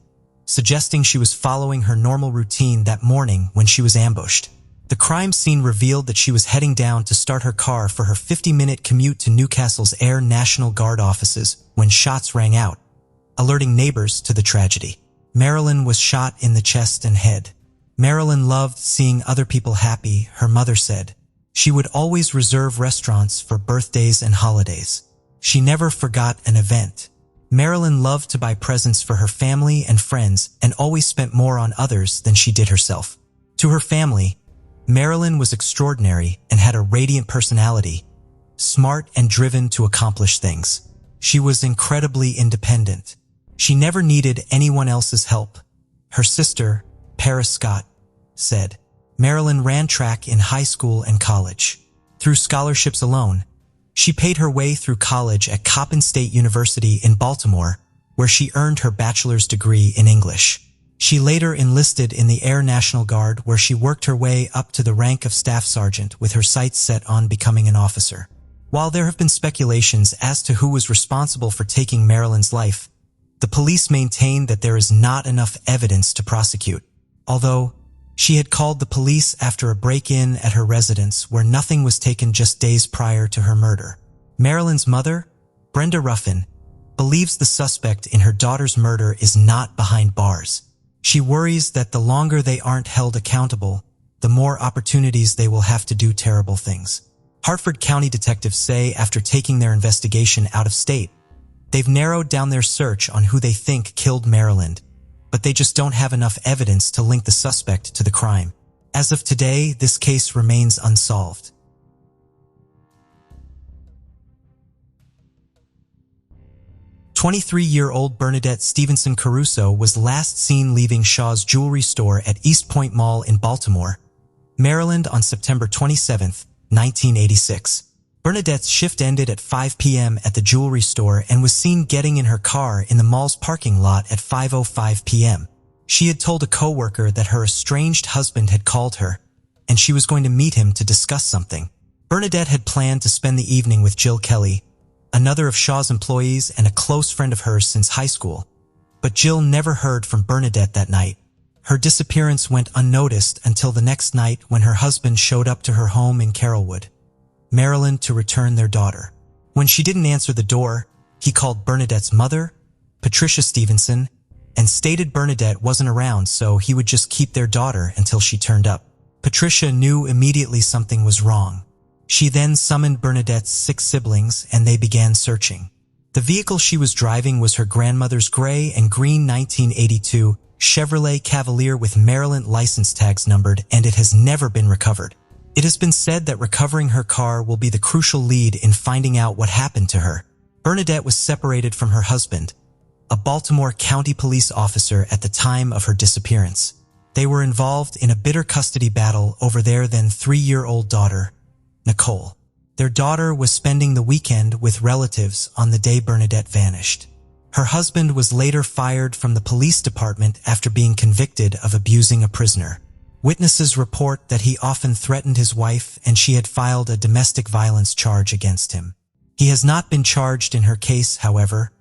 S1: suggesting she was following her normal routine that morning when she was ambushed. The crime scene revealed that she was heading down to start her car for her 50-minute commute to Newcastle's Air National Guard offices when shots rang out, alerting neighbors to the tragedy. Marilyn was shot in the chest and head. Marilyn loved seeing other people happy, her mother said. She would always reserve restaurants for birthdays and holidays. She never forgot an event. Marilyn loved to buy presents for her family and friends and always spent more on others than she did herself. To her family, Marilyn was extraordinary and had a radiant personality, smart and driven to accomplish things. She was incredibly independent. She never needed anyone else's help. Her sister, Paris Scott, said. Marilyn ran track in high school and college. Through scholarships alone, she paid her way through college at Coppin State University in Baltimore, where she earned her bachelor's degree in English. She later enlisted in the Air National Guard, where she worked her way up to the rank of staff sergeant with her sights set on becoming an officer. While there have been speculations as to who was responsible for taking Marilyn's life, the police maintain that there is not enough evidence to prosecute. Although she had called the police after a break-in at her residence where nothing was taken just days prior to her murder. Marilyn's mother, Brenda Ruffin, believes the suspect in her daughter's murder is not behind bars. She worries that the longer they aren't held accountable, the more opportunities they will have to do terrible things. Hartford County detectives say after taking their investigation out of state, they've narrowed down their search on who they think killed Marilyn, but they just don't have enough evidence to link the suspect to the crime. As of today, this case remains unsolved. "23-year-old Bernardet Stevenson Caruso was last seen leaving Shaw's jewelry store at East Point Mall in Baltimore, Maryland on September 27, 1986. Bernadette's shift ended at 5 p.m. at the jewelry store and was seen getting in her car in the mall's parking lot at 5:05 p.m. She had told a coworker that her estranged husband had called her, and she was going to meet him to discuss something. Bernadette had planned to spend the evening with Jill Kelly, another of Shaw's employees and a close friend of hers since high school, but Jill never heard from Bernadette that night. Her disappearance went unnoticed until the next night when her husband showed up to her home in Carrollwood, Maryland, to return their daughter. When she didn't answer the door, He called Bernadette's mother, Patricia Stevenson, and stated Bernadette wasn't around, so he would just keep their daughter until she turned up. Patricia knew immediately something was wrong. She then summoned Bernadette's 6 siblings and they began searching. The vehicle she was driving was her grandmother's gray and green 1982 Chevrolet Cavalier with Maryland license tags numbered, and it has never been recovered. It has been said that recovering her car will be the crucial lead in finding out what happened to her. Bernadette was separated from her husband, a Baltimore County police officer at the time of her disappearance. They were involved in a bitter custody battle over their then 3-year-old daughter, Nicole. Their daughter was spending the weekend with relatives on the day Bernadette vanished. Her husband was later fired from the police department after being convicted of abusing a prisoner. Witnesses report that he often threatened his wife and she had filed a domestic violence charge against him. He has not been charged in her case, however,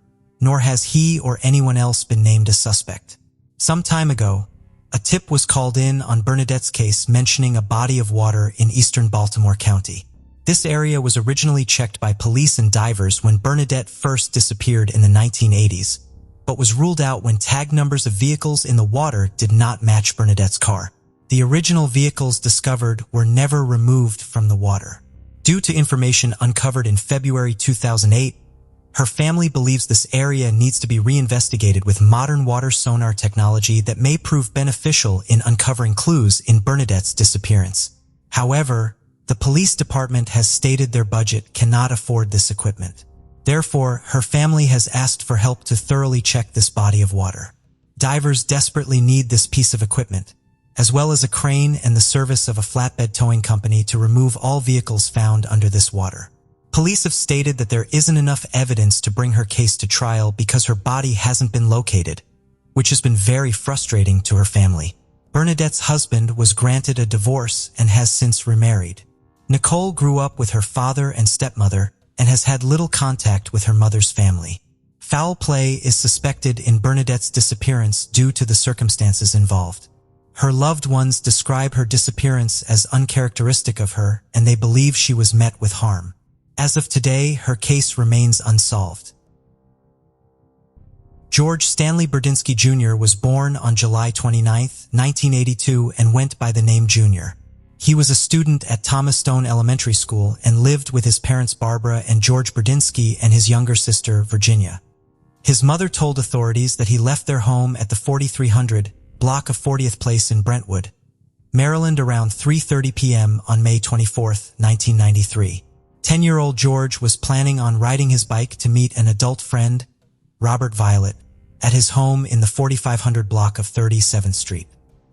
S1: nor has he or anyone else been named a suspect. Some time ago, a tip was called in on Bernadette's case mentioning a body of water in eastern Baltimore County. This area was originally checked by police and divers when Bernadette first disappeared in the 1980s, but was ruled out when tag numbers of vehicles in the water did not match Bernadette's car. The original vehicles discovered were never removed from the water. Due to information uncovered in February 2008, her family believes this area needs to be reinvestigated with modern water sonar technology that may prove beneficial in uncovering clues in Bernadette's disappearance. However, the police department has stated their budget cannot afford this equipment. Therefore, her family has asked for help to thoroughly check this body of water. Divers desperately need this piece of equipment, as well as a crane and the service of a flatbed towing company to remove all vehicles found under this water. Police have stated that there isn't enough evidence to bring her case to trial because her body hasn't been located, which has been very frustrating to her family. Bernadette's husband was granted a divorce and has since remarried. Nicole grew up with her father and stepmother and has had little contact with her mother's family. Foul play is suspected in Bernadette's disappearance due to the circumstances involved. Her loved ones describe her disappearance as uncharacteristic of her, and they believe she was met with harm. As of today, her case remains unsolved. George Stanley Berdinsky Jr. was born on July 29, 1982, and went by the name Jr. He was a student at Thomas Stone Elementary School and lived with his parents Barbara and George Berdinsky and his younger sister Virginia. His mother told authorities that he left their home at the 4300 block of 40th Place in Brentwood, Maryland around 3:30 p.m. on May 24, 1993. 10-year-old George was planning on riding his bike to meet an adult friend, Robert Violet, at his home in the 4500 block of 37th Street.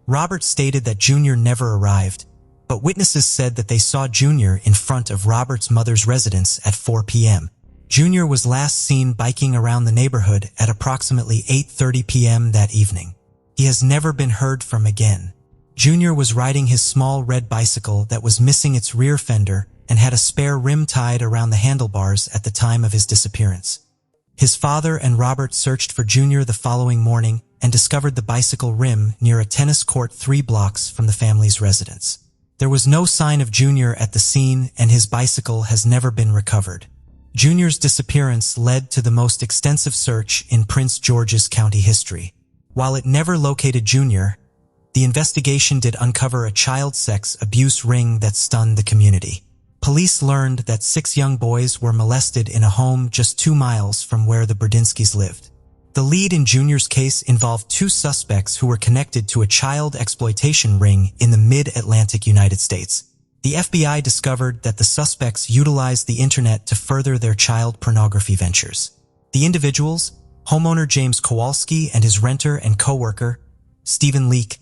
S1: Robert stated that Jr. never arrived, but witnesses said that they saw Jr. in front of Robert's mother's residence at 4 p.m. Jr. was last seen biking around the neighborhood at approximately 8:30 p.m. that evening. He has never been heard from again. Jr. was riding his small red bicycle that was missing its rear fender and had a spare rim tied around the handlebars at the time of his disappearance. His father and Robert searched for Jr. the following morning and discovered the bicycle rim near a tennis court 3 blocks from the family's residence. There was no sign of Jr. at the scene, and his bicycle has never been recovered. Jr.'s disappearance led to the most extensive search in Prince George's County history. While it never located Jr., the investigation did uncover a child sex abuse ring that stunned the community. Police learned that 6 young boys were molested in a home just 2 miles from where the Berdinskys lived. The lead in Jr.'s case involved 2 suspects who were connected to a child exploitation ring in the mid-Atlantic United States. The FBI discovered that the suspects utilized the internet to further their child pornography ventures. The individuals, homeowner James Kowalski and his renter and co-worker, Stephen Leak,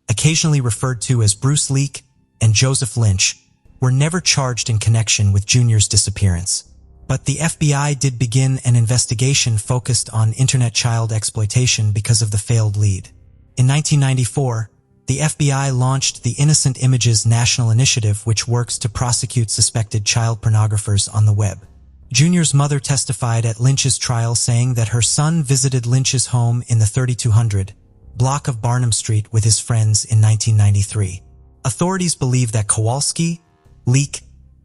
S1: occasionally referred to as Bruce Leak, and Joseph Lynch, were never charged in connection with Jr.'s disappearance. But the FBI did begin an investigation focused on internet child exploitation because of the failed lead. In 1994, the FBI launched the Innocent Images National Initiative, which works to prosecute suspected child pornographers on the web. Jr.'s mother testified at Lynch's trial saying that her son visited Lynch's home in the 3200 block of Barnum Street with his friends in 1993. Authorities believe that Kowalski, Leak,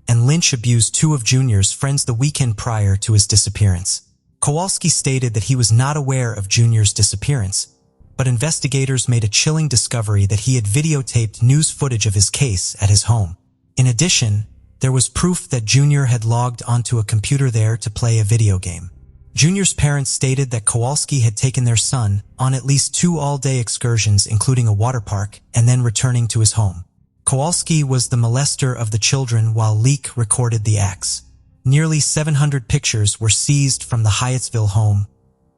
S1: and Lynch abused 2 of Jr.'s friends the weekend prior to his disappearance. Kowalski stated that he was not aware of Junior's disappearance, but investigators made a chilling discovery that he had videotaped news footage of his case at his home. In addition, there was proof that Junior had logged onto a computer there to play a video game. Junior's parents stated that Kowalski had taken their son on at least 2 all-day excursions, including a water park, and then returning to his home. Kowalski was the molester of the children while Leak recorded the acts. Nearly 700 pictures were seized from the Hyattsville home,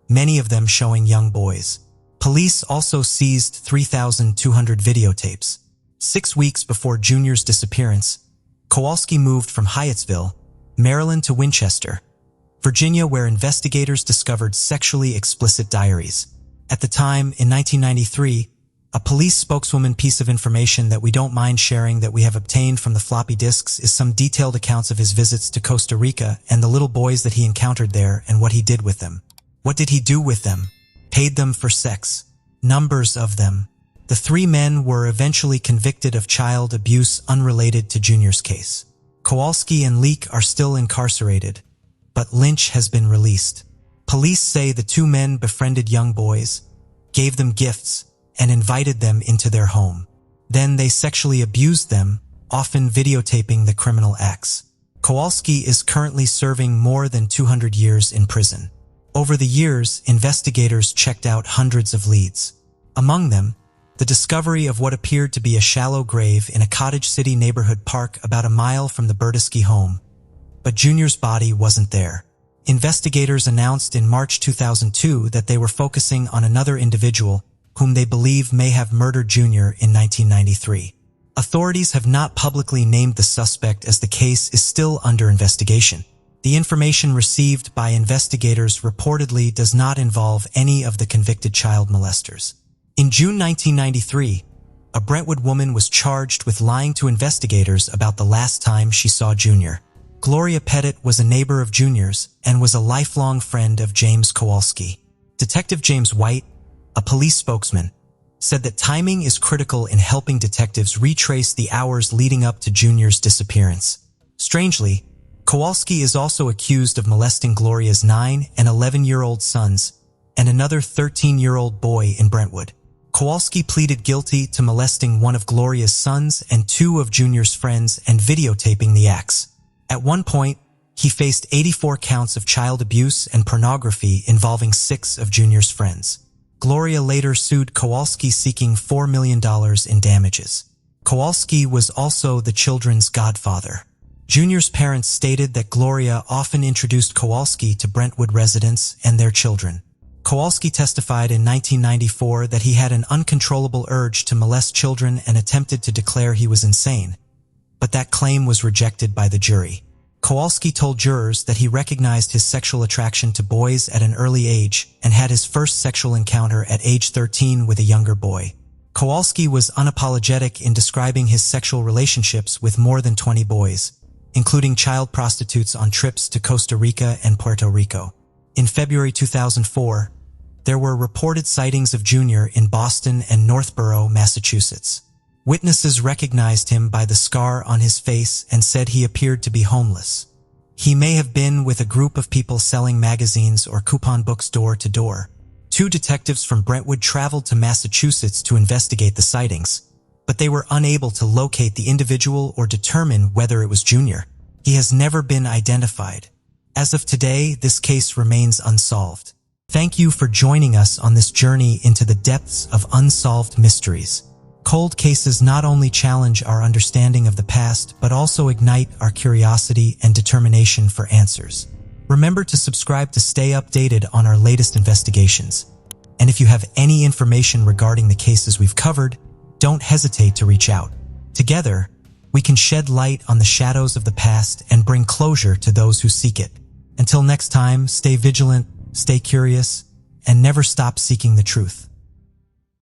S1: many of them showing young boys. Police also seized 3,200 videotapes. 6 weeks before Junior's disappearance, Kowalski moved from Hyattsville, Maryland to Winchester, Virginia, where investigators discovered sexually explicit diaries. At the time, in 1993, a police spokeswoman piece of information that we don't mind sharing that we have obtained from the floppy disks is some detailed accounts of his visits to Costa Rica and the little boys that he encountered there and what he did with them. What did he do with them? Paid them for sex. Numbers of them. The 3 men were eventually convicted of child abuse unrelated to Junior's case. Kowalski and Leak are still incarcerated, but Lynch has been released. Police say the 2 men befriended young boys, gave them gifts, and invited them into their home. Then they sexually abused them, often videotaping the criminal acts. Kowalski is currently serving more than 200 years in prison. Over the years, investigators checked out hundreds of leads. Among them, the discovery of what appeared to be a shallow grave in a Cottage City neighborhood park about a mile from the Berdinsky home. But Junior's body wasn't there. Investigators announced in March 2002 that they were focusing on another individual whom they believe may have murdered Junior in 1993. Authorities have not publicly named the suspect as the case is still under investigation. The information received by investigators reportedly does not involve any of the convicted child molesters. In June 1993, a Brentwood woman was charged with lying to investigators about the last time she saw Junior. Gloria Pettit was a neighbor of Junior's and was a lifelong friend of James Kowalski. Detective James White, a police spokesman, said that timing is critical in helping detectives retrace the hours leading up to Junior's disappearance. Strangely, Kowalski is also accused of molesting Gloria's 9- and 11-year-old sons and another 13-year-old boy in Brentwood. Kowalski pleaded guilty to molesting one of Gloria's sons and 2 of Junior's friends and videotaping the acts. At one point, he faced 84 counts of child abuse and pornography involving 6 of Junior's friends. Gloria later sued Kowalski seeking $4 million in damages. Kowalski was also the children's godfather. Junior's parents stated that Gloria often introduced Kowalski to Brentwood residents and their children. Kowalski testified in 1994 that he had an uncontrollable urge to molest children and attempted to declare he was insane, but that claim was rejected by the jury. Kowalski told jurors that he recognized his sexual attraction to boys at an early age and had his first sexual encounter at age 13 with a younger boy. Kowalski was unapologetic in describing his sexual relationships with more than 20 boys, including child prostitutes on trips to Costa Rica and Puerto Rico. In February 2004, there were reported sightings of Junior in Boston and Northborough, Massachusetts. Witnesses recognized him by the scar on his face and said he appeared to be homeless. He may have been with a group of people selling magazines or coupon books door to door. 2 detectives from Brentwood traveled to Massachusetts to investigate the sightings, but they were unable to locate the individual or determine whether it was Junior. He has never been identified. As of today, this case remains unsolved. Thank you for joining us on this journey into the depths of unsolved mysteries. Cold cases not only challenge our understanding of the past, but also ignite our curiosity and determination for answers. Remember to subscribe to stay updated on our latest investigations. And if you have any information regarding the cases we've covered, don't hesitate to reach out. Together, we can shed light on the shadows of the past and bring closure to those who seek it. Until next time, stay vigilant, stay curious, and never stop seeking the truth.